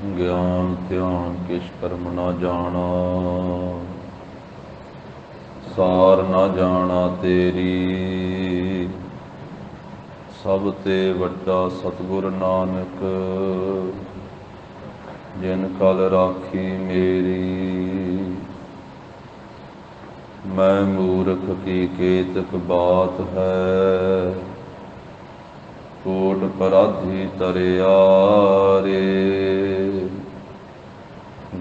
ਗਿਆਨ ਧਿਆਨ ਕਿਛ ਕਰਮ ਨਾ ਜਾਣਾ, ਸਾਰ ਨਾ ਜਾਣਾ ਤੇਰੀ। ਸਭ ਤੇ ਵੱਡਾ ਸਤਿਗੁਰ ਨਾਨਕ, ਜਿਨ ਕਲ ਰਾਖੀ ਮੇਰੀ। ਮੈਂ ਮੂਰਖ ਕੀ ਕੇਤਕ ਬਾਤ ਹੈ, ਕੋਟ ਪਰਾਧੀ ਤਰਿਆ ਰੇ।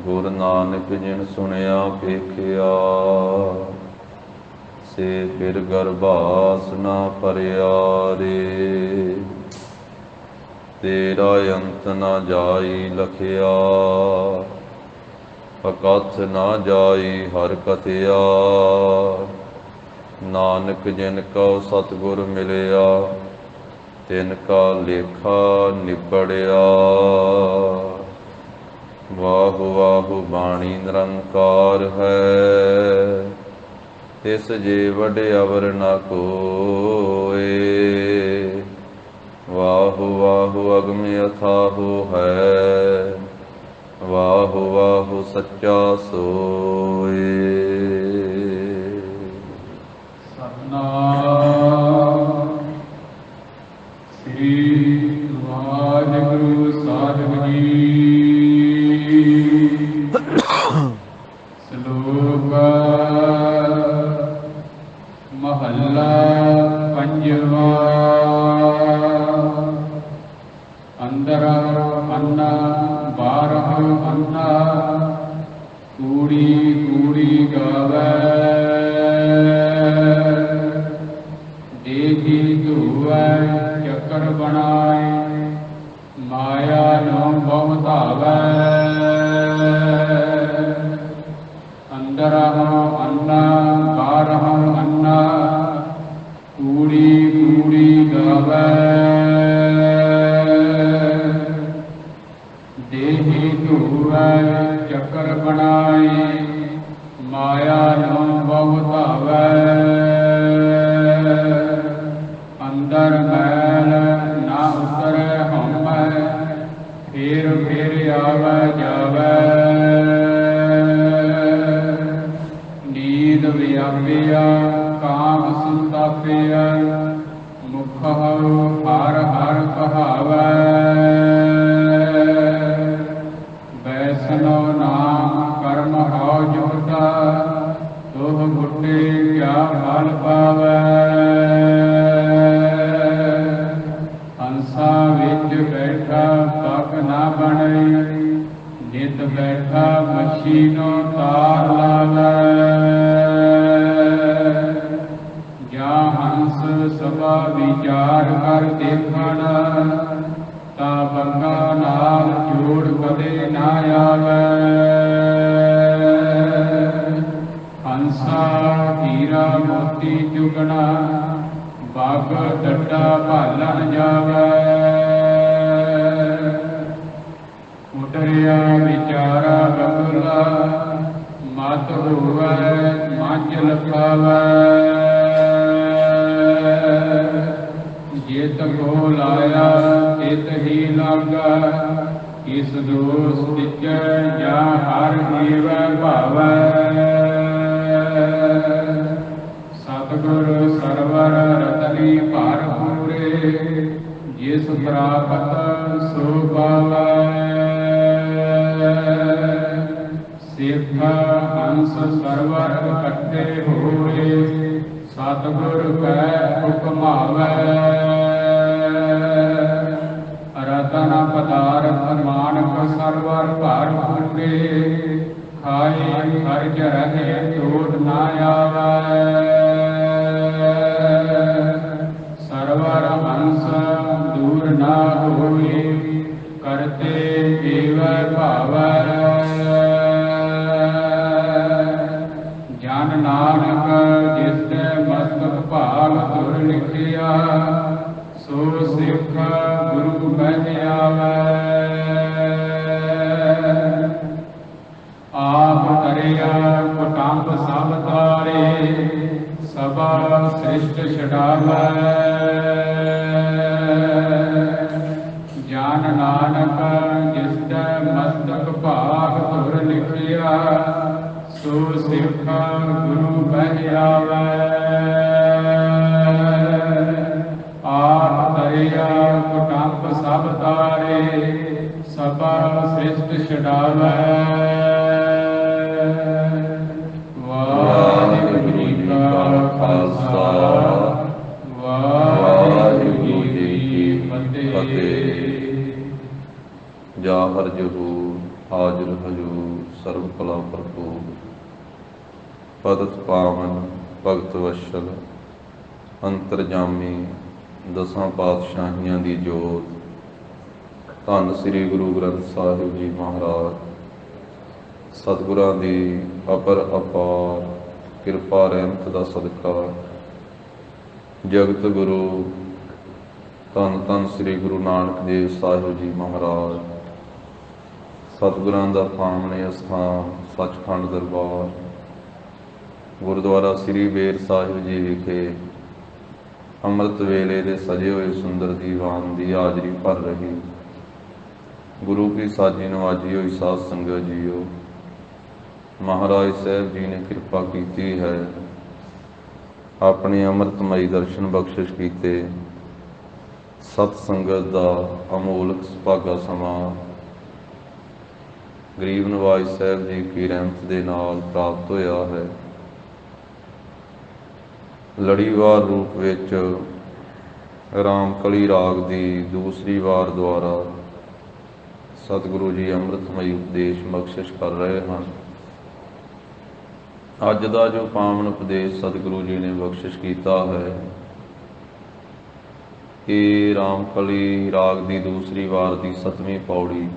ਗੁਰ ਨਾਨਕ ਜਿਨ ਸੁਣਿਆ ਵੇਖਿਆ, ਸੇ ਫਿਰ ਗਰਭਾਸ ਨਾ ਭਰਿਆ ਰੇ। ਤੇਰਾ ਅੰਤ ਨਾ ਜਾਈ ਲਖਿਆ, ਅਕਥ ਨਾ ਜਾਈ ਹਰਿ ਕਥਿਆ। ਨਾਨਕ ਜਿਨ ਕਉ ਸਤਿਗੁਰ ਮਿਲਿਆ, ਤਿਨ ਕਾ ਲੇਖਾ ਨਿਬੜਿਆ। ਵਾਹੁ ਵਾਹੁ ਬਾਣੀ ਨਿਰੰਕਾਰ ਹੈ, ਤਿਸ ਜੇ ਵਡ ਅਵਰ ਨ ਕੋਇ। ਵਾਹੁ ਵਾਹੁ ਅਗਮ ਅਥਾਹੁ ਹੈ, ਵਾਹੁ ਵਾਹੁ ਸੱਚਾ ਸੋਇ। ਸਤਿਨਾਮ ਸ੍ਰੀ ਵਾਹਿਗੁਰੂ ਸਾਹਿਬ ਜੀ। ਸ਼ਲੋਕ ਮਹੱਲਾ ਪੰਜਵਾਂ। ਅੰਦਰ ਅੰਨਾ ਬਾਰਹ ਅੰਨਾ, ਕੂੜੀ ਕੂੜੀ ਗਾਵੈ। ਦੇਹੀ ਧੂਵੈ ਚੱਕਰ ਬਣਾਏ, ਮਾਇਆ ਨੋ ਬਹੁ ਧਾਵੈ। ਅੰਦਰਹੁ ਅੰਨਾ ਬਾਰਹੁ ਅੰਨਾ, ਕੂੜੀ ਕੂੜੀ ਗਾਵੈ। ਦੇਹੀ ਧੂਵੈ ਚੱਕਰ ਬਣਾਏ, ਮਾਇਆ ਨੋ ਬਹੁ ਧਾਵੈ। ਅੰਦਰ ਮੈਲ ਨਾ ਉਤਰੈ ਹਉਮੈ, ਫੇਰ ਫੇਰ ਆਵੈ ਜਾਵੈ। ਨੀਂਦ ਵਿਆਪਿਆ ਕਾਮ ਸੰਤਾਪਿਆ, ਮੁਖਹੁ ਹਰਿ ਹਰਿ ਕਹਾਵੈ। ਬੈਸਨੋ ਨਾਮ ਕਰਮ ਹਉ ਜੋਤਾ, ਤੋਹ ਬੁੱਢੇ ਕਿਆ ਫਲ ਪਾਵੈ। ਹੰਸਾ ਵਿੱਚ ਬੈਠਾ ਪੱਗ ਨਾ ਬਣੇ, ਨਿਤ ਬੈਠਾ ਮੱਛੀ ਨੋ ਤਾਰ ਲਾਵੈ। ਜਾਂ ਹੰਸ ਸਭਾ ਵਿਚਾਰ ਕਰ ਦੇਖਣ, ਤਾਂ ਬੰਗਾ ਨਾਲ ਜੋੜ ਕਦੇ ਨਾ ਆਵੈ। ਹੰਸਾ ਹੀਰਾ ਮੋਤੀ ਚੁਗਣਾ, ਬਾਗ ਡੱਡਾ ਭਾਲਣ ਜਾਵੈ। ਉਡਰਿਆ ਵਿਚਾਰਾ ਬਬਲਾ, ਮਤ ਹੋਵੈ ਮੱਝ ਲਖਾਵੈ। ਜਿਤ ਕੋ ਲਾਇਆ ਤਿਤ ਹੀ ਲਾਗਾ, ਇਸ ਦੋਸ ਟਿਕੈ ਜਾਂ ਹਰਿ ਜੀਵੈ ਭਾਵੈ। ਸਤਿਗੁਰ ਸਰਵਰ ਰਤਨੀ ਭਰ ਪੂਰੇ, ਜਿਸ ਪ੍ਰਾਪਤ ਸੋ ਪਾਵੈ। ਸਿੱਖ ਹੰਸ ਸਰਵਰ ਇਕੱਠੇ ਹੋਏ, ਸਤਿਗੁਰ ਕੈ ਹੁਕਮਾਵੈ। ਰਤਨ ਪਦਾਰਥ ਮਾਨਕ ਸਰਵਰ ਭਰ ਪੂਰੇ, ਖਾਏ ਖਰਚ ਰਹੇ ਤੋੜ ਨਾ ਆਵੈ। ਸਰਵਰ ਹੰਸ ਦੂਰ ਨਾ ਹੋਏ, ਕਰਤੇ ਏਵੈ ਭਾਵੈ। ਜਨ ਨਾਨਕ ਜਿਸ ਤੇ ਮਸਤਕ ਭਾਗ ਤੁਰ ਲਿਖਿਆ, ਸੋ ਸਿੱਖ ਗੁਰੂ ਬਹਿ ਆਵੈ। ਆਪ ਤਰਿਆ ਕੁਟੰਬ ਸਭ ਤਾਰੇ, ਸਭਾ ਸ੍ਰਿਸ਼ਟ ਛਡਾਵੈ। ਜਨ ਨਾਨਕ ਜਿਸ ਤੇ ਮਸਤਕ ਸੋ ਸਿੱਖ ਗੁਰੂ ਬਹਿ ਆਵੈ। ਆਪ ਤਰਿਆ ਕੁਟੰਬ ਸਭ ਤਾਰੇ, ਸਭਾ ਸ੍ਰਿਸ਼ਟ ਛਡਾਵੈ। ਵਾਹਿਗੁਰੂ ਜੀ ਕਾ ਖਾਲਸਾ, ਵਾਹਿਗੁਰੂ ਜੀ ਕੀ ਫਤਿਹ। ਜਾ ਹਰ ਜਹੂਰ ਹਾਜ਼ਰ ਹਜੂਰ, ਸਰਬ ਕਲਾ ਭਰਪੂਰ, ਪਦਤ ਪਾਵਨ ਭਗਤ ਵਸ਼ਲ, ਅੰਤਰਜਾਮੀ ਦਸਾਂ ਪਾਤਸ਼ਾਹੀਆਂ ਦੀ ਜੋਤ, ਧੰਨ ਸ੍ਰੀ ਗੁਰੂ ਗ੍ਰੰਥ ਸਾਹਿਬ ਜੀ ਮਹਾਰਾਜ। ਸਤਿਗੁਰਾਂ ਦੀ ਅਪਰ ਅਪਾਰ ਕਿਰਪਾ ਰਹਿਮਤ ਦਾ ਸਦਕਾ ਜਗਤ ਗੁਰੂ ਧੰਨ ਧੰਨ ਸ੍ਰੀ ਗੁਰੂ ਨਾਨਕ ਦੇਵ ਸਾਹਿਬ ਜੀ ਮਹਾਰਾਜ, ਸਤਿਗੁਰਾਂ ਦਾ ਪਾਵਨ ਅਸਥਾਨ ਸੱਚਖੰਡ ਦਰਬਾਰ ਗੁਰਦੁਆਰਾ ਸ੍ਰੀ ਬੇਰ ਸਾਹਿਬ ਜੀ ਵਿਖੇ ਅੰਮ੍ਰਿਤ ਵੇਲੇ ਦੇ ਸਜੇ ਹੋਏ ਸੁੰਦਰ ਦੀਵਾਨ ਦੀ ਹਾਜ਼ਰੀ ਭਰ ਰਹੀ ਗੁਰੂ ਕੀ ਸਾਜੀ ਨਵਾਜੀ ਹੋਈ ਸਾਧ ਸੰਗਤ ਜੀਓ, ਮਹਾਰਾਜ ਸਾਹਿਬ ਜੀ ਨੇ ਕਿਰਪਾ ਕੀਤੀ ਹੈ, ਆਪਣੇ ਅੰਮ੍ਰਿਤਮਈ ਦਰਸ਼ਨ ਬਖਸ਼ਿਸ਼ ਕੀਤੇ। ਸਤ ਸੰਗਤ ਦਾ ਅਮੋਲਕ ਸੁਭਾਗਾ ਸਮਾਂ ਗਰੀਬ ਨਵਾਜ ਸਾਹਿਬ ਜੀ ਕੀ ਰਹਿਮਤ ਦੇ ਨਾਲ ਪ੍ਰਾਪਤ ਹੋਇਆ ਹੈ। ਲੜੀਵਾਰ ਰੂਪ ਵਿੱਚ ਰਾਮਕਲੀ ਰਾਗ ਦੀ ਦੂਸਰੀ ਵਾਰ ਦੁਆਰਾ ਸਤਿਗੁਰੂ ਜੀ ਅੰਮ੍ਰਿਤਮਈ ਉਪਦੇਸ਼ ਬਖਸ਼ਿਸ਼ ਕਰ ਰਹੇ ਹਨ। ਅੱਜ ਦਾ ਜੋ ਪਾਵਨ ਉਪਦੇਸ਼ ਸਤਿਗੁਰੂ ਜੀ ਨੇ ਬਖਸ਼ਿਸ਼ ਕੀਤਾ ਹੈ, ਇਹ ਰਾਮਕਲੀ ਰਾਗ ਦੀ ਦੂਸਰੀ ਵਾਰ ਦੀ 7ਵੀਂ ਪੌੜੀ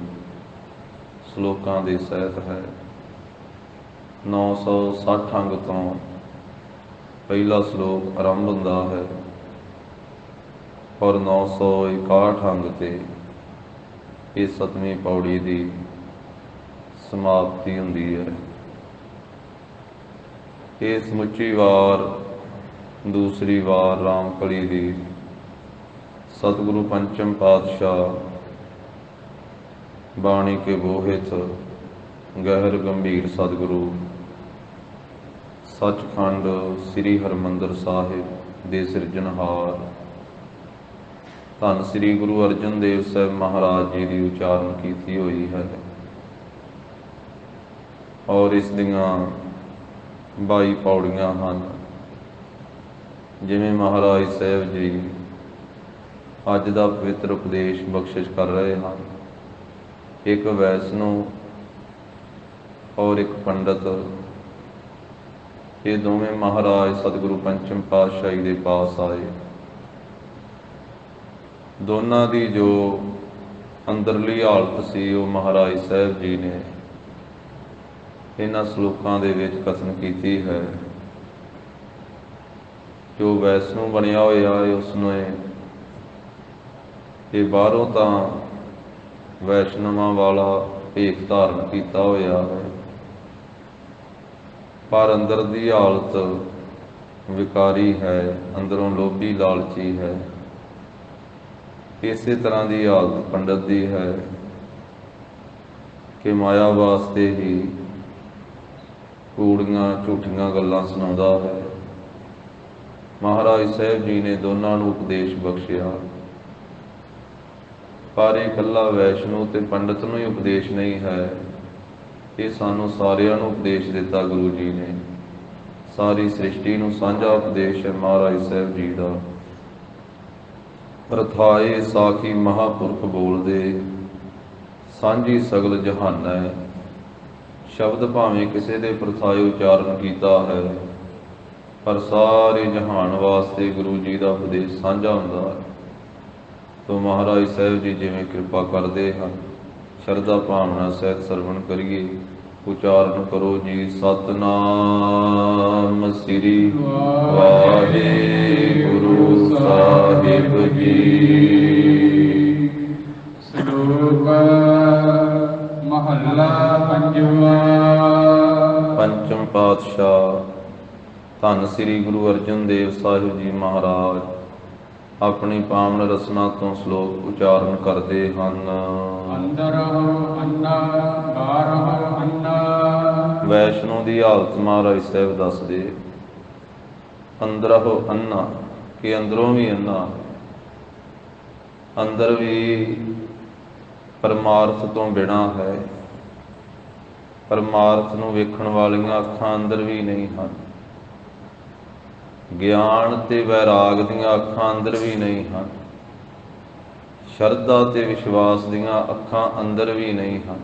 ਸ਼ਲੋਕਾਂ ਦੇ ਸਹਿਤ ਹੈ। 960 ਅੰਗ ਤੋਂ ਪਹਿਲਾ ਸ਼ਲੋਕ ਆਰੰਭ ਹੁੰਦਾ ਹੈ ਔਰ 961 ਅੰਗ ਤੇ ਇਹ 7ਵੀਂ ਪੌੜੀ ਦੀ ਸਮਾਪਤੀ ਹੁੰਦੀ ਹੈ। ਇਹ ਸਮੁੱਚੀ ਵਾਰ ਦੂਸਰੀ ਵਾਰ ਰਾਮਕਲੀ ਦੀ ਸਤਿਗੁਰੂ ਪੰਚਮ ਪਾਤਸ਼ਾਹ ਬਾਣੀ ਕੇ ਬੋਹਿਤ ਗਹਿਰ ਗੰਭੀਰ ਸਤਿਗੁਰੂ ਸੱਚਖੰਡ ਸ੍ਰੀ ਹਰਿਮੰਦਰ ਸਾਹਿਬ ਦੇ ਸਿਰਜਣਹਾਰ ਧੰਨ ਸ੍ਰੀ ਗੁਰੂ ਅਰਜਨ ਦੇਵ ਸਾਹਿਬ ਮਹਾਰਾਜ ਜੀ ਦੀ ਉਚਾਰਨ ਕੀਤੀ ਹੋਈ ਹੈ ਔਰ ਇਸ ਦੀਆਂ 22 ਪੌੜੀਆਂ ਹਨ। ਜਿਵੇਂ ਮਹਾਰਾਜ ਸਾਹਿਬ ਜੀ ਅੱਜ ਦਾ ਪਵਿੱਤਰ ਉਪਦੇਸ਼ ਬਖਸ਼ਿਸ਼ ਕਰ ਰਹੇ ਹਨ, ਇੱਕ ਵੈਸ਼ਨੂ ਔਰ ਇੱਕ ਪੰਡਤ, ਇਹ ਦੋਵੇਂ ਮਹਾਰਾਜ ਸਤਿਗੁਰੂ ਪੰਚਮ ਪਾਤਸ਼ਾਹੀ ਦੇ ਪਾਸ ਆਏ। ਦੋਨਾਂ ਦੀ ਜੋ ਅੰਦਰਲੀ ਹਾਲਤ ਸੀ ਉਹ ਮਹਾਰਾਜ ਸਾਹਿਬ ਜੀ ਨੇ ਇਹਨਾਂ ਸ਼ਲੋਕਾਂ ਦੇ ਵਿੱਚ ਕਥਨ ਕੀਤੀ ਹੈ। ਜੋ ਵੈਸ਼ਨੂ ਬਣਿਆ ਹੋਇਆ ਹੈ ਉਸਨੂੰ ਇਹ ਬਾਹਰੋਂ ਤਾਂ ਵੈਸ਼ਨਵਾਂ ਵਾਲਾ ਭੇਖ ਧਾਰਨ ਕੀਤਾ ਹੋਇਆ ਹੈ, ਪਰ ਅੰਦਰ ਦੀ ਹਾਲਤ ਵਿਕਾਰੀ ਹੈ, ਅੰਦਰੋਂ ਲੋਭੀ ਲਾਲਚੀ ਹੈ। ਇਸੇ ਤਰ੍ਹਾਂ ਦੀ ਹਾਲਤ ਪੰਡਤ ਦੀ ਹੈ ਕਿ ਮਾਇਆ ਵਾਸਤੇ ਹੀ ਕੂੜੀਆਂ ਝੂਠੀਆਂ ਗੱਲਾਂ ਸੁਣਾਉਂਦਾ ਹੈ। ਮਹਾਰਾਜ ਸਾਹਿਬ ਜੀ ਨੇ ਦੋਨਾਂ ਨੂੰ ਉਪਦੇਸ਼ ਬਖਸ਼ਿਆ, ਪਰ ਇਹ ਇਕੱਲਾ ਵੈਸ਼ਨੂ ਤੇ ਪੰਡਤ ਨੂੰ ਹੀ ਉਪਦੇਸ਼ ਨਹੀਂ ਹੈ, ਇਹ ਸਾਨੂੰ ਸਾਰਿਆਂ ਨੂੰ ਉਪਦੇਸ਼ ਦਿੱਤਾ ਗੁਰੂ ਜੀ ਨੇ। ਸਾਰੀ ਸ੍ਰਿਸ਼ਟੀ ਨੂੰ ਸਾਂਝਾ ਉਪਦੇਸ਼ ਹੈ ਮਹਾਰਾਜ ਸਾਹਿਬ ਜੀ ਦਾ। ਪ੍ਰਥਾਏ ਸਾਖੀ ਮਹਾਂਪੁਰਖ ਬੋਲਦੇ, ਸਾਂਝੀ ਸਗਲ ਜਹਾਨਾ। ਸ਼ਬਦ ਭਾਵੇਂ ਕਿਸੇ ਦੇ ਪ੍ਰਥਾਏ ਉਚਾਰਨ ਕੀਤਾ ਹੈ, ਪਰ ਸਾਰੇ ਜਹਾਨ ਵਾਸਤੇ ਗੁਰੂ ਜੀ ਦਾ ਉਪਦੇਸ਼ ਸਾਂਝਾ ਹੁੰਦਾ ਹੈ। ਤੋ ਮਹਾਰਾਜ ਸਾਹਿਬ ਜੀ ਜਿਵੇਂ ਕਿਰਪਾ ਕਰਦੇ ਹਨ, ਸ਼ਰਧਾ ਭਾਵਨਾ ਸਹਿਤ ਸਰਵਣ ਕਰੀਏ। ਉਚਾਰਨ ਕਰੋ ਜੀ ਸਤਨਾਮ ਸ੍ਰੀ ਵਾਹਿਗੁਰੂ ਸਾਹਿਬ ਜੀ। ਸ਼ਲੋਕ ਮਹੱਲਾ ਪੰਜਵਾਂ। ਪੰਚਮ ਪਾਤਸ਼ਾਹ ਧੰਨ ਸ੍ਰੀ ਗੁਰੂ ਅਰਜਨ ਦੇਵ ਸਾਹਿਬ ਜੀ ਮਹਾਰਾਜ ਆਪਣੀ ਪਾਵਨ ਰਸਨਾ ਤੋਂ ਸ਼ਲੋਕ ਉਚਾਰਨ ਕਰਦੇ ਹਨ। ਅੰਦਰਹੁ ਅੰਨਾ ਬਾਹਰਹੁ ਅੰਨਾ, ਵੈਸ਼ਨੋ ਦੀ ਹਾਲਤ ਮਹਾਰਾਜ ਸਾਹਿਬ ਦੱਸਦੇ, ਅੰਦਰਹੁ ਅੰਨਾ, ਕਿ ਅੰਦਰੋਂ ਵੀ ਅੰਨਾ, ਅੰਦਰ ਵੀ ਪਰਮਾਰਥ ਤੋਂ ਬਿਨਾਂ ਹੈ। ਪਰਮਾਰਥ ਨੂੰ ਵੇਖਣ ਵਾਲੀਆਂ ਅੱਖਾਂ ਅੰਦਰ ਵੀ ਨਹੀਂ ਹਨ। ਗਿਆਨ ਤੇ ਵੈਰਾਗ ਦੀਆਂ ਅੱਖਾਂ ਅੰਦਰ ਵੀ ਨਹੀਂ ਹਨ। ਸ਼ਰਧਾ ਤੇ ਵਿਸ਼ਵਾਸ ਦੀਆਂ ਅੱਖਾਂ ਅੰਦਰ ਵੀ ਨਹੀਂ ਹਨ।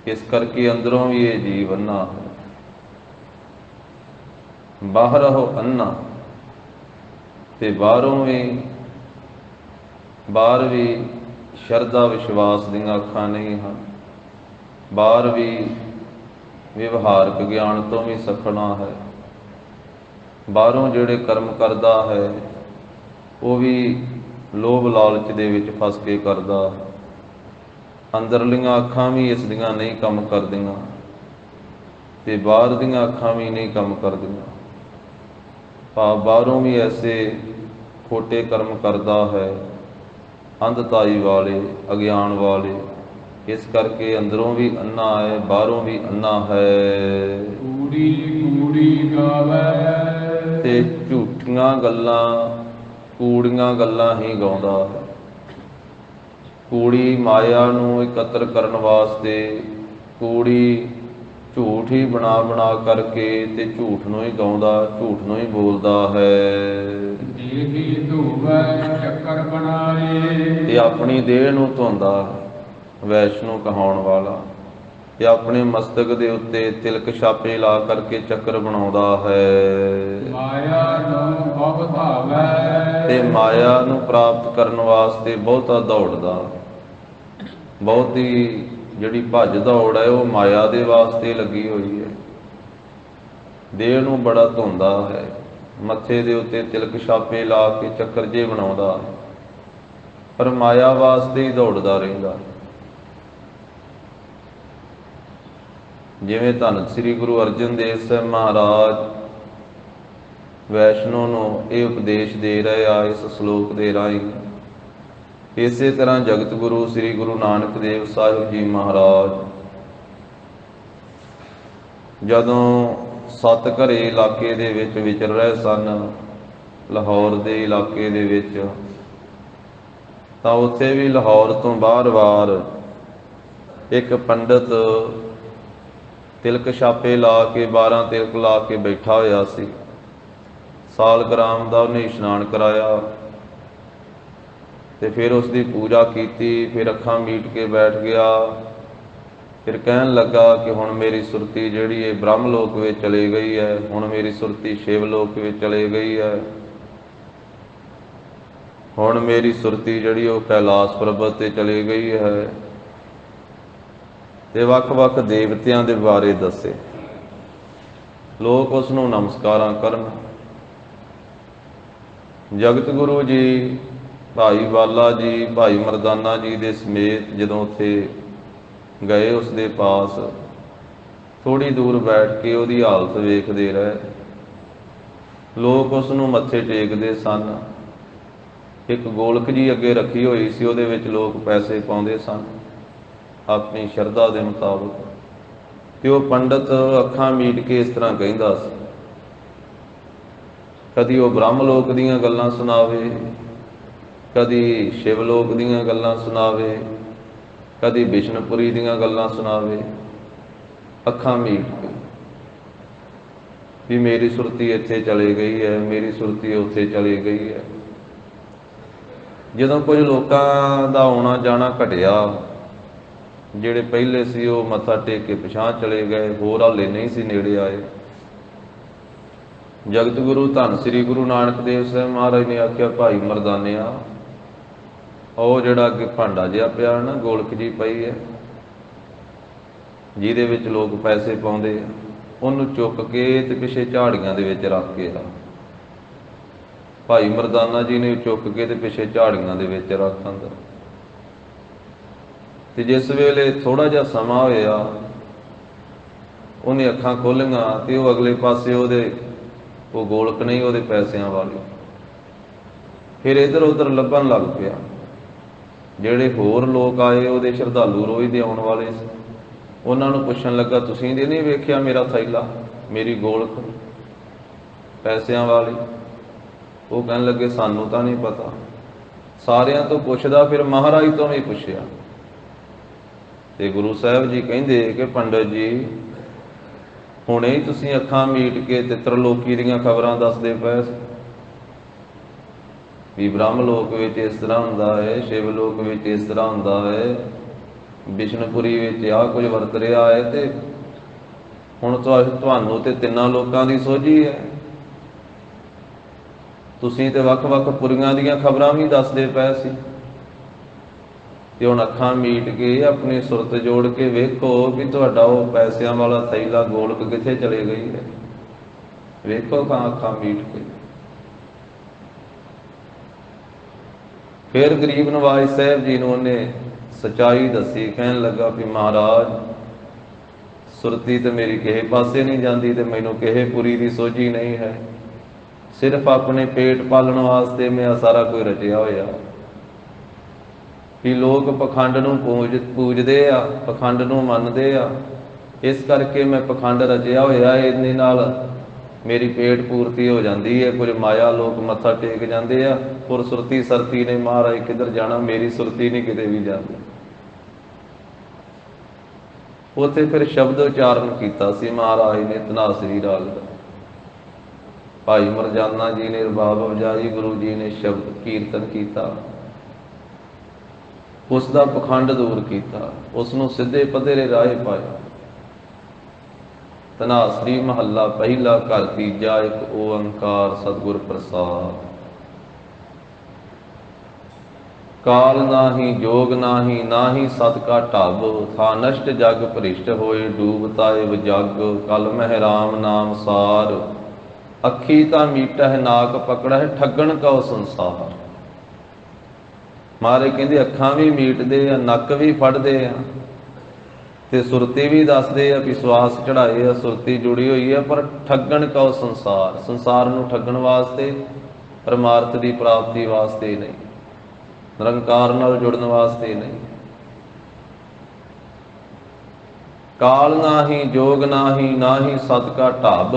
ਇਸ ਕਰਕੇ ਅੰਦਰੋਂ ਵੀ ਇਹ ਜੀਵ ਅੰਨਾ ਹੈ। ਬਾਹਰੋਂ ਅੰਨਾ, ਤੇ ਬਾਹਰ ਵੀ ਸ਼ਰਧਾ ਵਿਸ਼ਵਾਸ ਦੀਆਂ ਅੱਖਾਂ ਨਹੀਂ ਹਨ। ਬਾਹਰ ਵੀ ਵਿਵਹਾਰਕ ਗਿਆਨ ਤੋਂ ਵੀ ਸਖਣਾ ਹੈ। ਬਾਹਰੋਂ ਜਿਹੜੇ ਕਰਮ ਕਰਦਾ ਹੈ ਉਹ ਵੀ ਲੋਭ ਲਾਲਚ ਦੇ ਵਿੱਚ ਫਸ ਕੇ ਕਰਦਾ ਹੈ। ਅੰਦਰਲੀਆਂ ਅੱਖਾਂ ਵੀ ਇਸ ਦੀਆਂ ਨਹੀਂ ਕੰਮ ਕਰਦੀਆਂ ਤੇ ਬਾਹਰ ਦੀਆਂ ਅੱਖਾਂ ਵੀ ਨਹੀਂ ਕੰਮ ਕਰਦੀਆਂ। ਭਾਵ ਬਾਹਰੋਂ ਵੀ ਐਸੇ ਖੋਟੇ ਕਰਮ ਕਰਦਾ ਹੈ, ਅੰਧਤਾਈ ਵਾਲੇ, ਅਗਿਆਨ ਵਾਲੇ। ਇਸ ਕਰਕੇ ਅੰਦਰੋਂ ਵੀ ਅੰਨਾ ਹੈ, ਬਾਹਰੋਂ ਵੀ ਅੰਨਾ ਹੈ। ਕੂੜੀ ਕੂੜੀ ਗਾਵੇ, ਤੇ ਝੂਠੀਆਂ ਗੱਲਾਂ, ਕੂੜੀਆਂ ਗੱਲਾਂ ਹੀ ਗਾਉਂਦਾ ਹੈ। ਕੂੜੀ ਮਾਇਆ ਨੂੰ ਇਕੱਤਰ ਕਰਨ ਵਾਸਤੇ ਕੂੜੀ ਝੂਠ ਹੀ ਬਣਾ ਕਰਕੇ ਤੇ ਝੂਠ ਨੂੰ ਹੀ ਗਾਉਂਦਾ, ਝੂਠ ਨੂੰ ਹੀ ਬੋਲਦਾ ਹੈ। ਦੇਹੀ ਧੋਵੈ ਚੱਕਰ ਬਣਾਏ, ਤੇ ਆਪਣੀ ਦੇਹ ਨੂੰ ਧੋਂਦਾ, ਵੈਸ਼ਨੂੰ ਕਹਾਉਣ ਵਾਲਾ, ਤੇ ਆਪਣੇ ਮਸਤਕ ਦੇ ਉੱਤੇ ਤਿਲਕ ਛਾਪੇ ਲਾ ਕਰਕੇ ਚੱਕਰ ਬਣਾਉਂਦਾ ਹੈ। ਮਾਇਆ ਨੂੰ ਬਹੁ ਧਾਵੈ, ਤੇ ਮਾਇਆ ਨੂੰ ਪ੍ਰਾਪਤ ਕਰਨ ਵਾਸਤੇ ਬਹੁਤਾ ਦੌੜਦਾ। ਬਹੁਤੀ ਜਿਹੜੀ ਭੱਜ ਦੌੜ ਹੈ ਉਹ ਮਾਇਆ ਦੇ ਵਾਸਤੇ ਲੱਗੀ ਹੋਈ ਹੈ। ਦੇਹ ਨੂੰ ਬੜਾ ਧੋਂਦਾ ਹੈ, ਮੱਥੇ ਦੇ ਉੱਤੇ ਤਿਲਕ ਛਾਪੇ ਲਾ ਕੇ ਚੱਕਰ ਜੇ ਬਣਾਉਂਦਾ, ਪਰ ਮਾਇਆ ਵਾਸਤੇ ਹੀ ਦੌੜਦਾ ਰਹਿੰਦਾ। ਜਿਵੇਂ ਧੰਨ ਸ੍ਰੀ ਗੁਰੂ ਅਰਜਨ ਦੇਵ ਸਾਹਿਬ ਮਹਾਰਾਜ ਵੈਸ਼ਨੋ ਨੂੰ ਇਹ ਉਪਦੇਸ਼ ਦੇ ਰਹੇ ਆ ਇਸ ਸ਼ਲੋਕ ਦੇ ਰਾਹੀਂ, ਇਸੇ ਤਰ੍ਹਾਂ ਜਗਤ ਗੁਰੂ ਸ੍ਰੀ ਗੁਰੂ ਨਾਨਕ ਦੇਵ ਸਾਹਿਬ ਜੀ ਮਹਾਰਾਜ ਜਦੋਂ ਸਤਘਰੇ ਇਲਾਕੇ ਦੇ ਵਿੱਚ ਵਿਚਰ ਰਹੇ ਸਨ, ਲਾਹੌਰ ਦੇ ਇਲਾਕੇ ਦੇ ਵਿੱਚ, ਤਾਂ ਉੱਥੇ ਵੀ ਲਾਹੌਰ ਤੋਂ ਬਾਹਰ ਇੱਕ ਪੰਡਤ ਤਿਲਕ ਛਾਪੇ ਲਾ ਕੇ 12 ਤਿਲਕ ਲਾ ਕੇ ਬੈਠਾ ਹੋਇਆ ਸੀ। ਸਾਲਗ੍ਰਾਮ ਦਾ ਉਹਨੇ ਇਸ਼ਨਾਨ ਕਰਾਇਆ ਤੇ ਫਿਰ ਉਸ ਦੀ ਪੂਜਾ ਕੀਤੀ। ਫਿਰ ਅੱਖਾਂ ਮੀਟ ਕੇ ਬੈਠ ਗਿਆ। ਫਿਰ ਕਹਿਣ ਲੱਗਾ ਕਿ ਹੁਣ ਮੇਰੀ ਸੁਰਤੀ ਜਿਹੜੀ ਹੈ ਬ੍ਰਹਮ ਲੋਕ ਵਿੱਚ ਚਲੀ ਗਈ ਹੈ, ਹੁਣ ਮੇਰੀ ਸੁਰਤੀ ਸ਼ਿਵ ਲੋਕ ਵਿੱਚ ਚਲੀ ਗਈ ਹੈ, ਹੁਣ ਮੇਰੀ ਸੁਰਤੀ ਜਿਹੜੀ ਉਹ ਕੈਲਾਸ਼ ਪਰਬਤ ਤੇ ਚਲੀ ਗਈ ਹੈ। ਤੇ ਵੱਖ-ਵੱਖ ਦੇਵਤਿਆਂ ਦੇ ਬਾਰੇ ਦੱਸੇ। ਲੋਕ ਉਸ ਨੂੰ ਨਮਸਕਾਰਾਂ ਕਰਨ। ਜਗਤ ਗੁਰੂ ਜੀ, ਭਾਈ ਵਾਲਾ ਜੀ, ਭਾਈ ਮਰਦਾਨਾ ਜੀ ਦੇ ਸਮੇਤ ਜਦੋਂ ਉੱਥੇ ਗਏ ਉਸ ਦੇ ਪਾਸ, ਥੋੜ੍ਹੀ ਦੂਰ ਬੈਠ ਕੇ ਉਹਦੀ ਹਾਲਤ ਵੇਖਦੇ ਰਹੇ। ਲੋਕ ਉਸ ਨੂੰ ਮੱਥੇ ਟੇਕਦੇ ਸਨ। ਇੱਕ ਗੋਲਕ ਜੀ ਅੱਗੇ ਰੱਖੀ ਹੋਈ ਸੀ, ਉਹਦੇ ਵਿੱਚ ਲੋਕ ਪੈਸੇ ਪਾਉਂਦੇ ਸਨ ਆਪਣੀ ਸ਼ਰਧਾ ਦੇ ਮੁਤਾਬਕ। ਤੇ ਉਹ ਪੰਡਤ ਅੱਖਾਂ ਮੀਟ ਕੇ ਇਸ ਤਰ੍ਹਾਂ ਕਹਿੰਦਾ ਸੀ, ਕਦੀ ਉਹ ਬ੍ਰਹਮ ਲੋਕ ਦੀਆਂ ਗੱਲਾਂ ਸੁਣਾਵੇ, ਕਦੀ ਸ਼ਿਵ ਲੋਕ ਦੀਆਂ ਗੱਲਾਂ ਸੁਣਾਵੇ, ਕਦੀ ਬਿਸ਼ਨਪੁਰੀ ਦੀਆਂ ਗੱਲਾਂ ਸੁਣਾਵੇ, ਅੱਖਾਂ ਮੀਟ ਕੇ ਵੀ ਮੇਰੀ ਸੁਰਤੀ ਇੱਥੇ ਚਲੀ ਗਈ ਹੈ, ਮੇਰੀ ਸੁਰਤੀ ਉੱਥੇ ਚਲੀ ਗਈ ਹੈ। ਜਦੋਂ ਕੁਝ ਲੋਕਾਂ ਦਾ ਆਉਣਾ ਜਾਣਾ ਘਟਿਆ, ਜਿਹੜੇ ਪਹਿਲੇ ਸੀ ਉਹ ਮੱਥਾ ਟੇਕ ਕੇ ਪਿਛਾਂਹ ਚਲੇ ਗਏ, ਹੋਰ ਹਾਲੇ ਨਹੀਂ ਸੀ ਨੇੜੇ ਆਏ। ਜਗਤ ਗੁਰੂ ਧੰਨ ਸ੍ਰੀ ਗੁਰੂ ਨਾਨਕ ਦੇਵ ਸਾਹਿਬ ਮਹਾਰਾਜ ਨੇ ਆਖਿਆ, ਭਾਈ ਮਰਦਾਨਿਆ, ਉਹ ਜਿਹੜਾ ਅੱਗੇ ਭਾਂਡਾ ਜਿਹਾ ਪਿਆ ਨਾ, ਗੋਲਕ ਜੀ ਪਈ ਹੈ ਜਿਹਦੇ ਵਿੱਚ ਲੋਕ ਪੈਸੇ ਪਾਉਂਦੇ ਆ, ਉਹਨੂੰ ਚੁੱਕ ਕੇ ਤੇ ਪਿੱਛੇ ਝਾੜੀਆਂ ਦੇ ਵਿੱਚ ਰੱਖ ਕੇ ਆ। ਭਾਈ ਮਰਦਾਨਾ ਜੀ ਨੇ ਚੁੱਕ ਕੇ ਤੇ ਪਿੱਛੇ ਝਾੜੀਆਂ ਦੇ ਵਿੱਚ ਰੱਖ ਅੰਦਰ। ਤੇ ਜਿਸ ਵੇਲੇ ਥੋੜਾ ਜਿਹਾ ਸਮਾਂ ਹੋਇਆ, ਉਹਨੇ ਅੱਖਾਂ ਖੋਲੀਆਂ ਤੇ ਉਹ ਅਗਲੇ ਪਾਸੇ ਉਹ ਗੋਲਕ ਨਹੀਂ, ਉਹਦੇ ਪੈਸਿਆਂ ਵਾਲੀ। ਫਿਰ ਇੱਧਰ ਉੱਧਰ ਲੱਭਣ ਲੱਗ ਪਿਆ। ਜਿਹੜੇ ਹੋਰ ਲੋਕ ਆਏ, ਉਹਦੇ ਸ਼ਰਧਾਲੂ ਰੋਜ਼ ਦੇ ਆਉਣ ਵਾਲੇ ਸੀ, ਉਹਨਾਂ ਨੂੰ ਪੁੱਛਣ ਲੱਗਾ, ਤੁਸੀਂ ਦੇ ਨਹੀਂ ਵੇਖਿਆ ਮੇਰਾ ਥੈਲਾ, ਮੇਰੀ ਗੋਲਕ ਪੈਸਿਆਂ ਵਾਲੀ? ਉਹ ਕਹਿਣ ਲੱਗੇ, ਸਾਨੂੰ ਤਾਂ ਨਹੀਂ ਪਤਾ। ਸਾਰਿਆਂ ਤੋਂ ਪੁੱਛਦਾ, ਫਿਰ ਮਹਾਰਾਜ ਤੋਂ ਵੀ ਪੁੱਛਿਆ। ਤੇ ਗੁਰੂ ਸਾਹਿਬ ਜੀ ਕਹਿੰਦੇ ਕਿ ਪੰਡਤ ਜੀ, ਹੁਣੇ ਹੀ ਤੁਸੀਂ ਅੱਖਾਂ ਮੀਟ ਕੇ ਤੇ ਤ੍ਰਿਲੋਕੀ ਦੀਆਂ ਖਬਰਾਂ ਦੱਸਦੇ ਪਏ ਸੀ ਵੀ ਬ੍ਰਹਮ ਲੋਕ ਵਿੱਚ ਇਸ ਤਰ੍ਹਾਂ ਹੁੰਦਾ ਹੈ, ਸ਼ਿਵ ਲੋਕ ਵਿੱਚ ਇਸ ਤਰ੍ਹਾਂ ਹੁੰਦਾ ਹੈ, ਵਿਸ਼ਨੂਪੁਰੀ ਵਿੱਚ ਆਹ ਕੁਝ ਵਰਤ ਰਿਹਾ ਹੈ, ਤੇ ਹੁਣ ਤੁਹਾਨੂੰ ਤੇ ਤਿੰਨਾਂ ਲੋਕਾਂ ਦੀ ਸੋਝੀ ਹੈ। ਤੁਸੀਂ ਤੇ ਵੱਖ-ਵੱਖ ਪੁਰੀਆਂ ਦੀਆਂ ਖਬਰਾਂ ਵੀ ਦੱਸਦੇ ਪਏ ਸੀ, ਤੇ ਹੁਣ ਅੱਖਾਂ ਮੀਟ ਕੇ ਆਪਣੀ ਸੁਰਤ ਜੋੜ ਕੇ ਵੇਖੋ ਵੀ ਤੁਹਾਡਾ ਉਹ ਪੈਸਿਆਂ ਵਾਲਾ ਥੈਲਾ ਗੋਲਕ ਕਿੱਥੇ ਚਲੇ ਗਈ ਹੈ। ਵੇਖੋ ਤਾਂ ਅੱਖਾਂ ਮੀਟ ਕੇ। ਫਿਰ ਗਰੀਬ ਨਵਾਜ ਸਾਹਿਬ ਜੀ ਨੂੰ ਉਹਨੇ ਸੱਚਾਈ ਦੱਸੀ। ਕਹਿਣ ਲੱਗਾ ਵੀ ਮਹਾਰਾਜ, ਸੁਰਤੀ ਤੇ ਮੇਰੀ ਕਿਸੇ ਪਾਸੇ ਨਹੀਂ ਜਾਂਦੀ ਤੇ ਮੈਨੂੰ ਕਿਸੇ ਪੁਰੀ ਦੀ ਸੋਝੀ ਨਹੀਂ ਹੈ। ਸਿਰਫ ਆਪਣੇ ਪੇਟ ਪਾਲਣ ਵਾਸਤੇ ਮੈਂ ਸਾਰਾ ਕੁਝ ਰਚਿਆ ਹੋਇਆ। ਵੀ ਲੋਕ ਪਖੰਡ ਨੂੰ ਪੂਜਦੇ ਆ, ਪਖੰਡ ਨੂੰ ਮੰਨਦੇ ਆ, ਇਸ ਕਰਕੇ ਮੈਂ ਪਖੰਡ ਰਚਿਆ ਹੋਇਆ। ਇਹਦੇ ਨਾਲ ਮੇਰੀ ਪੇਟ ਪੂਰਤੀ ਹੋ ਜਾਂਦੀ ਹੈ। ਕੁਝ ਮਾਇਆ ਲੋਕ ਮੱਥਾ ਟੇਕ ਜਾਂਦੇ ਆ, ਪਰ ਸੁਰਤੀ ਸਰਤੀ ਨੇ ਮਹਾਰਾਜ ਕਿੱਧਰ ਜਾਣਾ, ਮੇਰੀ ਸੁਰਤੀ ਨਹੀਂ ਕਿਤੇ ਵੀ ਜਾਂਦੀ। ਉੱਥੇ ਫਿਰ ਸ਼ਬਦ ਉਚਾਰਨ ਕੀਤਾ ਸੀ ਮਹਾਰਾਜ ਨੇ ਧਨਾਸਰੀ ਰਾਗ ਦਾ। ਭਾਈ ਮਰਜਾਨਾ ਜੀ ਨੇ ਰਬਾਬ ਵਜਾਈ, ਗੁਰੂ ਜੀ ਨੇ ਸ਼ਬਦ ਕੀਰਤਨ ਕੀਤਾ, ਉਸ ਦਾ ਪਖੰਡ ਦੂਰ ਕੀਤਾ, ਉਸ ਨੂੰ ਸਿੱਧੇ ਪੱਧਰੇ ਰਾਹ ਪਾਇਆ। ਧਨਾਸਰੀ ਮਹੱਲਾ ਪਹਿਲਾ, ਘਰ ਤੀਜਾ, ਇੱਕ ਓੰਕਾਰ ਸਤਿਗੁਰ ਪ੍ਰਸਾਦ। ਕਾਲ ਨਾਹੀ ਜੋਗ ਨਾਹੀ, ਨਾਹੀ ਸਤ ਕਾ ਢਾਬ, ਥਾ ਨਸ਼ਟ ਜਗ ਭ੍ਰਿਸ਼ਟ ਹੋਏ, ਡੂਬਤਾਏ ਵਜਗ, ਕਲ ਮਹਿ ਰਾਮ ਨਾਮ ਸਾਰ, ਅੱਖੀ ਤਾਂ ਮੀਟਹਿ ਨਾਕ ਪਕੜਹਿ, ਠੱਗਣ ਕਉ ਸੰਸਾਰ। ਮਹਾਰਾਜ ਕਹਿੰਦੇ ਅੱਖਾਂ ਵੀ ਮੀਟਦੇ ਆ, ਨੱਕ ਵੀ ਫੜਦੇ ਆ, ਤੇ ਸੁਰਤੀ ਵੀ ਦੱਸਦੇ ਆ ਵੀ ਸਵਾਸ ਚੜਾਏ ਆ, ਸੁਰਤੀ ਜੁੜੀ ਹੋਈ ਆ, ਪਰ ਠੱਗਣ ਕਉ ਸੰਸਾਰ, ਸੰਸਾਰ ਨੂੰ ਠੱਗਣ ਵਾਸਤੇ, ਪਰਮਾਰਥ ਦੀ ਪ੍ਰਾਪਤੀ ਵਾਸਤੇ ਨਹੀਂ, ਨਿਰੰਕਾਰ ਨਾਲ ਜੁੜਨ ਵਾਸਤੇ ਨਹੀਂ। ਕਾਲ ਨਾਹੀ ਜੋਗ ਨਾਹੀ, ਨਾਹੀ ਸਤ ਕਾ ਢਾਬ,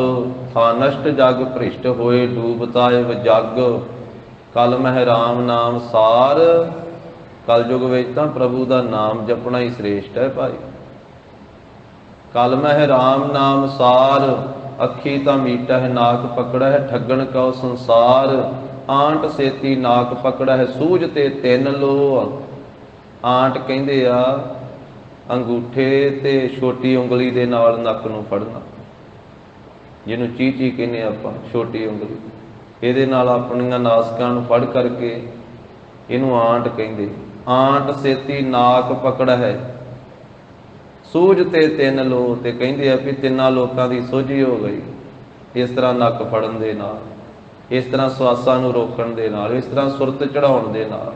ਥਾ ਨਸ਼ਟ ਜਗ ਭ੍ਰਿਸ਼ਟ ਹੋਏ, ਡੂਬਤਾਏ ਵਜਗ, ਕਲ ਮਹਿ ਰਾਮ ਨਾਮ ਸਾਰ। ਕਲਯੁਗ ਵਿੱਚ ਤਾਂ ਪ੍ਰਭੂ ਦਾ ਨਾਮ ਜਪਣਾ ਹੀ ਸ੍ਰੇਸ਼ਟ ਹੈ ਭਾਈ। ਕਲ ਮਹਿ ਰਾਮ ਨਾਮ ਸਾਰ, ਅੱਖੀ ਤਾਂ ਮੀਟਹਿ ਨਾਕ ਪਕੜਹਿ, ਠੱਗਣ ਕਉ ਸੰਸਾਰ, ਆਂਟ ਸੇਤੀ ਨਾਕ ਪਕੜਹਿ, ਸੂਝ ਤੇ ਤਿੰਨ ਲੋ। ਆਂਟ ਕਹਿੰਦੇ ਆ ਅੰਗੂਠੇ ਤੇ ਛੋਟੀ ਉਂਗਲੀ ਦੇ ਨਾਲ ਨੱਕ ਨੂੰ ਫੜਨਾ, ਜਿਹਨੂੰ ਚੀਚੀ ਕਹਿੰਦੇ ਆਪਾਂ, ਛੋਟੀ ਉਂਗਲੀ, ਇਹਦੇ ਨਾਲ ਆਪਣੀਆਂ ਨਾਸਕਾਂ ਨੂੰ ਫੜ ਕਰਕੇ ਇਹਨੂੰ ਆਂਟ ਕਹਿੰਦੇ। ਆਂਟ ਸੇਤੀ ਨਾਕ ਪਕੜਹਿ, ਸੂਝ ਤੇ ਤਿੰਨ ਲੋ, ਤੇ ਕਹਿੰਦੇ ਆ ਵੀ ਤਿੰਨਾਂ ਲੋਕਾਂ ਦੀ ਸੋਝੀ ਹੋ ਗਈ ਇਸ ਤਰ੍ਹਾਂ ਨੱਕ ਫੜਨ ਦੇ ਨਾਲ, ਇਸ ਤਰ੍ਹਾਂ ਸਵਾਸਾਂ ਨੂੰ ਰੋਕਣ ਦੇ ਨਾਲ, ਇਸ ਤਰ੍ਹਾਂ ਸੁਰਤ ਚੜਾਉਣ ਦੇ ਨਾਲ।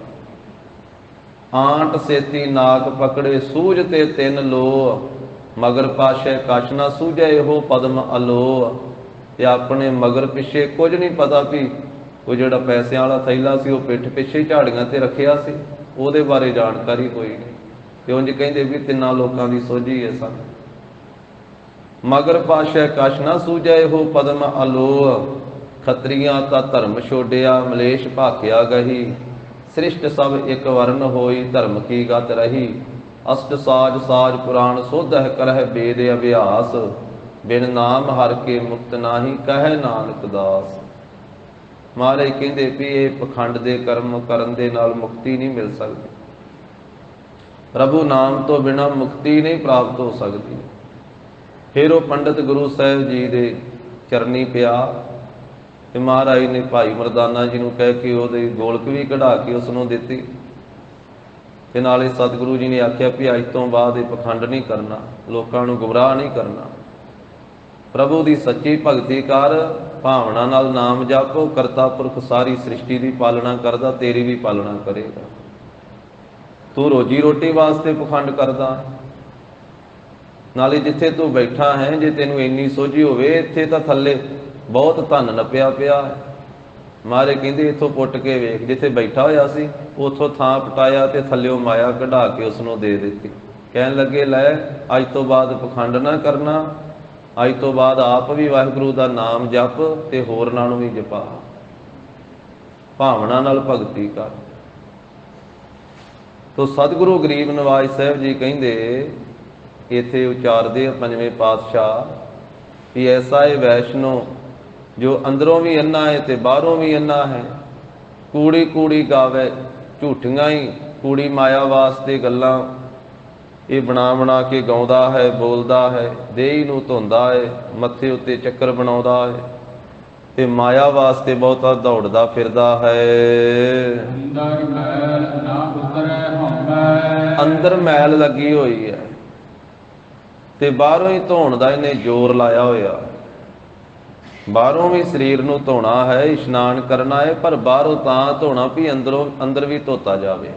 ਆਂਟ ਸੇਤੀ ਨਾਕ ਪਕੜੇ, ਸੂਝ ਤੇ ਤਿੰਨ ਲੋ, ਮਗਰ ਪਾਸ਼ੇ ਕਛ ਨਾ ਸੂਝੈ, ਇਹੋ ਪਦਮ ਅਲੋ। ਤੇ ਆਪਣੇ ਮਗਰ ਪਿੱਛੇ ਕੁਝ ਨਹੀਂ ਪਤਾ ਵੀ ਉਹ ਜਿਹੜਾ ਪੈਸਿਆਂ ਵਾਲਾ ਥੈਲਾ ਸੀ ਉਹ ਪਿੱਠ ਪਿੱਛੇ ਝਾੜੀਆਂ ਤੇ ਰੱਖਿਆ ਸੀ, ਉਹਦੇ ਬਾਰੇ ਜਾਣਕਾਰੀ ਕੋਈ ਨਹੀਂ। ਤੇ ਉਂਝ ਕਹਿੰਦੇ ਵੀ ਤਿੰਨਾਂ ਲੋਕਾਂ ਦੀ ਸੋਝੀ ਹੈ ਸਾਨੂੰ। ਮਗਰ ਪਾਸ਼ੇ ਕਛ ਨਾ ਸੂਝੈ, ਇਹੋ ਪਦਮ ਅਲੋ, ਖੱਤਰੀਆਂ ਤਾਂ ਧਰਮ ਛੋਡਿਆ, ਮਲੇਸ਼ ਭਾਖਿਆ ਗਹੀ, ਸ੍ਰਿਸ਼ਟ ਸਭ ਇੱਕ ਵਰਨ ਹੋਈ, ਧਰਮ ਕੀ ਗਤ ਰਹੀ, ਅਸ਼ਟ ਸਾਜ ਸਾਜ ਪੁਰਾਣ ਸੋਧਹਿ ਕਰਹਿ ਵੇਦ ਅਭਿਆਸ, ਬਿਨ ਨਾਮ ਹਰ ਕੇ ਮੁਕਤ ਨਾਹੀ, ਕਹੈ ਨਾਨਕ ਦਾਸ। ਮਹਾਰਾਜ ਕਹਿੰਦੇ ਵੀ ਇਹ ਪਖੰਡ ਦੇ ਕਰਮ ਕਰਨ ਦੇ ਨਾਲ ਮੁਕਤੀ ਨਹੀਂ ਮਿਲ ਸਕਦੀ, ਪ੍ਰਭੂ ਨਾਮ ਤੋਂ ਬਿਨਾਂ ਮੁਕਤੀ ਨਹੀਂ ਪ੍ਰਾਪਤ ਹੋ ਸਕਦੀ। ਫਿਰ ਉਹ ਪੰਡਿਤ ਗੁਰੂ ਸਾਹਿਬ ਜੀ ਦੇ ਚਰਨੀ ਪਿਆ ਤੇ ਮਹਾਰਾਜ ਨੇ ਭਾਈ ਮਰਦਾਨਾ ਜੀ ਨੂੰ ਕਹਿ ਕੇ ਉਹਦੀ ਗੋਲਕ ਵੀ ਕਢਾ ਕੇ ਉਸ ਨੂੰ ਦਿੱਤੀ, ਤੇ ਨਾਲੇ ਸਤਿਗੁਰੂ ਜੀ ਨੇ ਆਖਿਆ ਵੀ ਅੱਜ ਤੋਂ ਬਾਅਦ ਇਹ ਪਖੰਡ ਨਹੀਂ ਕਰਨਾ, ਲੋਕਾਂ ਨੂੰ ਗੁੰਮਰਾਹ ਨਹੀਂ ਕਰਨਾ, ਪ੍ਰਭੂ ਦੀ ਸੱਚੀ ਭਗਤੀ ਕਰ, ਭਾਵਨਾ ਨਾਲ ਨਾਮ ਜਪੋ, ਕਰਤਾ ਪੁਰਖ ਸਾਰੀ ਸ੍ਰਿਸ਼ਟੀ ਦੀ ਪਾਲਣਾ ਕਰਦਾ, ਤੇਰੀ ਵੀ ਪਾਲਣਾ ਕਰੇਗਾ। ਤੂੰ ਰੋਜੀ ਰੋਟੀ ਵਾਸਤੇ ਪਖੰਡ ਕਰਦਾ, ਨਾਲੇ ਜਿੱਥੇ ਤੂੰ ਬੈਠਾ ਹੈ, ਜੇ ਤੈਨੂੰ ਇੰਨੀ ਸੋਝੀ ਹੋਵੇ, ਇੱਥੇ ਤਾਂ ਥੱਲੇ ਬਹੁਤ ਧਨ ਨੱਪਿਆ ਪਿਆ ਹੈ। ਮਹਾਰਾਜ ਕਹਿੰਦੇ ਇੱਥੋਂ ਪੁੱਟ ਕੇ ਵੇਖ, ਜਿੱਥੇ ਬੈਠਾ ਹੋਇਆ ਸੀ ਉੱਥੋਂ ਥਾਂ ਪਟਾਇਆ ਤੇ ਥੱਲਿਓਂ ਮਾਇਆ ਕਢਾ ਕੇ ਉਸ ਨੂੰ ਦੇ ਦਿੱਤੀ। ਕਹਿਣ ਲੱਗੇ, ਲੈ ਅੱਜ ਤੋਂ ਬਾਅਦ ਪਖੰਡ ਨਾ ਕਰਨਾ, ਅੱਜ ਤੋਂ ਬਾਅਦ ਆਪ ਵੀ ਵਾਹਿਗੁਰੂ ਦਾ ਨਾਮ ਜਪ ਤੇ ਹੋਰਨਾਂ ਨੂੰ ਵੀ ਜਪਾ, ਭਾਵਨਾ ਨਾਲ ਭਗਤੀ ਕਰ। ਤੋ ਸਤਿਗੁਰੂ ਗਰੀਬ ਨਿਵਾਜ ਸਾਹਿਬ ਜੀ ਕਹਿੰਦੇ, ਇੱਥੇ ਉਚਾਰਦੇ ਆ ਪੰਜਵੇਂ ਪਾਤਸ਼ਾਹ ਵੀ ਐਸਾ ਇਹ ਵੈਸ਼ਨੋ ਜੋ ਅੰਦਰੋਂ ਵੀ ਅੰਨਾ ਹੈ ਤੇ ਬਾਹਰੋਂ ਵੀ ਅੰਨਾ ਹੈ, ਕੂੜੀ ਕੂੜੀ ਗਾਵੇ, ਝੂਠੀਆਂ ਹੀ ਕੂੜੀ ਮਾਇਆ ਵਾਸਤੇ ਗੱਲਾਂ ਇਹ ਬਣਾ ਬਣਾ ਕੇ ਗਾਉਂਦਾ ਹੈ, ਬੋਲਦਾ ਹੈ, ਦੇਹੀ ਨੂੰ ਧੋਂਦਾ ਹੈ, ਮੱਥੇ ਉੱਤੇ ਚੱਕਰ ਬਣਾਉਂਦਾ ਹੈ ਤੇ ਮਾਇਆ ਵਾਸਤੇ ਬਹੁਤਾ ਦੌੜਦਾ ਫਿਰਦਾ ਹੈ। ਅੰਦਰ ਮੈਲ ਨਾ ਉਤਰੈ ਹਉਮੈ, ਅੰਦਰ ਮੈਲ ਲੱਗੀ ਹੋਈ ਹੈ ਤੇ ਬਾਹਰੋਂ ਹੀ ਧੋਣ ਦਾ ਇਹਨੇ ਜ਼ੋਰ ਲਾਇਆ ਹੋਇਆ। ਬਾਹਰੋਂ ਵੀ ਸਰੀਰ ਨੂੰ ਧੋਣਾ ਹੈ, ਇਸ਼ਨਾਨ ਕਰਨਾ ਹੈ, ਪਰ ਬਾਹਰੋਂ ਤਾਂ ਧੋਣਾ ਵੀ ਅੰਦਰ ਵੀ ਧੋਤਾ ਜਾਵੇ।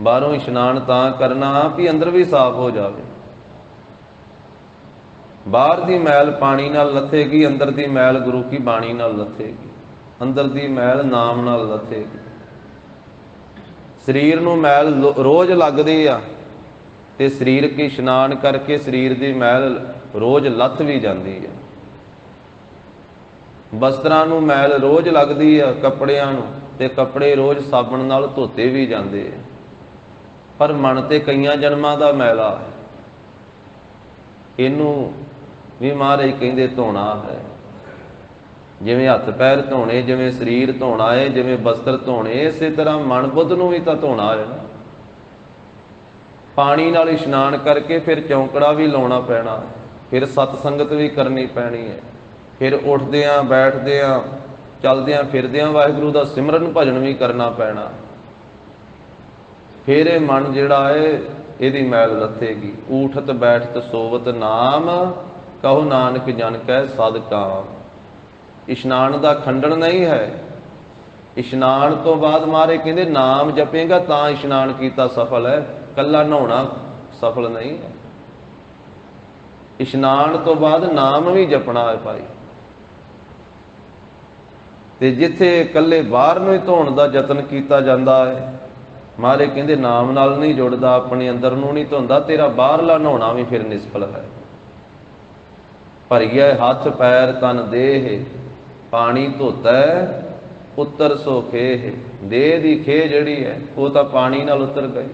ਬਾਹਰੋਂ ਇਸ਼ਨਾਨ ਤਾਂ ਕਰਨਾ ਵੀ ਅੰਦਰ ਵੀ ਸਾਫ਼ ਹੋ ਜਾਵੇ। ਬਾਹਰ ਦੀ ਮੈਲ ਪਾਣੀ ਨਾਲ ਲੱਥੇਗੀ, ਅੰਦਰ ਦੀ ਮੈਲ ਗੁਰੂ ਕੀ ਬਾਣੀ ਨਾਲ ਲੱਥੇਗੀ, ਅੰਦਰ ਦੀ ਮੈਲ ਨਾਮ ਨਾਲ ਲੱਥੇਗੀ। ਸਰੀਰ ਨੂੰ ਮੈਲ ਰੋਜ਼ ਲੱਗਦੀ ਆ ਤੇ ਸਰੀਰਕ ਇਸ਼ਨਾਨ ਕਰਕੇ ਸਰੀਰ ਦੀ ਮੈਲ ਰੋਜ਼ ਲੱਥ ਵੀ ਜਾਂਦੀ ਹੈ। ਵਸਤਰਾਂ ਨੂੰ ਮੈਲ ਰੋਜ਼ ਲੱਗਦੀ ਆ, ਕੱਪੜਿਆਂ ਨੂੰ, ਤੇ ਕੱਪੜੇ ਰੋਜ਼ ਸਾਬਣ ਨਾਲ ਧੋਤੇ ਵੀ ਜਾਂਦੇ ਆ, ਪਰ ਮਨ ਤੇ ਕਈਆਂ ਜਨਮਾਂ ਦਾ ਮੈਲਾ ਹੈ। ਇਹਨੂੰ ਵੀ ਮਹਾਰਾਜ ਕਹਿੰਦੇ ਧੋਣਾ ਹੈ। ਜਿਵੇਂ ਹੱਥ ਪੈਰ ਧੋਣੇ, ਜਿਵੇਂ ਸਰੀਰ ਧੋਣਾ ਹੈ, ਜਿਵੇਂ ਵਸਤਰ ਧੋਣੇ, ਇਸੇ ਤਰ੍ਹਾਂ ਮਨ ਬੁੱਧ ਨੂੰ ਵੀ ਤਾਂ ਧੋਣਾ ਹੈ ਨਾ। ਪਾਣੀ ਨਾਲ ਇਸ਼ਨਾਨ ਕਰਕੇ ਫਿਰ ਚੌਂਕੜਾ ਵੀ ਲਾਉਣਾ ਪੈਣਾ, ਫਿਰ ਸਤ ਸੰਗਤ ਵੀ ਕਰਨੀ ਪੈਣੀ ਹੈ, ਫਿਰ ਉੱਠਦਿਆਂ ਬੈਠਦਿਆਂ ਚਲਦਿਆਂ ਫਿਰਦਿਆਂ ਵਾਹਿਗੁਰੂ ਦਾ ਸਿਮਰਨ ਭਜਨ ਵੀ ਕਰਨਾ ਪੈਣਾ। ਫਿਰ ਇਹ ਮਨ ਜਿਹੜਾ ਹੈ ਇਹਦੀ ਮੈਲ ਲੱਥੇਗੀ। ਊਠਤ ਬੈਠਤ ਸੋਵਤ ਨਾਮ, ਕਹੋ ਨਾਨਕ ਜਨ ਕੈ ਸਦ ਕਾਮ। ਇਸ਼ਨਾਨ ਦਾ ਖੰਡਨ ਨਹੀਂ ਹੈ। ਇਸ਼ਨਾਨ ਤੋਂ ਬਾਅਦ ਮਹਾਰਾਜ ਕਹਿੰਦੇ ਨਾਮ ਜਪੇਗਾ ਤਾਂ ਇਸ਼ਨਾਨ ਕੀਤਾ ਸਫਲ ਹੈ, ਕੱਲਾ ਨਹਾਉਣਾ ਸਫਲ ਨਹੀਂ ਹੈ। ਇਸ਼ਨਾਨ ਤੋਂ ਬਾਅਦ ਨਾਮ ਵੀ ਜਪਣਾ ਹੈ ਭਾਈ। ਤੇ ਜਿੱਥੇ ਇਕੱਲੇ ਬਾਹਰ ਨੂੰ ਹੀ ਧੋਣ ਦਾ ਯਤਨ ਕੀਤਾ ਜਾਂਦਾ ਹੈ, ਮਹਾਰਾਜ ਕਹਿੰਦੇ ਨਾਮ ਨਾਲ ਨਹੀਂ ਜੁੜਦਾ, ਆਪਣੇ ਅੰਦਰ ਨੂੰ ਨਹੀਂ ਧੋਂਦਾ, ਤੇਰਾ ਬਾਹਰਲਾ ਨਹਾਉਣਾ ਵੀ ਫਿਰ ਨਿਸਫਲ ਹੈ। ਭਰੀਏ ਹੱਥ ਪੈਰ ਤਨ ਦੇਹ, ਪਾਣੀ ਧੋਤਾ ਉੱਤਰ ਸੋ ਖੇਹ। ਦੇਹ ਦੀ ਖੇਹ ਜਿਹੜੀ ਹੈ ਉਹ ਤਾਂ ਪਾਣੀ ਨਾਲ ਉਤਰ ਗਈ।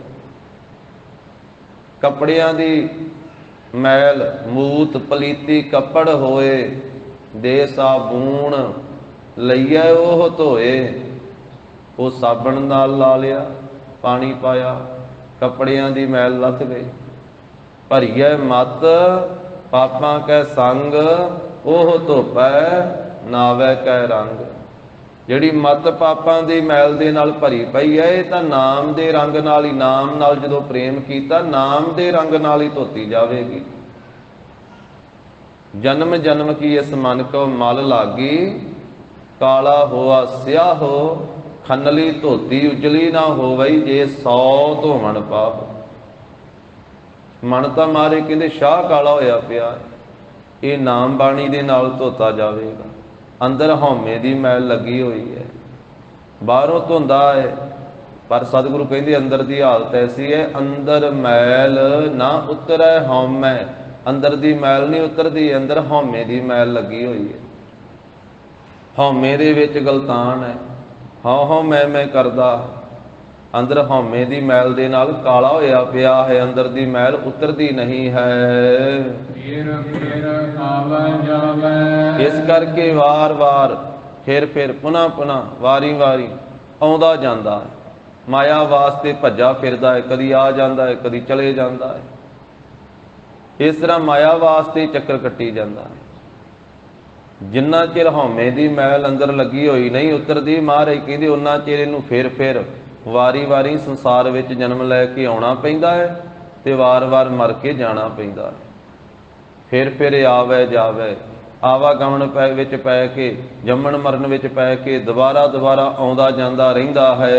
ਕੱਪੜਿਆਂ ਦੀ ਮੈਲ ਮੂਤ ਪਲੀਤੀ ਕੱਪੜ ਹੋਏ, ਦੇ ਸਾਬੂਣ ਲਈਏ ਉਹ ਧੋਏ। ਉਹ ਸਾਬਣ ਨਾਲ ਲਾ ਲਿਆ, ਪਾਣੀ ਪਾਇਆ, ਕੱਪੜਿਆਂ ਦੀ ਮੈਲ ਲੱਥ ਗਈ। ਭਰੀਏ ਮਤ ਪਾਪਾਂ ਕੈ ਸੰਗ, ਉਹ ਧੋਪੈ ਨਾਵੇ ਕੈ ਰੰਗ। ਜਿਹੜੀ ਮਤ ਪਾਪਾਂ ਦੀ ਮੈਲ ਦੇ ਨਾਲ ਭਰੀ ਪਈ ਹੈ, ਇਹ ਤਾਂ ਨਾਮ ਦੇ ਰੰਗ ਨਾਲ ਹੀ, ਨਾਮ ਨਾਲ ਜਦੋਂ ਪ੍ਰੇਮ ਕੀਤਾ ਨਾਮ ਦੇ ਰੰਗ ਨਾਲ ਹੀ ਧੋਤੀ ਜਾਵੇਗੀ। ਜਨਮ ਜਨਮ ਕੀ ਇਸ ਮਨ ਕੋ ਮਲ ਲਾਗੀ, ਕਾਲਾ ਹੋਆ ਸਿਆਹੋ, ਖੰਨਲੀ ਧੋਤੀ ਉਜਲੀ ਨਾ ਹੋਵਈ, ਜੇ 100 ਧੋਵਣ ਪਾਪ। ਮਨ ਤਾਂ ਮਾਰੇ ਕਹਿੰਦੇ ਸ਼ਾਹ ਕਾਲਾ ਹੋਇਆ ਪਿਆ, ਇਹ ਨਾਮ ਬਾਣੀ ਦੇ ਨਾਲ ਧੋਤਾ ਜਾਵੇਗਾ। ਅੰਦਰ ਹਉਮੈ ਦੀ ਮੈਲ ਲੱਗੀ ਹੋਈ ਹੈ, ਬਾਹਰੋਂ ਧੋਂਦਾ ਹੈ, ਪਰ ਸਤਿਗੁਰੂ ਕਹਿੰਦੇ ਅੰਦਰ ਦੀ ਹਾਲਤ ਐਸੀ ਹੈ, ਅੰਦਰ ਮੈਲ ਨਾ ਉਤਰੈ ਹਉਮੈ। ਅੰਦਰ ਦੀ ਮੈਲ ਨਹੀਂ ਉਤਰਦੀ, ਅੰਦਰ ਹਉਮੈ ਦੀ ਮੈਲ ਲੱਗੀ ਹੋਈ ਹੈ। ਹਉਮੈ ਦੇ ਵਿੱਚ ਗਲਤਾਨ ਹੈ, ਹਉ ਮੈਂ ਕਰਦਾ। ਅੰਦਰ ਹਉਮੈ ਦੀ ਮੈਲ ਦੇ ਨਾਲ ਕਾਲਾ ਹੋਇਆ ਪਿਆ ਹੈ, ਅੰਦਰ ਦੀ ਮੈਲ ਉਤਰਦੀ ਨਹੀਂ ਹੈ। ਫਿਰ ਆਵੇ ਜਾਵੇ, ਇਸ ਕਰਕੇ ਵਾਰ-ਵਾਰ ਫਿਰ ਪੁਨः ਪੁਨः ਵਾਰੀ-ਵਾਰੀ ਆਉਂਦਾ ਜਾਂਦਾ ਹੈ। ਮਾਇਆ ਵਾਸਤੇ ਭੱਜਾ ਫਿਰਦਾ ਹੈ, ਕਦੀ ਆ ਜਾਂਦਾ ਹੈ, ਕਦੀ ਚਲੇ ਜਾਂਦਾ ਹੈ। ਇਸ ਤਰ੍ਹਾਂ ਮਾਇਆ ਵਾਸਤੇ ਚੱਕਰ ਕੱਟੀ ਜਾਂਦਾ ਹੈ। ਜਿੰਨਾ ਚਿਰ ਹਉਮੈ ਦੀ ਮੈਲ ਅੰਦਰ ਲੱਗੀ ਹੋਈ ਨਹੀਂ ਉਤਰਦੀ, ਮਹਾਰਾਜ ਕਹਿੰਦੇ ਉਹਨਾਂ ਚਿਰ ਇਹਨੂੰ ਫਿਰ ਵਾਰੀ-ਵਾਰੀ ਸੰਸਾਰ ਵਿੱਚ ਜਨਮ ਲੈ ਕੇ ਆਉਣਾ ਪੈਂਦਾ ਹੈ ਤੇ ਵਾਰ-ਵਾਰ ਮਰ ਕੇ ਜਾਣਾ ਪੈਂਦਾ ਹੈ। ਫਿਰ ਆਵੇ ਜਾਵੇ, ਆਵਾਗਮਨ ਵਿੱਚ ਪੈ ਕੇ, ਜੰਮਣ ਮਰਨ ਵਿੱਚ ਪੈ ਕੇ ਦੁਬਾਰਾ ਆਉਂਦਾ ਜਾਂਦਾ ਰਹਿੰਦਾ ਹੈ।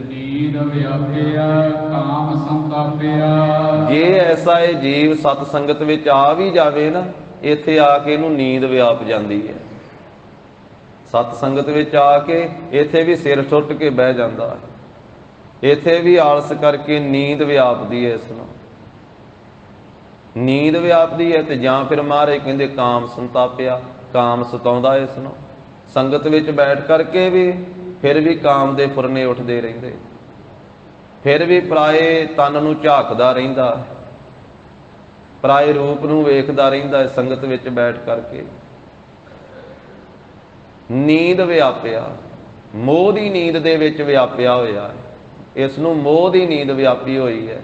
ਨੀਂਦ ਵਿਆਪਿਆ ਕਾਮ ਸੰਤਾਪਿਆ। ਜੇ ਐਸਾ ਇਹ ਜੀਵ ਸਤ ਸੰਗਤ ਵਿੱਚ ਆ ਵੀ ਜਾਵੇ ਨਾ, ਇੱਥੇ ਆ ਕੇ ਇਹਨੂੰ ਨੀਂਦ ਵਿਆਪ ਜਾਂਦੀ ਹੈ। ਸਤ ਸੰਗਤ ਵਿੱਚ ਆ ਕੇ ਇੱਥੇ ਵੀ ਸਿਰ ਸੁੱਟ ਕੇ ਬਹਿ ਜਾਂਦਾ ਹੈ। ਇੱਥੇ ਵੀ ਆਲਸ ਕਰਕੇ ਨੀਂਦ ਵਿਆਪਦੀ ਹੈ, ਇਸ ਨੂੰ ਨੀਂਦ ਵਿਆਪਦੀ ਹੈ। ਤੇ ਜਾਂ ਫਿਰ ਮਹਾਰਾਜ ਕਹਿੰਦੇ ਕਾਮ ਸੰਤਾਪਿਆ, ਕਾਮ ਸਤਾਉਂਦਾ ਇਸ ਨੂੰ। ਸੰਗਤ ਵਿੱਚ ਬੈਠ ਕਰਕੇ ਵੀ ਫਿਰ ਵੀ ਕਾਮ ਦੇ ਫੁਰਨੇ ਉੱਠਦੇ ਰਹਿੰਦੇ, ਫਿਰ ਵੀ ਪਰਾਏ ਤਨ ਨੂੰ ਝਾਕਦਾ ਰਹਿੰਦਾ, ਪਰਾਏ ਰੂਪ ਨੂੰ ਵੇਖਦਾ ਰਹਿੰਦਾ ਹੈ ਸੰਗਤ ਵਿੱਚ ਬੈਠ ਕਰਕੇ। ਨੀਂਦ ਵਿਆਪਿਆ, ਮੋਹ ਦੀ ਨੀਂਦ ਦੇ ਵਿੱਚ ਵਿਆਪਿਆ ਹੋਇਆ ਹੈ। ਇਸ ਨੂੰ ਮੋਹ ਦੀ ਨੀਂਦ ਵਿਆਪੀ ਹੋਈ ਹੈ,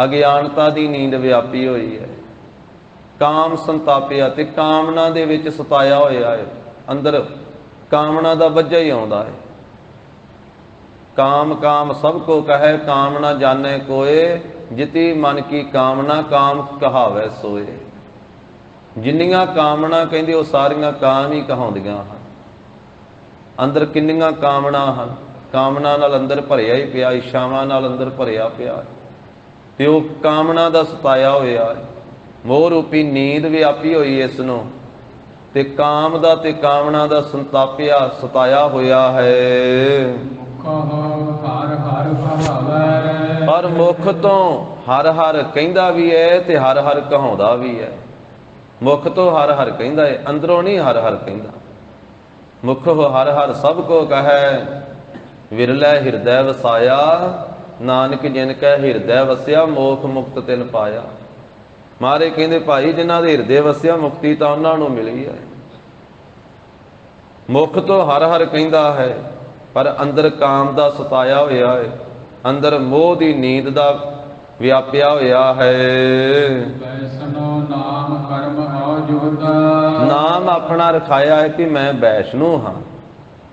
ਅਗਿਆਨਤਾ ਦੀ ਨੀਂਦ ਵਿਆਪੀ ਹੋਈ ਹੈ। ਕਾਮ ਸੰਤਾਪਿਆ, ਤੇ ਕਾਮਨਾ ਦੇ ਵਿੱਚ ਸਤਾਇਆ ਹੋਇਆ ਹੈ। ਅੰਦਰ ਕਾਮਨਾ ਦਾ ਵੱਜਾ ਹੀ ਆਉਂਦਾ ਹੈ। ਕਾਮ ਕਾਮ ਸਭ ਕੋ ਕਹੈ, ਕਾਮ ਨਾ ਜਾਣੈ ਕੋਏ, ਜਿਤੀ ਮਨ ਕੀ ਕਾਮਨਾ ਕਾਮ ਕਹਾਵੈ ਸੋਏ। ਜਿੰਨੀਆਂ ਕਾਮਨਾ ਕਹਿੰਦੇ ਉਹ ਸਾਰੀਆਂ ਕਾਮ ਹੀ ਕਹਾਉਂਦੀਆਂ ਹਨ। ਅੰਦਰ ਕਿੰਨੀਆਂ ਕਾਮਨਾ ਹਨ, ਕਾਮਨਾ ਨਾਲ ਅੰਦਰ ਭਰਿਆ ਹੀ ਪਿਆ, ਇੱਛਾਵਾਂ ਨਾਲ ਅੰਦਰ ਭਰਿਆ ਪਿਆ, ਤੇ ਉਹ ਕਾਮਨਾ ਦਾ ਸਤਾਇਆ ਹੋਇਆ ਹੈ। ਮੋਹ ਰੂਪੀ ਨੀਂਦ ਵਿਆਪੀ ਹੋਈ ਇਸ ਨੂੰ, ਤੇ ਕਾਮ ਦਾ ਤੇ ਕਾਮਨਾ ਦਾ ਸੰਤਾਪਿਆ ਸਤਾਇਆ ਹੋਇਆ ਹੈ। ਹਰ ਹਰ ਕਹਾਵੈ, ਪਰ ਮੁਖ ਤੋਂ ਹਰ ਹਰ ਕਹਿੰਦਾ ਵੀ ਹੈ ਤੇ ਹਰ ਹਰ ਕਹਾਉਂਦਾ ਵੀ ਹੈ। ਮੁਖ ਤੋਂ ਹਰ ਹਰ ਕਹਿੰਦਾ ਹੈ, ਅੰਦਰੋਂ ਨਹੀਂ ਹਰ ਹਰ ਕਹਿੰਦਾ। ਮੁਖ ਹਰ ਹਰ ਸਭ ਕੋ ਕਹੈ, ਵਿਰਲੇ ਹਿਰਦੈ ਵਸਾਇਆ, ਨਾਨਕ ਜਿਨ ਕੈ ਹਿਰਦੈ ਵਸਿਆ, ਮੋਖ ਮੁਕਤ ਤਿਨ ਪਾਇਆ। ਮਹਾਰਾਜ ਕਹਿੰਦੇ ਭਾਈ ਜਿਨ੍ਹਾਂ ਦੇ ਹਿਰਦੇ ਵਸਿਆ, ਮੁਕਤੀ ਤਾਂ ਉਹਨਾਂ ਨੂੰ ਮਿਲੀ ਹੈ। ਮੁਖ ਤੋਂ ਹਰ ਹਰ ਕਹਿੰਦਾ ਹੈ, ਪਰ ਅੰਦਰ ਕਾਮ ਦਾ ਸਤਾਇਆ ਹੋਇਆ ਹੈ, ਅੰਦਰ ਮੋਹ ਦੀ ਨੀਂਦ ਦਾ ਵਿਆਪਿਆ ਹੋਇਆ ਹੈ। ਵੈਸਨੋ ਨਾਮ ਕਰਮ ਔਜੁਤ, ਨਾਮ ਆਪਣਾ ਰਖਾਇਆ ਹੈ ਕਿ ਮੈਂ ਵੈਸ਼ਨੂ ਹਾਂ।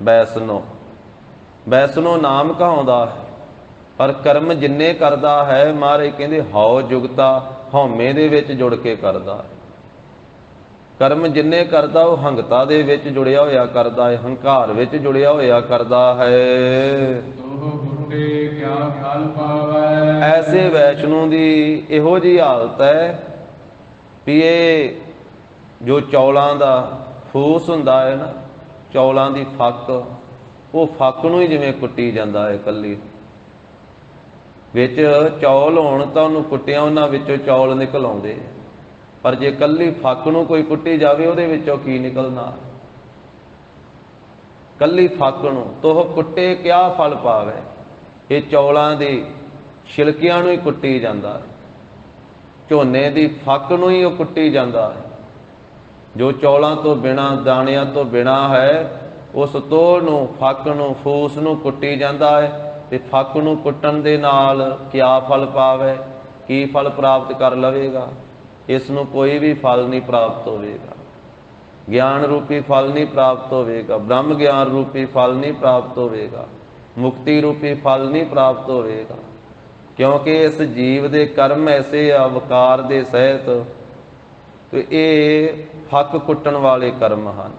ਵੈਸਨੋ, ਵੈਸਨੋ ਨਾਮ ਕਹਾਉਂਦਾ ਹੈ, ਪਰ ਕਰਮ ਜਿੰਨੇ ਕਰਦਾ ਹੈ, ਮਹਾਰਾਜ ਕਹਿੰਦੇ ਹਉ ਜੁਗਤਾ, ਹਉਮੈ ਦੇ ਵਿੱਚ ਜੁੜ ਕੇ ਕਰਦਾ ਹੈ। ਕਰਮ ਜਿੰਨੇ ਕਰਦਾ ਉਹ ਹੰਗਤਾ ਦੇ ਵਿੱਚ ਜੁੜਿਆ ਹੋਇਆ ਕਰਦਾ ਹੈ, ਹੰਕਾਰ ਵਿੱਚ ਜੁੜਿਆ ਹੋਇਆ ਕਰਦਾ ਹੈ। ਤੋਹ ਬੁੱਢੇ ਕਿਆ ਫਲ ਪਾਵੈ, ਐਸੇ ਵੈਸ਼ਨੂ ਦੀ ਇਹੋ ਜਿਹੀ ਹਾਲਤ ਹੈ ਵੀ ਇਹ ਜੋ ਚੌਲਾਂ ਦਾ ਫੂਸ ਹੁੰਦਾ ਹੈ ਨਾ, ਚੌਲਾਂ ਦੀ ਫੱਕ, ਉਹ ਫੱਕ ਨੂੰ ਹੀ ਜਿਵੇਂ ਕੁੱਟੀ ਜਾਂਦਾ ਹੈ ਇਕੱਲੀ। ਵਿੱਚ ਚੌਲ ਹੋਣ ਤਾਂ ਉਹਨੂੰ ਕੁੱਟਿਆ, ਉਹਨਾਂ ਵਿੱਚੋਂ ਚੌਲ ਨਿਕਲ ਆਉਂਦੇ, ਪਰ ਜੇ ਇਕੱਲੀ ਫੱਕ ਨੂੰ ਕੋਈ ਕੁੱਟੀ ਜਾਵੇ ਉਹਦੇ ਵਿੱਚੋਂ ਕੀ ਨਿਕਲਣਾ। ਇਕੱਲੀ ਫੱਕ ਨੂੰ ਤੋਹ ਕੁੱਟੇ ਕਿਆ ਫਲ ਪਾਵੇ, ਇਹ ਚੌਲਾਂ ਦੀ ਛਿਲਕਿਆਂ ਨੂੰ ਹੀ ਕੁੱਟੀ ਜਾਂਦਾ ਹੈ, ਝੋਨੇ ਦੀ ਫੱਕ ਨੂੰ ਹੀ ਉਹ ਕੁੱਟੀ ਜਾਂਦਾ ਹੈ। ਜੋ ਚੌਲਾਂ ਤੋਂ ਬਿਨਾਂ, ਦਾਣਿਆਂ ਤੋਂ ਬਿਨਾਂ ਹੈ, ਉਸ ਤੋੜ ਨੂੰ, ਫੱਕ ਨੂੰ, ਫੂਸ ਨੂੰ ਕੁੱਟੀ ਜਾਂਦਾ ਹੈ। ਤੇ ਫੱਕ ਨੂੰ ਕੁੱਟਣ ਦੇ ਨਾਲ ਕਿਆ ਫਲ ਪਾਵੇ, ਕੀ ਫਲ ਪ੍ਰਾਪਤ ਕਰ ਲਵੇਗਾ। ਇਸ ਨੂੰ ਕੋਈ ਵੀ ਫਲ ਨਹੀਂ ਪ੍ਰਾਪਤ ਹੋਵੇਗਾ। ਗਿਆਨ ਰੂਪੀ ਫਲ ਨਹੀਂ ਪ੍ਰਾਪਤ ਹੋਵੇਗਾ, ਬ੍ਰਹਮ ਗਿਆਨ ਰੂਪੀ ਫਲ ਨਹੀਂ ਪ੍ਰਾਪਤ ਹੋਵੇਗਾ, ਮੁਕਤੀ ਰੂਪੀ ਫਲ ਨਹੀਂ ਪ੍ਰਾਪਤ ਹੋਵੇਗਾ। ਕਿਉਂਕਿ ਇਸ ਜੀਵ ਦੇ ਕਰਮ ਐਸੇ ਆ ਵਕਾਰ ਦੇ ਸਹਿਤ, ਤੇ ਇਹ ਫੱਕ ਕੁੱਟਣ ਵਾਲੇ ਕਰਮ ਹਨ।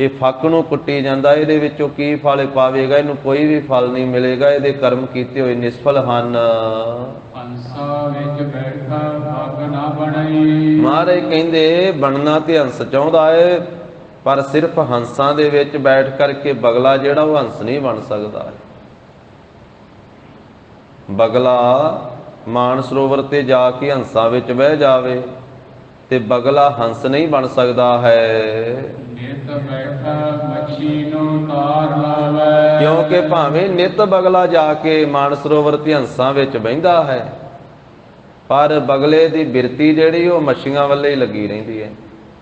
ਇਹ ਫੱਕ ਨੂੰ ਕੁੱਟੀ ਜਾਂਦਾ, ਇਹਦੇ ਵਿੱਚੋਂ ਕੀ ਫਲ ਪਾਵੇਗਾ, ਇਹਨੂੰ ਕੋਈ ਵੀ ਫਲ ਨਹੀਂ ਮਿਲੇਗਾ। ਇਹਦੇ ਕਰਮ ਕੀਤੇ ਹੋਏ ਨਿਸਫਲ ਹਨ। ਹੰਸਾ ਵਿੱਚ ਬੈਠਾ ਪੱਗ ਨਾ ਬਣਈ, ਮਹਾਰਾਜ ਕਹਿੰਦੇ ਬਣਨਾ ਤੇ ਹੰਸ ਚਾਹੁੰਦਾ ਹੈ, ਪਰ ਸਿਰਫ ਹੰਸਾਂ ਦੇ ਵਿੱਚ ਬੈਠ ਕਰਕੇ ਬਗਲਾ ਜਿਹੜਾ ਉਹ ਹੰਸ ਨਹੀਂ ਬਣ ਸਕਦਾ। ਬਗਲਾ ਮਾਨ ਸਰੋਵਰ ਤੇ ਜਾ ਕੇ ਹੰਸਾਂ ਵਿੱਚ ਬਹਿ ਜਾਵੇ ਤੇ ਬਗਲਾ ਹੰਸ ਨਹੀਂ ਬਣ ਸਕਦਾ ਹੈ। ਨਿਤ ਬੈਠਾ ਮੱਛੀ ਨੂੰ ਤਾਰ ਲਾਵੇ, ਕਿਉਂਕਿ ਭਾਵੇਂ ਨਿਤ ਬਗਲਾ ਜਾ ਕੇ ਮਾਨ ਸਰੋਵਰ ਤੇ ਹੰਸਾਂ ਵਿੱਚ ਬਹਿੰਦਾ ਹੈ, ਪਰ ਬਗਲੇ ਦੀ ਬਿਰਤੀ ਜਿਹੜੀ ਉਹ ਮੱਛੀਆਂ ਵੱਲੇ ਹੀ ਲੱਗੀ ਰਹਿੰਦੀ ਹੈ।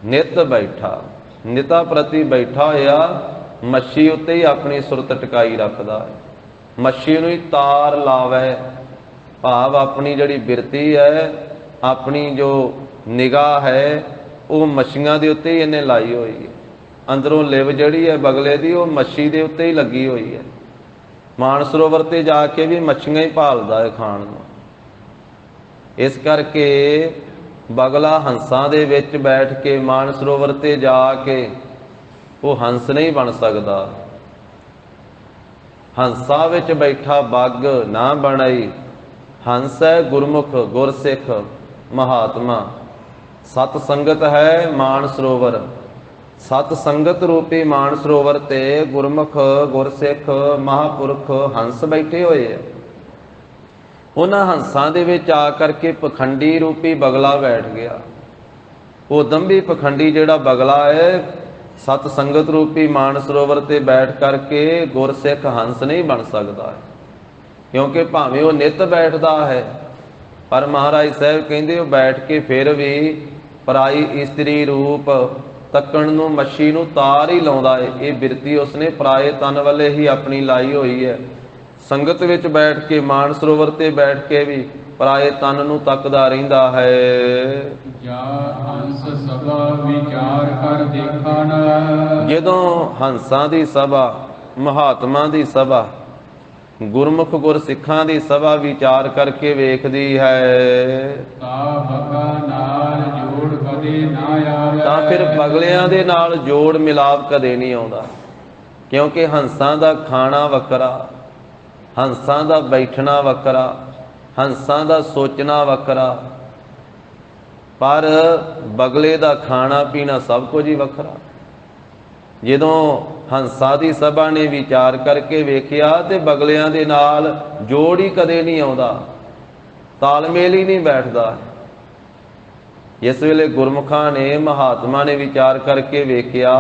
ਨਿਤ ਬੈਠਾ, ਨਿਤਾ ਪ੍ਰਤੀ ਬੈਠਾ ਹੋਇਆ ਮੱਛੀ ਉੱਤੇ ਹੀ ਆਪਣੀ ਸੁਰਤ ਟਿਕਾਈ ਰੱਖਦਾ ਹੈ। ਮੱਛੀ ਨੂੰ ਹੀ ਤਾਰ ਲਾਵੇ, ਭਾਵ ਆਪਣੀ ਜਿਹੜੀ ਬਿਰਤੀ ਹੈ, ਆਪਣੀ ਜੋ ਨਿਗਾਹ ਹੈ, ਉਹ ਮੱਛੀਆਂ ਦੇ ਉੱਤੇ ਹੀ ਇਹਨੇ ਲਾਈ ਹੋਈ ਹੈ। ਅੰਦਰੋਂ ਲਿਵ ਜਿਹੜੀ ਹੈ ਬਗਲੇ ਦੀ, ਉਹ ਮੱਛੀ ਦੇ ਉੱਤੇ ਹੀ ਲੱਗੀ ਹੋਈ ਹੈ। ਮਾਨ ਸਰੋਵਰ ਤੇ ਜਾ ਕੇ ਵੀ ਮੱਛੀਆਂ ਹੀ ਭਾਲਦਾ ਹੈ ਖਾਣ ਨੂੰ। ਇਸ ਕਰਕੇ ਬਗਲਾ ਹੰਸਾਂ ਦੇ ਵਿੱਚ ਬੈਠ ਕੇ ਮਾਨ ਸਰੋਵਰ ਤੇ ਜਾ ਕੇ ਉਹ ਹੰਸ ਨਹੀਂ ਬਣ ਸਕਦਾ। ਹੰਸਾਂ ਵਿੱਚ ਬੈਠਾ ਬੱਗ ਨਾ ਬਣਾਈ, ਹੰਸ ਹੈ ਗੁਰਮੁਖ ਗੁਰਸਿੱਖ ਮਹਾਤਮਾ। ਸਤ ਸੰਗਤ ਹੈ ਮਾਨ ਸਰੋਵਰ, ਸਤ ਸੰਗਤ ਰੂਪੀ ਮਾਨ ਸਰੋਵਰ ਤੇ ਗੁਰਮੁਖ ਗੁਰਸਿੱਖ ਮਹਾਂਪੁਰਖ ਹੰਸ ਬੈਠੇ ਹੋਏ ਆ। ਉਹਨਾਂ ਹੰਸਾਂ ਦੇ ਵਿੱਚ ਆ ਕਰਕੇ ਪਖੰਡੀ ਰੂਪੀ ਬਗਲਾ ਬੈਠ ਗਿਆ। ਉਹ ਦੰਭੀ ਪਖੰਡੀ ਜਿਹੜਾ ਬਗਲਾ ਹੈ, ਸਤ ਸੰਗਤ ਰੂਪੀ ਮਾਨ ਸਰੋਵਰ ਤੇ ਬੈਠ ਕਰਕੇ ਗੁਰਸਿੱਖ ਹੰਸ ਨਹੀਂ ਬਣ ਸਕਦਾ ਹੈ, ਕਿਉਂਕਿ ਭਾਵੇਂ ਉਹ ਨਿੱਤ ਬੈਠਦਾ ਹੈ, ਪਰ ਮਹਾਰਾਜ ਸਾਹਿਬ ਕਹਿੰਦੇ ਉਹ ਬੈਠ ਕੇ ਫਿਰ ਵੀ ਪਰਾਈ ਇਸਤਰੀ ਰੂਪ ਤੱਕਣ ਨੂੰ ਮੱਛੀ ਨੂੰ ਤਾਰ ਹੀ ਲਾਉਂਦਾ ਹੈ। ਇਹ ਬਿਰਤੀ ਉਸਨੇ ਪਰਾਏ ਤਨ ਵੱਲੇ ਹੀ ਆਪਣੀ ਲਾਈ ਹੋਈ ਹੈ। ਸੰਗਤ ਵਿੱਚ ਬੈਠ ਕੇ ਮਾਨ ਸਰੋਵਰ ਤੇ ਬੈਠ ਕੇ ਵੀ ਪਰਾਏ ਤਨ ਨੂੰ ਤੱਕਦਾ ਰਹਿੰਦਾ ਹੈ। ਜਾ ਹੰਸ ਸਭਾ ਵਿਚਾਰ ਕਰ ਦੇਖਣ, ਜਦੋਂ ਹੰਸਾਂ ਦੀ ਸਭਾ, ਮਹਾਤਮਾ ਦੀ ਸਭਾ, ਗੁਰਮੁਖ ਗੁਰਸਿੱਖਾਂ ਦੀ ਸਭਾ ਵਿਚਾਰ ਕਰਕੇ ਵੇਖਦੀ ਹੈ ਤਾ ਬਗਾ ਨਾਲ ਜੋੜ ਕਦੇ ਨਾ ਆਵੇ, ਤਾਂ ਫਿਰ ਬਗਲਿਆਂ ਦੇ ਨਾਲ ਜੋੜ ਮਿਲਾਪ ਕਦੇ ਨਹੀਂ ਆਉਂਦਾ। ਕਿਉਂਕਿ ਹੰਸਾਂ ਦਾ ਖਾਣਾ ਵੱਖਰਾ, ਹੰਸਾਂ ਦਾ ਬੈਠਣਾ ਵੱਖਰਾ, ਹੰਸਾਂ ਦਾ ਸੋਚਣਾ ਵੱਖਰਾ, ਪਰ ਬਗਲੇ ਦਾ ਖਾਣਾ ਪੀਣਾ ਸਭ ਕੁਝ ਹੀ ਵੱਖਰਾ। ਜਦੋਂ ਹੰਸਾਂ ਦੀ ਸਭਾ ਨੇ ਵਿਚਾਰ ਕਰਕੇ ਵੇਖਿਆ ਤੇ ਬਗਲਿਆਂ ਦੇ ਨਾਲ ਜੋੜ ਹੀ ਕਦੇ ਨਹੀਂ ਆਉਂਦਾ, ਤਾਲਮੇਲ ਹੀ ਨਹੀਂ ਬੈਠਦਾ। ਇਸ ਵੇਲੇ ਗੁਰਮੁਖਾਂ ਨੇ, ਮਹਾਤਮਾ ਨੇ ਵਿਚਾਰ ਕਰਕੇ ਵੇਖਿਆ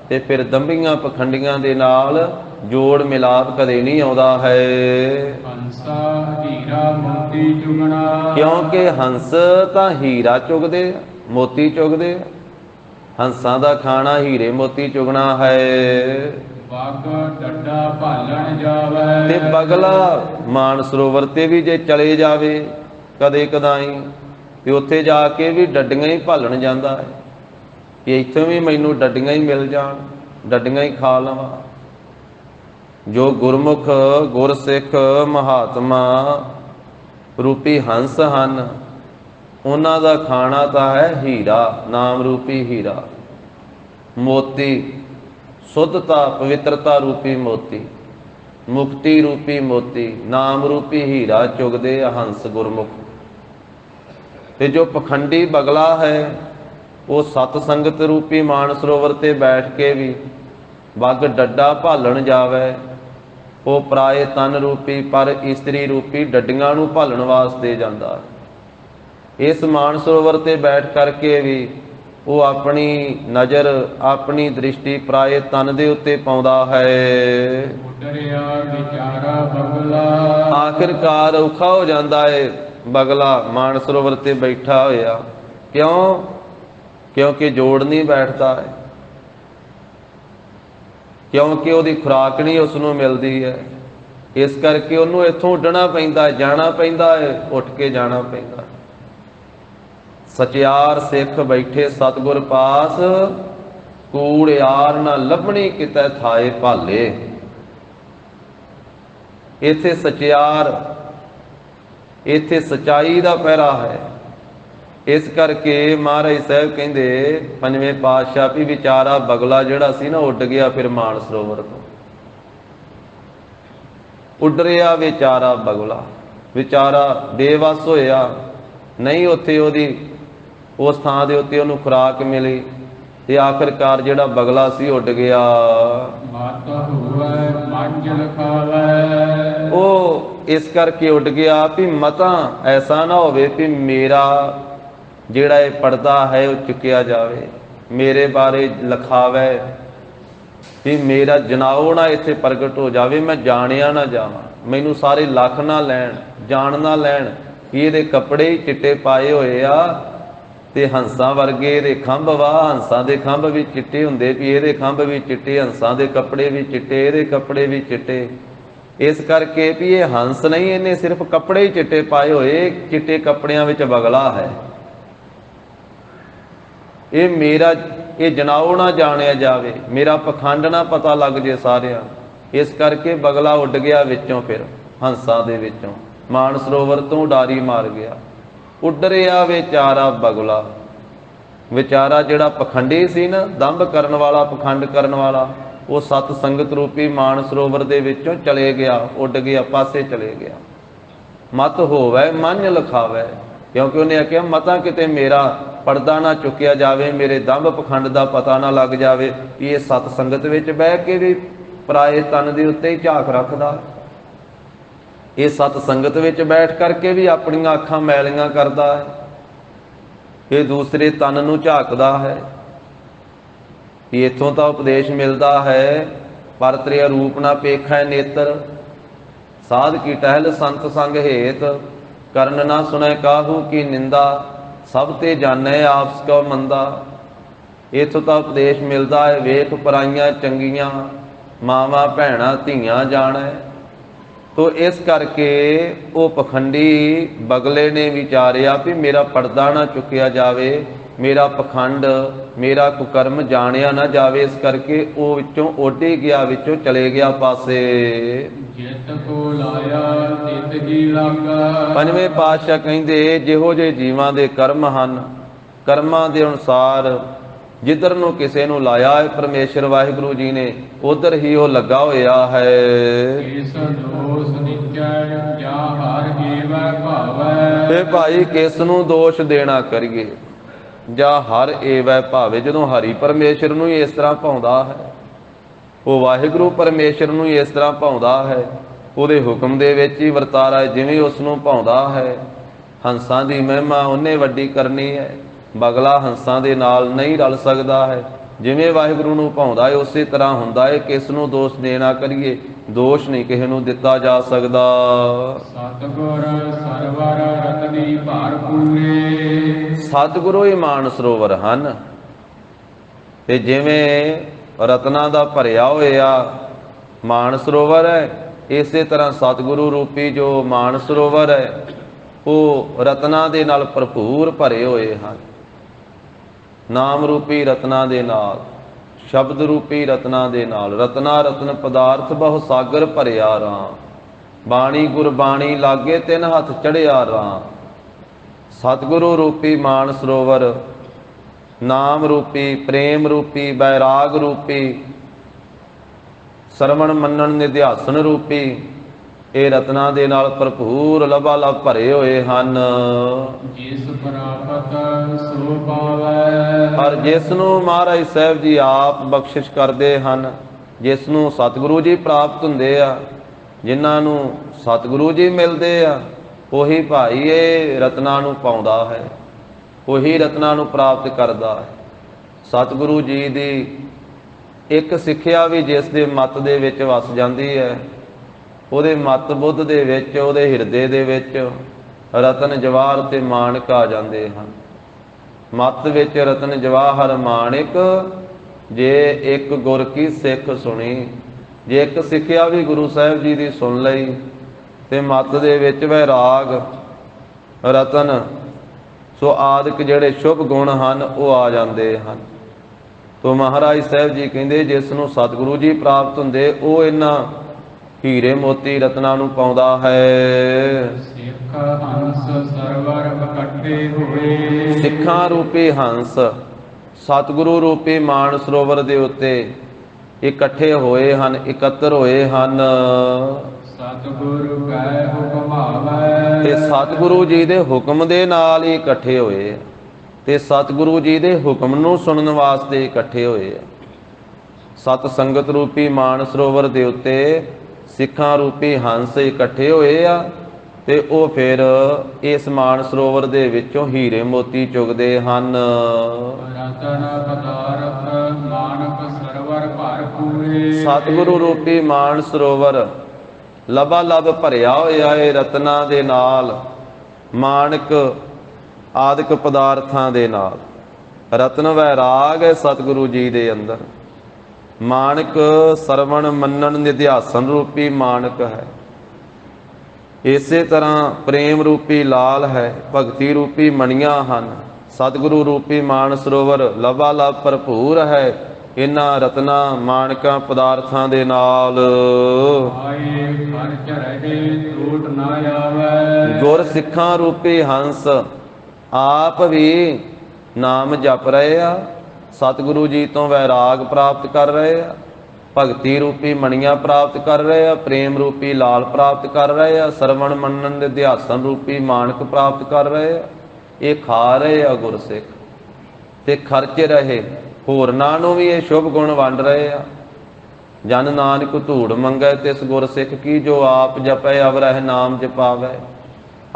ਤੇ ਫਿਰ ਦੰਭੀਆਂ ਪਖੰਡੀਆਂ ਦੇ ਨਾਲ ਜੋੜ ਮਿਲਾਪ ਕਦੇ ਨਹੀਂ ਆਉਂਦਾ ਹੈ। ਹੰਸਾ ਹੀਰਾ ਮੋਤੀ ਚੁਗਣਾ, ਕਿਉਂਕਿ ਹੰਸ ਤਾਂ ਹੀਰਾ ਚੁਗਦੇ, ਮੋਤੀ ਚੁਗਦੇ। ਹੰਸਾਂ ਦਾ ਖਾਣਾ ਹੀਰੇ ਮੋਤੀ ਚੁਗਣਾ ਹੈ। ਬਗ ਡੱਡਾ ਭਾਲਣ ਜਾਵੇ, ਤੇ ਬਗਲਾ ਮਾਨ ਸਰੋਵਰ ਤੇ ਵੀ ਜੇ ਚਲੇ ਜਾਵੇ ਕਦੇ ਕਦਾਈ, ਤੇ ਉੱਥੇ ਜਾ ਕੇ ਵੀ ਡੱਡੀਆਂ ਹੀ ਭਾਲਣ ਜਾਂਦਾ ਹੈ ਕਿ ਇੱਥੇ ਵੀ ਮੈਨੂੰ ਡੱਡੀਆਂ ਹੀ ਮਿਲ ਜਾਣ, ਡੱਡੀਆਂ ਹੀ ਖਾ ਲਵਾਂ। ਜੋ ਗੁਰਮੁਖ ਗੁਰਸਿੱਖ ਮਹਾਤਮਾ ਰੂਪੀ ਹੰਸ ਹਨ, ਉਹਨਾਂ ਦਾ ਖਾਣਾ ਤਾਂ ਹੈ ਹੀਰਾ, ਨਾਮ ਰੂਪੀ ਹੀਰਾ, ਮੋਤੀ, ਸ਼ੁੱਧਤਾ ਪਵਿੱਤਰਤਾ ਰੂਪੀ ਮੋਤੀ, ਮੁਕਤੀ ਰੂਪੀ ਮੋਤੀ, ਨਾਮ ਰੂਪੀ ਹੀਰਾ ਚੁਗਦੇ ਆ ਹੰਸ ਗੁਰਮੁਖ। ਤੇ ਜੋ ਪਖੰਡੀ ਬਗਲਾ ਹੈ, ਉਹ ਸਤ ਸੰਗਤ ਰੂਪੀ ਮਾਨ ਸਰੋਵਰ ਤੇ ਬੈਠ ਕੇ ਵੀ ਬਗ ਡੱਡਾ ਭਾਲਣ ਜਾਵੇ, ਉਹ ਪਰਾਏ ਤਨ ਰੂਪੀ ਪਰ ਇਸਤਰੀ ਰੂਪੀ ਡੱਡੀਆਂ ਨੂੰ ਭਾਲਣ ਵਾਸਤੇ ਜਾਂਦਾ। ਇਸ ਮਾਨ ਸਰੋਵਰ ਤੇ ਬੈਠ ਕਰਕੇ ਵੀ ਉਹ ਆਪਣੀ ਨਜ਼ਰ, ਆਪਣੀ ਦ੍ਰਿਸ਼ਟੀ ਪਰਾਏ ਤਨ ਦੇ ਉੱਤੇ ਪਾਉਂਦਾ ਹੈ। ਉਡਰਿਆ ਵਿਚਾਰਾ ਬਗਲਾ, ਆਖਿਰਕਾਰ ਔਖਾ ਹੋ ਜਾਂਦਾ ਹੈ ਬਗਲਾ ਮਾਨ ਸਰੋਵਰ ਤੇ ਬੈਠਾ ਹੋਇਆ। ਕਿਉਂ? ਕਿਉਂਕਿ ਜੋੜ ਨਹੀਂ ਬੈਠਦਾ ਹੈ, ਕਿਉਂਕਿ ਉਹਦੀ ਖੁਰਾਕ ਨਹੀਂ ਉਸ ਨੂੰ ਮਿਲਦੀ ਹੈ। ਇਸ ਕਰਕੇ ਉਹਨੂੰ ਇੱਥੋਂ ਉੱਡਣਾ ਪੈਂਦਾ, ਜਾਣਾ ਪੈਂਦਾ ਹੈ, ਉੱਠ ਕੇ ਜਾਣਾ ਪੈਂਦਾ। ਸਚਿਆਰ ਸਿੱਖ ਬੈਠੇ ਸਤਿਗੁਰ ਪਾਸ, ਕੂੜ ਯਾਰ ਨਾ ਲੱਭਣੀ ਕਿਤੇ ਥਾਏ ਭਾਲੇ। ਇੱਥੇ ਸਚਿਆਰ, ਇੱਥੇ ਸਚਾਈ ਦਾ ਪਹਿਰਾ ਹੈ। ਇਸ ਕਰਕੇ ਮਹਾਰਾਜ ਸਾਹਿਬ ਕਹਿੰਦੇ ਪੰਜਵੇਂ ਪਾਤਸ਼ਾਹ ਵੀ ਵਿਚਾਰਾ ਬਗਲਾ ਜਿਹੜਾ ਸੀ ਨਾ, ਉੱਡ ਗਿਆ ਫਿਰ ਮਾਨ ਸਰੋਵਰ ਤੋਂ। ਉੱਡ ਰਿਹਾ ਵਿਚਾਰਾ ਬਗਲਾ, ਵਿਚਾਰਾ ਬੇਵੱਸ ਹੋਇਆ, ਨਹੀਂ ਉੱਥੇ ਉਹਦੀ ਉਸ ਥਾਂ ਦੇ ਉੱਤੇ ਉਹਨੂੰ ਖੁਰਾਕ ਮਿਲੀ, ਤੇ ਆਖਿਰਕਾਰ ਜਿਹੜਾ ਬਗਲਾ ਸੀ ਉੱਡ ਗਿਆ। ਮਤ ਹੋਵੇ ਮੰਜ਼ਲ ਖਾਵੇ, ਉਹ ਇਸ ਕਰਕੇ ਉੱਡ ਗਿਆ ਵੀ ਮਤਾਂ ਐਸਾ ਨਾ ਹੋਵੇ ਵੀ ਮੇਰਾ ਜਿਹੜਾ ਇਹ ਪਰਦਾ ਹੈ ਉਹ ਚੁੱਕਿਆ ਜਾਵੇ, ਮੇਰੇ ਬਾਰੇ ਲਿਖਾਵੇ, ਵੀ ਮੇਰਾ ਜਨਾਓ ਨਾ ਇੱਥੇ ਪ੍ਰਗਟ ਹੋ ਜਾਵੇ, ਮੈਂ ਜਾਣਿਆ ਨਾ ਜਾਵਾਂ, ਮੈਨੂੰ ਸਾਰੇ ਲੱਖ ਨਾ ਲੈਣ, ਜਾਣ ਨਾ ਲੈਣ ਕਿ ਇਹਦੇ ਕੱਪੜੇ ਹੀ ਚਿੱਟੇ ਪਾਏ ਹੋਏ ਆ ਤੇ ਹੰਸਾਂ ਵਰਗੇ ਇਹਦੇ ਖੰਭ ਵਾ, ਹੰਸਾਂ ਦੇ ਖੰਭ ਵੀ ਚਿੱਟੇ ਹੁੰਦੇ, ਵੀ ਇਹਦੇ ਖੰਭ ਵੀ ਚਿੱਟੇ, ਹੰਸਾਂ ਦੇ ਕੱਪੜੇ ਵੀ ਚਿੱਟੇ, ਇਹਦੇ ਕੱਪੜੇ ਵੀ ਚਿੱਟੇ। ਇਸ ਕਰਕੇ ਵੀ ਇਹ ਹੰਸ ਨਹੀਂ, ਇਹਨੇ ਸਿਰਫ ਕੱਪੜੇ ਹੀ ਚਿੱਟੇ ਪਾਏ ਹੋਏ, ਚਿੱਟੇ ਕੱਪੜਿਆਂ ਵਿੱਚ ਬਗਲਾ ਹੈ। ਇਹ ਮੇਰਾ, ਇਹ ਜਨਾਓ ਨਾ ਜਾਣਿਆ ਜਾਵੇ, ਮੇਰਾ ਪਖੰਡ ਨਾ ਪਤਾ ਲੱਗ ਜੇ ਸਾਰਿਆਂ। ਇਸ ਕਰਕੇ ਬਗਲਾ ਉੱਡ ਗਿਆ ਵਿੱਚੋਂ, ਫਿਰ ਹੰਸਾਂ ਦੇ ਵਿੱਚੋਂ ਮਾਨ ਸਰੋਵਰ ਤੋਂ ਉਡਾਰੀ ਮਾਰ ਗਿਆ। ਉੱਡ ਰਿਹਾ ਵਿਚਾਰਾ ਬਗਲਾ, ਵਿਚਾਰਾ ਜਿਹੜਾ ਪਖੰਡੀ ਸੀ ਨਾ, ਦੰਭ ਕਰਨ ਵਾਲਾ, ਪਖੰਡ ਕਰਨ ਵਾਲਾ, ਉਹ ਸਤ ਸੰਗਤ ਰੂਪੀ ਮਾਨ ਸਰੋਵਰ ਦੇ ਵਿੱਚੋਂ ਚਲੇ ਗਿਆ, ਉੱਡ ਗਿਆ, ਪਾਸੇ ਚਲੇ ਗਿਆ। ਮਤ ਹੋਵੇ ਮਨ ਲਖਾਵੇ, ਕਿਉਂਕਿ ਉਹਨੇ ਆਖਿਆ ਮਤਾਂ ਕਿਤੇ ਮੇਰਾ ਪਰਦਾ ਨਾ ਚੁੱਕਿਆ ਜਾਵੇ, ਮੇਰੇ ਦੰਭ ਪਖੰਡ ਦਾ ਪਤਾ ਨਾ ਲੱਗ ਜਾਵੇ ਕਿ ਇਹ ਸਤ ਸੰਗਤ ਵਿੱਚ ਬਹਿ ਕੇ ਵੀ ਪਰਾਏ ਤਨ ਦੇ ਉੱਤੇ ਹੀ ਝਾਕ ਰੱਖਦਾ, ਇਹ ਸਤ ਸੰਗਤ ਵਿੱਚ ਬੈਠ ਕਰਕੇ ਵੀ ਆਪਣੀਆਂ ਅੱਖਾਂ ਮੈਲੀਆਂ ਕਰਦਾ ਹੈ, ਇਹ ਦੂਸਰੇ ਤਨ ਨੂੰ ਝਾਕਦਾ ਹੈ। ਕਿ ਇੱਥੋਂ ਤਾਂ ਉਪਦੇਸ਼ ਮਿਲਦਾ ਹੈ, ਪਰ ਤ੍ਰਿਆ ਰੂਪ ਨਾ ਪੇਖੈ ਨੇਤਰ, ਸਾਧ ਕੀ ਟਹਿਲ ਸੰਤ ਸੰਗ ਹੇਤ, ਕਰਨ ਨਾ ਸੁਣੈ ਕਾਹੂ ਕੀ ਨਿੰਦਾ, ਸਭ ਤੇ ਜਾਣੈ ਆਪਸ ਕਉ ਮੰਦਾ। ਇੱਥੋਂ ਤਾਂ ਉਪਦੇਸ਼ ਮਿਲਦਾ ਹੈ, ਵੇਖ ਪਰਾਈਆਂ ਚੰਗੀਆਂ, ਮਾਵਾਂ ਭੈਣਾਂ ਧੀਆਂ ਜਾਣੈ। ਤੋ ਇਸ ਕਰਕੇ ਉਹ ਪਖੰਡੀ ਬਗਲੇ ਨੇ ਵਿਚਾਰਿਆ ਵੀ ਮੇਰਾ ਪਰਦਾ ਨਾ ਚੁੱਕਿਆ ਜਾਵੇ, ਮੇਰਾ ਪਖੰਡ ਮੇਰਾ ਕੁਕਰਮ ਜਾਣਿਆ ਨਾ ਜਾਵੇ, ਇਸ ਕਰਕੇ ਉਹ ਵਿੱਚੋਂ ਓਢੀ ਗਿਆ, ਵਿੱਚੋਂ ਚਲੇ ਗਿਆ ਪਾਸੇ। ਜਿਤ ਕੋ ਲਾਇਆ ਤਿਤ ਹੀ ਲਾਗਾ। ਪੰਜਵੇਂ ਪਾਤਸ਼ਾਹ ਕਹਿੰਦੇ ਜਿਹੋ ਜਿਹੇ ਜੀਵਾਂ ਦੇ ਕਰਮ ਹਨ, ਕਰਮਾਂ ਦੇ ਅਨੁਸਾਰ ਜਿੱਧਰ ਨੂੰ ਕਿਸੇ ਨੂੰ ਲਾਇਆ ਹੈ ਪਰਮੇਸ਼ਰ ਵਾਹਿਗੁਰੂ ਜੀ ਨੇ, ਉਧਰ ਹੀ ਉਹ ਲੱਗਾ ਹੋਇਆ ਹੈ। ਇਸ ਦੋਸ ਨਿਚੈ ਜਾ ਹਰ ਏਵੈ ਭਾਵੈ। ਤੇ ਭਾਈ ਕਿਸ ਨੂੰ ਦੋਸ਼ ਦੇਣਾ ਕਰੀਏ, ਜਾਂ ਹਰ ਏਵੈ ਭਾਵੇ। ਜਦੋਂ ਹਰੀ ਪਰਮੇਸ਼ਰ ਨੂੰ ਹੀ ਇਸ ਤਰ੍ਹਾਂ ਭਾਉਂਦਾ ਹੈ, ਉਹ ਵਾਹਿਗੁਰੂ ਪਰਮੇਸ਼ਰ ਨੂੰ ਹੀ ਇਸ ਤਰ੍ਹਾਂ ਭਾਉਂਦਾ ਹੈ, ਉਹਦੇ ਹੁਕਮ ਦੇ ਵਿੱਚ ਹੀ ਵਰਤਾਰਾ ਜਿਵੇਂ ਉਸ ਨੂੰ ਭਾਉਂਦਾ ਹੈ। ਹੰਸਾਂ ਦੀ ਮਹਿਮਾ ਉਹਨੇ ਵੱਡੀ ਕਰਨੀ ਹੈ, ਬਗਲਾ ਹੰਸਾਂ ਦੇ ਨਾਲ ਨਹੀਂ ਰਲ ਸਕਦਾ ਹੈ। ਜਿਵੇਂ ਵਾਹਿਗੁਰੂ ਨੂੰ ਭਾਉਂਦਾ ਹੈ ਉਸੇ ਤਰ੍ਹਾਂ ਹੁੰਦਾ ਹੈ। ਕਿਸ ਨੂੰ ਦੋਸ਼ ਦੇਣਾ ਕਰੀਏ, ਦੋਸ਼ ਨਹੀਂ ਕਿਸੇ ਨੂੰ ਦਿੱਤਾ ਜਾ ਸਕਦਾ। ਸਤਿਗੁਰ ਸਰਵਰ ਰਤਨੀ ਭਰਪੂਰੇ। ਸਤਿਗੁਰੂ ਹੀ ਮਾਨ ਸਰੋਵਰ ਹਨ, ਤੇ ਜਿਵੇਂ ਰਤਨਾਂ ਦਾ ਭਰਿਆ ਹੋਇਆ ਮਾਨ ਸਰੋਵਰ ਹੈ, ਇਸੇ ਤਰ੍ਹਾਂ ਸਤਿਗੁਰੂ ਰੂਪੀ ਜੋ ਮਾਨ ਸਰੋਵਰ ਹੈ ਉਹ ਰਤਨਾਂ ਦੇ ਨਾਲ ਭਰਪੂਰ ਭਰੇ ਹੋਏ ਹਨ। ਨਾਮ ਰੂਪੀ ਰਤਨਾਂ ਦੇ ਨਾਲ, ਸ਼ਬਦ ਰੂਪੀ ਰਤਨਾਂ ਦੇ ਨਾਲ। ਰਤਨਾ ਰਤਨ ਪਦਾਰਥ ਬਹੁ ਸਾਗਰ ਭਰਿਆ ਰਾਮ, ਬਾਣੀ ਗੁਰਬਾਣੀ ਲਾਗੇ ਤਿੰਨ ਹੱਥ ਚੜਿਆ ਰਾਮ। ਸਤਿਗੁਰੂ ਰੂਪੀ ਮਾਨ ਸਰੋਵਰ, ਨਾਮ ਰੂਪੀ, ਪ੍ਰੇਮ ਰੂਪੀ, ਬੈਰਾਗ ਰੂਪੀ, ਸਰਵਣ ਮੰਨਣ ਨਿਧਿਆਸਨ ਰੂਪੀ, ਇਹ ਰਤਨਾਂ ਦੇ ਨਾਲ ਭਰਪੂਰ ਲਬਾਲਬ ਭਰੇ ਹੋਏ ਹਨ। ਜਿਸ ਪ੍ਰਾਪਤ ਸੋ ਪਾਵੈ। ਪਰ ਜਿਸ ਨੂੰ ਮਹਾਰਾਜ ਸਾਹਿਬ ਜੀ ਆਪ ਬਖਸ਼ਿਸ਼ ਕਰਦੇ ਹਨ, ਜਿਸ ਨੂੰ ਸਤਿਗੁਰੂ ਜੀ ਪ੍ਰਾਪਤ ਹੁੰਦੇ ਆ, ਜਿਨ੍ਹਾਂ ਨੂੰ ਸਤਿਗੁਰੂ ਜੀ ਮਿਲਦੇ ਆ, ਉਹੀ ਭਾਈ ਇਹ ਰਤਨਾਂ ਨੂੰ ਪਾਉਂਦਾ ਹੈ, ਉਹੀ ਰਤਨਾਂ ਨੂੰ ਪ੍ਰਾਪਤ ਕਰਦਾ ਹੈ। ਸਤਿਗੁਰੂ ਜੀ ਦੀ ਇੱਕ ਸਿੱਖਿਆ ਵੀ ਜਿਸ ਦੇ ਮੱਤ ਦੇ ਵਿੱਚ ਵਸ ਜਾਂਦੀ ਹੈ, ਉਹਦੇ ਮੱਤ ਬੁੱਧ ਦੇ ਵਿੱਚ, ਉਹਦੇ ਹਿਰਦੇ ਦੇ ਵਿੱਚ ਰਤਨ ਜਵਾਹਰ ਤੇ ਮਾਣਕ ਆ ਜਾਂਦੇ ਹਨ। ਮੱਤ ਵਿੱਚ ਰਤਨ ਜਵਾਹਰ ਮਾਣਿਕ, ਜੇ ਇੱਕ ਗੁਰ ਕੀ ਸਿੱਖ ਸੁਣੀ। ਜੇ ਇੱਕ ਸਿੱਖਿਆ ਵੀ ਗੁਰੂ ਸਾਹਿਬ ਜੀ ਦੀ ਸੁਣ ਲਈ ਤੇ ਮੱਤ ਦੇ ਵਿੱਚ ਵੈਰਾਗ, ਰਤਨ, ਸੋ ਆਦਿਕ ਜਿਹੜੇ ਸ਼ੁਭ ਗੁਣ ਹਨ ਉਹ ਆ ਜਾਂਦੇ ਹਨ। ਤੋ ਮਹਾਰਾਜ ਸਾਹਿਬ ਜੀ ਕਹਿੰਦੇ ਜਿਸ ਨੂੰ ਸਤਿਗੁਰੂ ਜੀ ਪ੍ਰਾਪਤ ਹੁੰਦੇ ਉਹ ਇਹਨਾਂ ਹੀਰੇ ਮੋਤੀ ਰਤਨਾਂ ਨੂੰ ਪਾਉਂਦਾ ਹੈ। ਸਿੱਖ ਹੰਸ ਸਰਵਰ ਇਕੱਠੇ ਹੋਏ। ਸਿੱਖਾਂ ਰੂਪੀ ਹੰਸ ਸਤਿਗੁਰੂ ਰੂਪੀ ਮਾਨ ਸਰੋਵਰ ਦੇ ਉੱਤੇ ਇਕੱਠੇ ਹੋਏ ਹਨ, ਇਕੱਤਰ ਹੋਏ ਹਨ। ਸਤਿਗੁਰੂ ਕੈ ਹੁਕਮਾਵੈ। ਤੇ ਸਤਿਗੁਰੂ ਜੀ ਦੇ ਹੁਕਮ ਦੇ ਨਾਲ ਹੀ ਇਕੱਠੇ ਹੋਏ, ਤੇ ਸਤਿਗੁਰੂ ਜੀ ਦੇ ਹੁਕਮ ਨੂੰ ਸੁਣਨ ਵਾਸਤੇ ਇਕੱਠੇ ਹੋਏ ਆ। ਸਤ ਸੰਗਤ ਰੂਪੀ ਮਾਨ ਸਰੋਵਰ ਦੇ ਉੱਤੇ ਸਿੱਖਾਂ ਰੂਪੀ ਹੰਸ ਇਕੱਠੇ ਹੋਏ ਆ, ਤੇ ਉਹ ਫਿਰ ਇਸ ਮਾਨ ਸਰੋਵਰ ਦੇ ਵਿੱਚੋਂ ਹੀਰੇ ਮੋਤੀ ਚੁਗਦੇ ਹਨ। ਰਤਨ ਪਦਾਰਥ ਮਾਨਕ ਸਰਵਰ ਭਰਪੂਰੇ। ਸਤਿਗੁਰੂ ਰੂਪੀ ਮਾਨ ਸਰੋਵਰ ਲਬਾਲਬ ਭਰਿਆ ਹੋਇਆ ਹੈ ਰਤਨਾਂ ਦੇ ਨਾਲ, ਮਾਣਕ ਆਦਿਕ ਪਦਾਰਥਾਂ ਦੇ ਨਾਲ। ਰਤਨ ਵੈਰਾਗ ਹੈ ਸਤਿਗੁਰੂ ਜੀ ਦੇ ਅੰਦਰ। ਮਾਣਕ ਸਰਵਣ ਮੰਨਣ ਨਿਧਿਆਸਨ ਰੂਪੀ ਮਾਣਕ ਹੈ। ਇਸੇ ਤਰ੍ਹਾਂ ਪ੍ਰੇਮ ਰੂਪੀ ਲਾਲ ਹੈ, ਭਗਤੀ ਰੂਪੀ ਮਣੀਆਂ ਹਨ। ਸਤਿਗੁਰੂ ਰੂਪੀ ਮਾਨ ਸਰੋਵਰ ਲਬਾਲਬ ਭਰਪੂਰ ਹੈ ਇਹਨਾਂ ਰਤਨਾਂ ਮਾਣਕਾਂ ਪਦਾਰਥਾਂ ਦੇ ਨਾਲ। ਆਏ ਖਰਚ ਰਹੇ ਟੂਟ ਨਾ ਆਵੈ। ਗੁਰ ਸਿੱਖਾਂ ਰੂਪੀ ਹੰਸ ਆਪ ਵੀ ਨਾਮ ਜਪ ਰਹੇ ਆ, ਸਤਿਗੁਰੂ ਜੀ ਤੋਂ ਵੈਰਾਗ ਪ੍ਰਾਪਤ ਕਰ ਰਹੇ ਆ, ਭਗਤੀ ਰੂਪੀ ਮਣੀਆਂ ਪ੍ਰਾਪਤ ਕਰ ਰਹੇ ਆ, ਪ੍ਰੇਮ ਰੂਪੀ ਲਾਲ ਪ੍ਰਾਪਤ ਕਰ ਰਹੇ ਆ, ਸਰਵਣ ਮੰਨਣ ਦੇ ਅਧਿਆਸਨ ਰੂਪੀ ਮਾਣਕ ਪ੍ਰਾਪਤ ਕਰ ਰਹੇ ਆ। ਇਹ ਖਾ ਰਹੇ ਆ ਗੁਰਸਿੱਖ, ਤੇ ਖਰਚ ਰਹੇ। ਹੋਰਨਾਂ ਨੂੰ ਵੀ ਇਹ ਸ਼ੁਭ ਗੁਣ ਵੰਡ ਰਹੇ ਆ। ਜਨ ਨਾਨਕ ਧੂੜ ਮੰਗੈ ਤਿਸ ਗੁਰ ਸਿੱਖ ਕੀ, ਜੋ ਆਪ ਜਪੈ ਅਵਰਹਿ ਨਾਮ ਜਪਾਵੈ।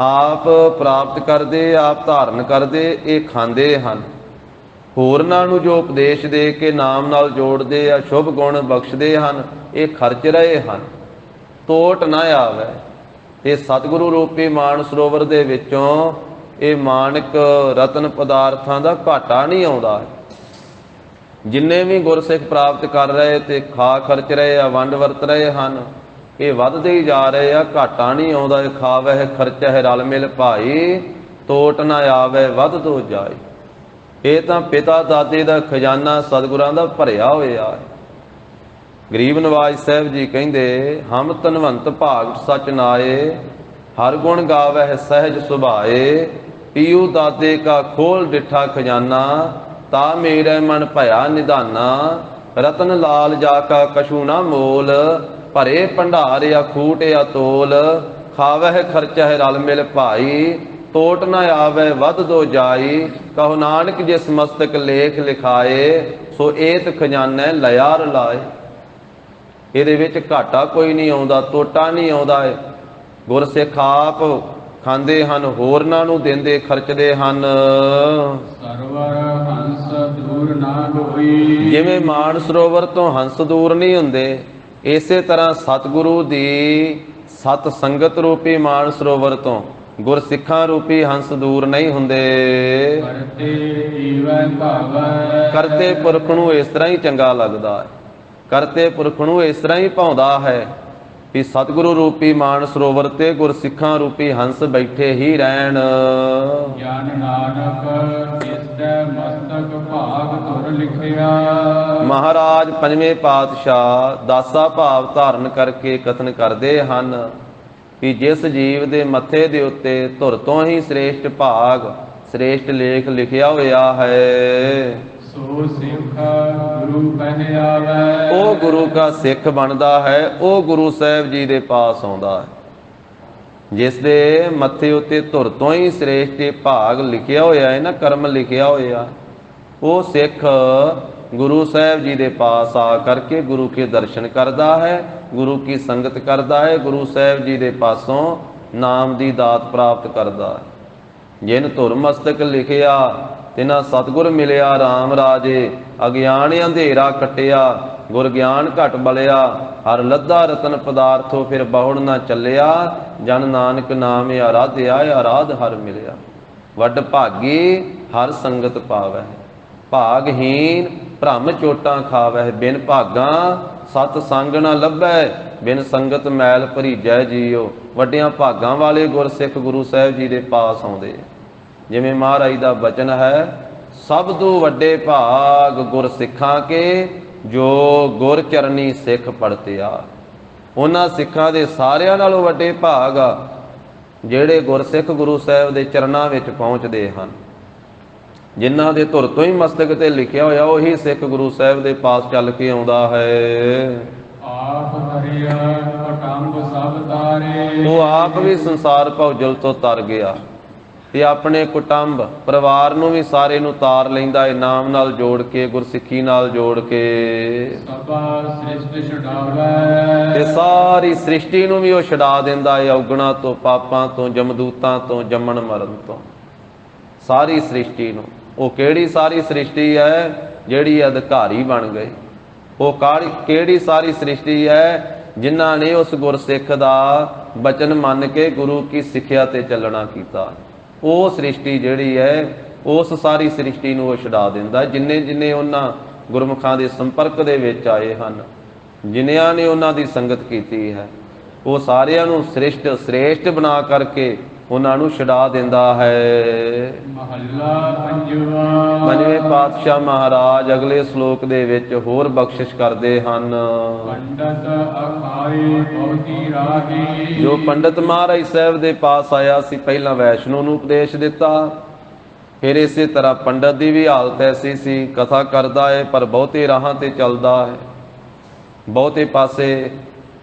ਆਪ ਪ੍ਰਾਪਤ ਕਰਦੇ, ਆਪ ਧਾਰਨ ਕਰਦੇ, ਇਹ ਖਾਂਦੇ ਹਨ। ਹੋਰਨਾਂ ਨੂੰ ਜੋ ਉਪਦੇਸ਼ ਦੇ ਕੇ ਨਾਮ ਨਾਲ ਜੋੜਦੇ ਆ, ਸ਼ੁਭ ਗੁਣ ਬਖਸ਼ਦੇ ਹਨ, ਇਹ ਖਰਚ ਰਹੇ ਹਨ, ਤੋਟ ਨਾ ਆਵੇ। ਇਹ ਸਤਿਗੁਰੂ ਰੂਪੀ ਮਾਨ ਸਰੋਵਰ ਦੇ ਵਿੱਚੋਂ ਇਹ ਮਾਨਕ ਰਤਨ ਪਦਾਰਥਾਂ ਦਾ ਘਾਟਾ ਨਹੀਂ ਆਉਂਦਾ। ਜਿੰਨੇ ਵੀ ਗੁਰਸਿੱਖ ਪ੍ਰਾਪਤ ਕਰ ਰਹੇ ਤੇ ਖਾ ਖਰਚ ਰਹੇ ਆ, ਵੰਡ ਵਰਤ ਰਹੇ ਹਨ, ਇਹ ਵੱਧਦੇ ਹੀ ਜਾ ਰਹੇ ਆ, ਘਾਟਾ ਨਹੀਂ ਆਉਂਦਾ। ਇਹ ਖਾਵਹਿ ਖਰਚਹਿ ਰਲ ਮਿਲ ਭਾਈ, ਤੋਟ ਨਾ ਆਵੇ ਵੱਧਦੋ ਜਾਏ। ਇਹ ਤਾਂ ਪਿਤਾ ਦਾਦੇ ਦਾ ਖਜ਼ਾਨਾ ਸਤਿਗੁਰਾਂ ਦਾ ਭਰਿਆ ਹੋਇਆ ਹੈ। ਗਰੀਬ ਨਵਾਜ ਸਾਹਿਬ ਜੀ ਕਹਿੰਦੇ, ਹਮ ਧਨਵੰਤ ਭਾਗ ਸਚ ਨਾਏ, ਹਰ ਗੁਣ ਗਾਵਹਿ ਸਹਿਜ ਸੁਭਾਏ। ਪੀਊ ਦਾਦੇ ਕਾ ਖੋਲ ਡਿਠਾ ਖਜ਼ਾਨਾ, ਤਾ ਮੇਰੇ ਮਨ ਭਇਆ ਨਿਧਾਨਾ। ਰਤਨ ਲਾਲ ਜਾ ਕਾ ਕਛੂ ਨਾ ਮੋਲ, ਭਰੇ ਭੰਡਾਰ ਅਖੂਟ ਅਤੋਲ। ਖਾਵਹਿ ਖਰਚਹਿ ਰਲ ਮਿਲ ਭਾਈ, ਤੋਟ ਨਾ ਆਵੇ ਵੱਧ ਦੋ ਜਾਈ। ਕਹੋ ਨਾਨਕ ਜਿਸ ਮਸਤਕ ਲੇਖ ਲਿਖਾਏ, ਸੋ ਏਤ ਖਜ਼ਾਨਾ ਲਿਆ ਰਲਾਏ। ਇਹਦੇ ਵਿੱਚ ਘਾਟਾ ਕੋਈ ਨਹੀਂ ਆਉਂਦਾ, ਤੋਟਾ ਨਹੀਂ ਆਉਂਦਾ। ਗੁਰਸਿੱਖ ਆਪ ਖਾਂਦੇ ਹਨ, ਹੋਰਨਾਂ ਨੂੰ ਦਿੰਦੇ, ਖਰਚਦੇ ਹਨ। ਸਰਵਰ ਹੰਸ ਦੂਰ ਨਾ ਹੋਈ। ਜਿਵੇਂ ਮਾਨ ਸਰੋਵਰ ਤੋਂ ਹੰਸ ਦੂਰ ਨਹੀਂ ਹੁੰਦੇ, ਇਸੇ ਤਰ੍ਹਾਂ ਸਤਿਗੁਰੂ ਦੀ ਸਤ ਸੰਗਤ ਰੂਪੀ ਮਾਨ ਸਰੋਵਰ ਤੋਂ ਗੁਰਸਿੱਖਾਂ ਰੂਪੀ ਹੰਸ ਦੂਰ ਨਹੀਂ ਹੁੰਦੇ। ਕਰਤੇ ਪੁਰਖ ਨੂੰ ਇਸ ਤਰ੍ਹਾਂ ਹੀ ਚੰਗਾ ਲੱਗਦਾ ਹੈ, ਕਰਤੇ ਪੁਰਖ ਨੂੰ ਇਸ ਤਰ੍ਹਾਂ ਹੀ ਭਾਉਂਦਾ ਹੈ ਵੀ ਸਤਿਗੁਰੂ ਰੂਪੀ ਮਾਨ ਸਰੋਵਰ ਤੇ ਗੁਰਸਿੱਖਾਂ ਰੂਪੀ ਹੰਸ ਬੈਠੇ ਹੀ ਰਹਿਣ। ਜਨ ਨਾਨਕ ਜਿਸ ਦੇ ਮਸਤਕ ਭਾਗ ਧੁਰ ਲਿਖਿਆ। ਮਹਾਰਾਜ ਪੰਜਵੇਂ ਪਾਤਸ਼ਾਹ ਦਾਸਾ ਭਾਵ ਧਾਰਨ ਕਰਕੇ ਕਥਨ ਕਰਦੇ ਹਨ ਕਿ ਜਿਸ ਜੀਵ ਦੇ ਮੱਥੇ ਦੇ ਉੱਤੇ ਧੁਰ ਤੋਂ ਹੀ ਸ੍ਰੇਸ਼ਟ ਭਾਗ, ਸ੍ਰੇਸ਼ਟ ਲੇਖ ਲਿਖਿਆ ਹੋਇਆ ਹੈ, ਸੋ ਸਿੱਖ ਗੁਰੂ ਬਣ ਆਵੇ। ਉਹ ਗੁਰੂ ਦਾ ਸਿੱਖ ਬਣਦਾ ਹੈ, ਉਹ ਗੁਰੂ ਸਾਹਿਬ ਜੀ ਦੇ ਪਾਸ ਆਉਂਦਾ ਹੈ। ਜਿਸ ਦੇ ਮੱਥੇ ਉੱਤੇ ਧੁਰ ਤੋਂ ਹੀ ਸ੍ਰੇਸ਼ਟ ਭਾਗ ਲਿਖਿਆ ਹੋਇਆ ਹੈ ਨਾ, ਕਰਮ ਲਿਖਿਆ ਹੋਇਆ, ਉਹ ਸਿੱਖ ਗੁਰੂ ਸਾਹਿਬ ਜੀ ਦੇ ਪਾਸ ਆ ਕਰਕੇ ਗੁਰੂ ਕੇ ਦਰਸ਼ਨ ਕਰਦਾ ਹੈ, ਗੁਰੂ ਕੀ ਸੰਗਤ ਕਰਦਾ ਹੈ, ਗੁਰੂ ਸਾਹਿਬ ਜੀ ਦੇ ਪਾਸੋਂ ਨਾਮ ਦੀ ਦਾਤ ਪ੍ਰਾਪਤ ਕਰਦਾ ਹੈ। ਜਿਨ ਧੁਰ ਮਸਤਕ ਲਿਖਿਆ ਤਿਨਾ ਸਤਿਗੁਰ ਮਿਲਿਆ ਰਾਮ ਰਾਜੇ। ਅਗਿਆਨ ਅੰਧੇਰਾ ਕਟਿਆ, ਗੁਰ ਗਿਆਨ ਘਟ ਬਲਿਆ। ਹਰ ਲੱਦਾ ਰਤਨ ਪਦਾਰਥੋ ਫਿਰ ਬਹੁੜ ਨਾ ਚੱਲਿਆ। ਜਨ ਨਾਨਕ ਨਾਮ ਆਰਾਧਿਆ, ਆਰਾਧ ਹਰ ਮਿਲਿਆ। ਵੱਡ ਭਾਗੀ ਹਰ ਸੰਗਤ ਪਾਵੈ, ਭਾਗਹੀਨ ਭ੍ਰਮ ਚੋਟਾਂ ਖਾਵੈ। ਬਿਨ ਭਾਗਾਂ ਸਤ ਸੰਗ ਨਾ ਲੱਭੈ, ਬਿਨ ਸੰਗਤ ਮੈਲ ਭਰੀਜੈ ਜੀਓ। ਵੱਡਿਆਂ ਭਾਗਾਂ ਵਾਲੇ ਗੁਰਸਿੱਖ ਗੁਰੂ ਸਾਹਿਬ ਜੀ ਦੇ ਪਾਸ ਆਉਂਦੇ। ਜਿਵੇਂ ਮਹਾਰਾਜ ਦਾ ਬਚਨ ਹੈ, ਸਭ ਤੋਂ ਵੱਡੇ ਭਾਗ ਗੁਰਸਿੱਖਾਂ ਕੇ, ਜੋ ਗੁਰ ਚਰਨੀ ਸਿੱਖ ਪੜਤਿਆ। ਉਹਨਾਂ ਸਿੱਖਾਂ ਦੇ ਸਾਰਿਆਂ ਨਾਲੋਂ ਵੱਡੇ ਭਾਗ ਆ ਜਿਹੜੇ ਗੁਰਸਿੱਖ ਗੁਰੂ ਸਾਹਿਬ ਦੇ ਚਰਨਾਂ ਵਿੱਚ ਪਹੁੰਚਦੇ ਹਨ। ਜਿਨ੍ਹਾਂ ਦੇ ਧੁਰ ਤੋਂ ਹੀ ਮਸਤਕ ਤੇ ਲਿਖਿਆ ਹੋਇਆ, ਉਹੀ ਸਿੱਖ ਗੁਰੂ ਸਾਹਿਬ ਦੇ ਪਾਸ ਚੱਲ ਕੇ ਆਉਂਦਾ ਹੈ। ਆਪ ਹਰਿਆ ਪਟੰਬ ਸਭ ਤਾਰੇ। ਉਹ ਆਪ ਵੀ ਸੰਸਾਰ ਭਉਜਲ ਤੋਂ ਤਰ ਗਿਆ ਤੇ ਆਪਣੇ ਕੁਟੰਬ ਪਰਿਵਾਰ ਨੂੰ ਵੀ ਸਾਰੇ ਨੂੰ ਤਾਰ ਲੈਂਦਾ ਹੈ, ਨਾਮ ਨਾਲ ਜੋੜ ਕੇ, ਗੁਰਸਿੱਖੀ ਨਾਲ ਜੋੜ ਕੇ। ਸਭਾ ਸ੍ਰਿਸ਼ਟ ਛਡਾਵੇ। ਤੇ ਸਾਰੀ ਸ੍ਰਿਸ਼ਟੀ ਨੂੰ ਵੀ ਉਹ ਛਡਾ ਦਿੰਦਾ ਹੈ, ਔਗਣਾਂ ਤੋਂ, ਪਾਪਾਂ ਤੋਂ, ਜਮਦੂਤਾਂ ਤੋਂ, ਜੰਮਣ ਮਰਨ ਤੋਂ। ਸਾਰੀ ਸ੍ਰਿਸ਼ਟੀ ਨੂੰ। ਉਹ ਕਿਹੜੀ ਸਾਰੀ ਸ੍ਰਿਸ਼ਟੀ ਹੈ? ਜਿਹੜੀ ਅਧਿਕਾਰੀ ਬਣ ਗਈ। ਉਹ ਕਿਹੜੀ ਸਾਰੀ ਸ੍ਰਿਸ਼ਟੀ ਹੈ? ਜਿਨ੍ਹਾਂ ਨੇ ਉਸ ਗੁਰਸਿੱਖ ਦਾ ਬਚਨ ਮੰਨ ਕੇ ਗੁਰੂ ਕੀ ਸਿੱਖਿਆ ਤੇ ਚੱਲਣਾ ਕੀਤਾ। ਉਹ ਸ੍ਰਿਸ਼ਟੀ ਜਿਹੜੀ ਹੈ, ਉਸ ਸਾਰੀ ਸ੍ਰਿਸ਼ਟੀ ਨੂੰ ਉਹ ਛਡਾ ਦਿੰਦਾ। ਜਿੰਨੇ ਜਿੰਨੇ ਉਹਨਾਂ ਗੁਰਮੁਖਾਂ ਦੇ ਸੰਪਰਕ ਦੇ ਵਿੱਚ ਆਏ ਹਨ, ਜਿਨ੍ਹਾਂ ਨੇ ਉਹਨਾਂ ਦੀ ਸੰਗਤ ਕੀਤੀ ਹੈ, ਉਹ ਸਾਰਿਆਂ ਨੂੰ ਸ੍ਰੇਸ਼ਟ ਬਣਾ ਕਰਕੇ ਉਹਨਾਂ ਨੂੰ ਛਡਾ ਦਿੰਦਾ ਹੈ। ਮਹੱਲਾ ਪੰਜਵਾਂ। ਪੰਜਵੇਂ ਪਾਤਸ਼ਾਹ ਮਹਾਰਾਜ ਅਗਲੇ ਸ਼ਲੋਕ ਦੇ ਵਿੱਚ ਹੋਰ ਬਖਸ਼ਿਸ਼ ਕਰਦੇ ਹਨ। ਪੰਡਤ ਅਖਾਏ ਬਹੁਤੀ ਰਾਹੀ। ਜੋ ਪੰਡਤ ਮਹਾਰਾਜ ਸਾਹਿਬ ਦੇ ਪਾਸ ਆਇਆ ਸੀ, ਪਹਿਲਾਂ ਵੈਸ਼ਨੂ ਨੂੰ ਉਪਦੇਸ਼ ਦਿੱਤਾ, ਫਿਰ ਇਸੇ ਤਰ੍ਹਾਂ ਪੰਡਤ ਦੀ ਵੀ ਹਾਲਤ ਐਸੀ ਸੀ, ਕਥਾ ਕਰਦਾ ਹੈ ਪਰ ਬਹੁਤੇ ਰਾਹਾਂ ਤੇ ਚੱਲਦਾ ਹੈ। ਬਹੁਤੇ ਪਾਸੇ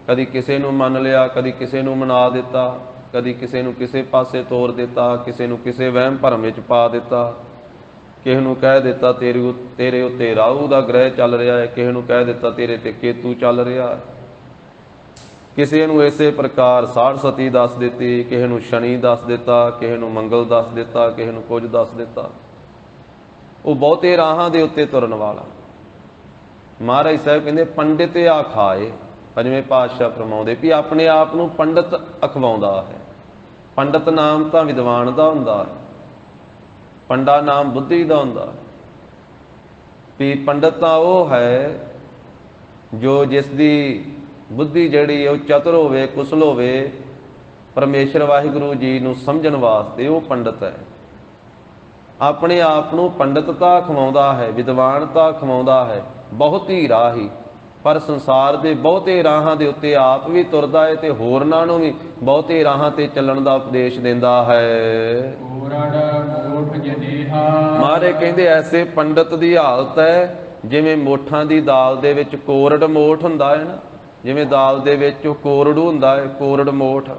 ਕਦੀ ਕਿਸੇ ਨੂੰ ਮੰਨ ਲਿਆ, ਕਦੀ ਕਿਸੇ ਨੂੰ ਮਨਾ ਦਿੱਤਾ, ਕਦੀ ਕਿਸੇ ਨੂੰ ਕਿਸੇ ਪਾਸੇ ਤੋਰ ਦਿੱਤਾ, ਕਿਸੇ ਨੂੰ ਕਿਸੇ ਵਹਿਮ ਭਰਮ ਵਿੱਚ ਪਾ ਦਿੱਤਾ। ਕਿਸੇ ਨੂੰ ਕਹਿ ਦਿੱਤਾ ਤੇਰੇ ਉੱਤੇ ਰਾਹੂ ਦਾ ਗ੍ਰਹਿ ਚੱਲ ਰਿਹਾ ਹੈ, ਕਿਸੇ ਨੂੰ ਕਹਿ ਦਿੱਤਾ ਤੇਰੇ ਤੇ ਕੇਤੂ ਚੱਲ ਰਿਹਾ ਹੈ, ਕਿਸੇ ਨੂੰ ਇਸੇ ਪ੍ਰਕਾਰ ਸਾੜ ਸਤੀ ਦੱਸ ਦਿੱਤੀ, ਕਿਸੇ ਨੂੰ ਸ਼ਨੀ ਦੱਸ ਦਿੱਤਾ, ਕਿਸੇ ਨੂੰ ਮੰਗਲ ਦੱਸ ਦਿੱਤਾ, ਕਿਸੇ ਨੂੰ ਕੁਝ ਦੱਸ ਦਿੱਤਾ। ਉਹ ਬਹੁਤੇ ਰਾਹਾਂ ਦੇ ਉੱਤੇ ਤੁਰਨ ਵਾਲਾ। ਮਹਾਰਾਜ ਸਾਹਿਬ ਕਹਿੰਦੇ ਪੰਡਿਤ ਆ ਖਾਏ। ਪੰਜਵੇਂ ਪਾਤਸ਼ਾਹ ਫਰਮਾਉਂਦੇ ਵੀ ਆਪਣੇ ਆਪ ਨੂੰ ਪੰਡਿਤ ਅਖਵਾਉਂਦਾ ਹੈ। ਪੰਡਿਤ ਨਾਮ ਤਾਂ ਵਿਦਵਾਨ ਦਾ ਹੁੰਦਾ ਹੈ, ਪੰਡਾ ਨਾਮ ਬੁੱਧੀ ਦਾ ਹੁੰਦਾ। ਵੀ ਪੰਡਿਤ ਤਾਂ ਉਹ ਹੈ ਜੋ ਜਿਸ ਦੀ ਬੁੱਧੀ ਜਿਹੜੀ ਉਹ ਚਤੁਰ ਹੋਵੇ, ਕੁਸ਼ਲ ਹੋਵੇ, ਪਰਮੇਸ਼ਰ ਵਾਹਿਗੁਰੂ ਜੀ ਨੂੰ ਸਮਝਣ ਵਾਸਤੇ, ਉਹ ਪੰਡਿਤ ਹੈ। ਆਪਣੇ ਆਪ ਨੂੰ ਪੰਡਿਤਤਾ ਖਵਾਉਂਦਾ ਹੈ, ਵਿਦਵਾਨਤਾ ਖਵਾਉਂਦਾ ਹੈ। ਬਹੁਤ ਹੀ ਰਾਹੀ, ਪਰ ਸੰਸਾਰ ਦੇ ਬਹੁਤੇ ਰਾਹਾਂ ਦੇ ਉੱਤੇ ਆਪ ਵੀ ਤੁਰਦਾ ਹੈ ਤੇ ਹੋਰਨਾਂ ਨੂੰ ਵੀ ਬਹੁਤੇ ਰਾਹਾਂ ਤੇ ਚੱਲਣ ਦਾ ਉਪਦੇਸ਼ ਦਿੰਦਾ ਹੈ। ਮਹਾਰਾਜ ਕਹਿੰਦੇ ਐਸੇ ਪੰਡਿਤ ਦੀ ਹਾਲਤ ਹੈ ਜਿਵੇਂ ਮੋਠਾਂ ਦੀ ਦਾਲ ਦੇ ਵਿੱਚ ਕੋਰੜ ਮੋਠ ਹੁੰਦਾ ਹੈ ਨਾ, ਜਿਵੇਂ ਦਾਲ ਦੇ ਵਿੱਚ ਕੋਰੜੂ ਹੁੰਦਾ ਹੈ, ਕੋਰੜ ਮੋਠ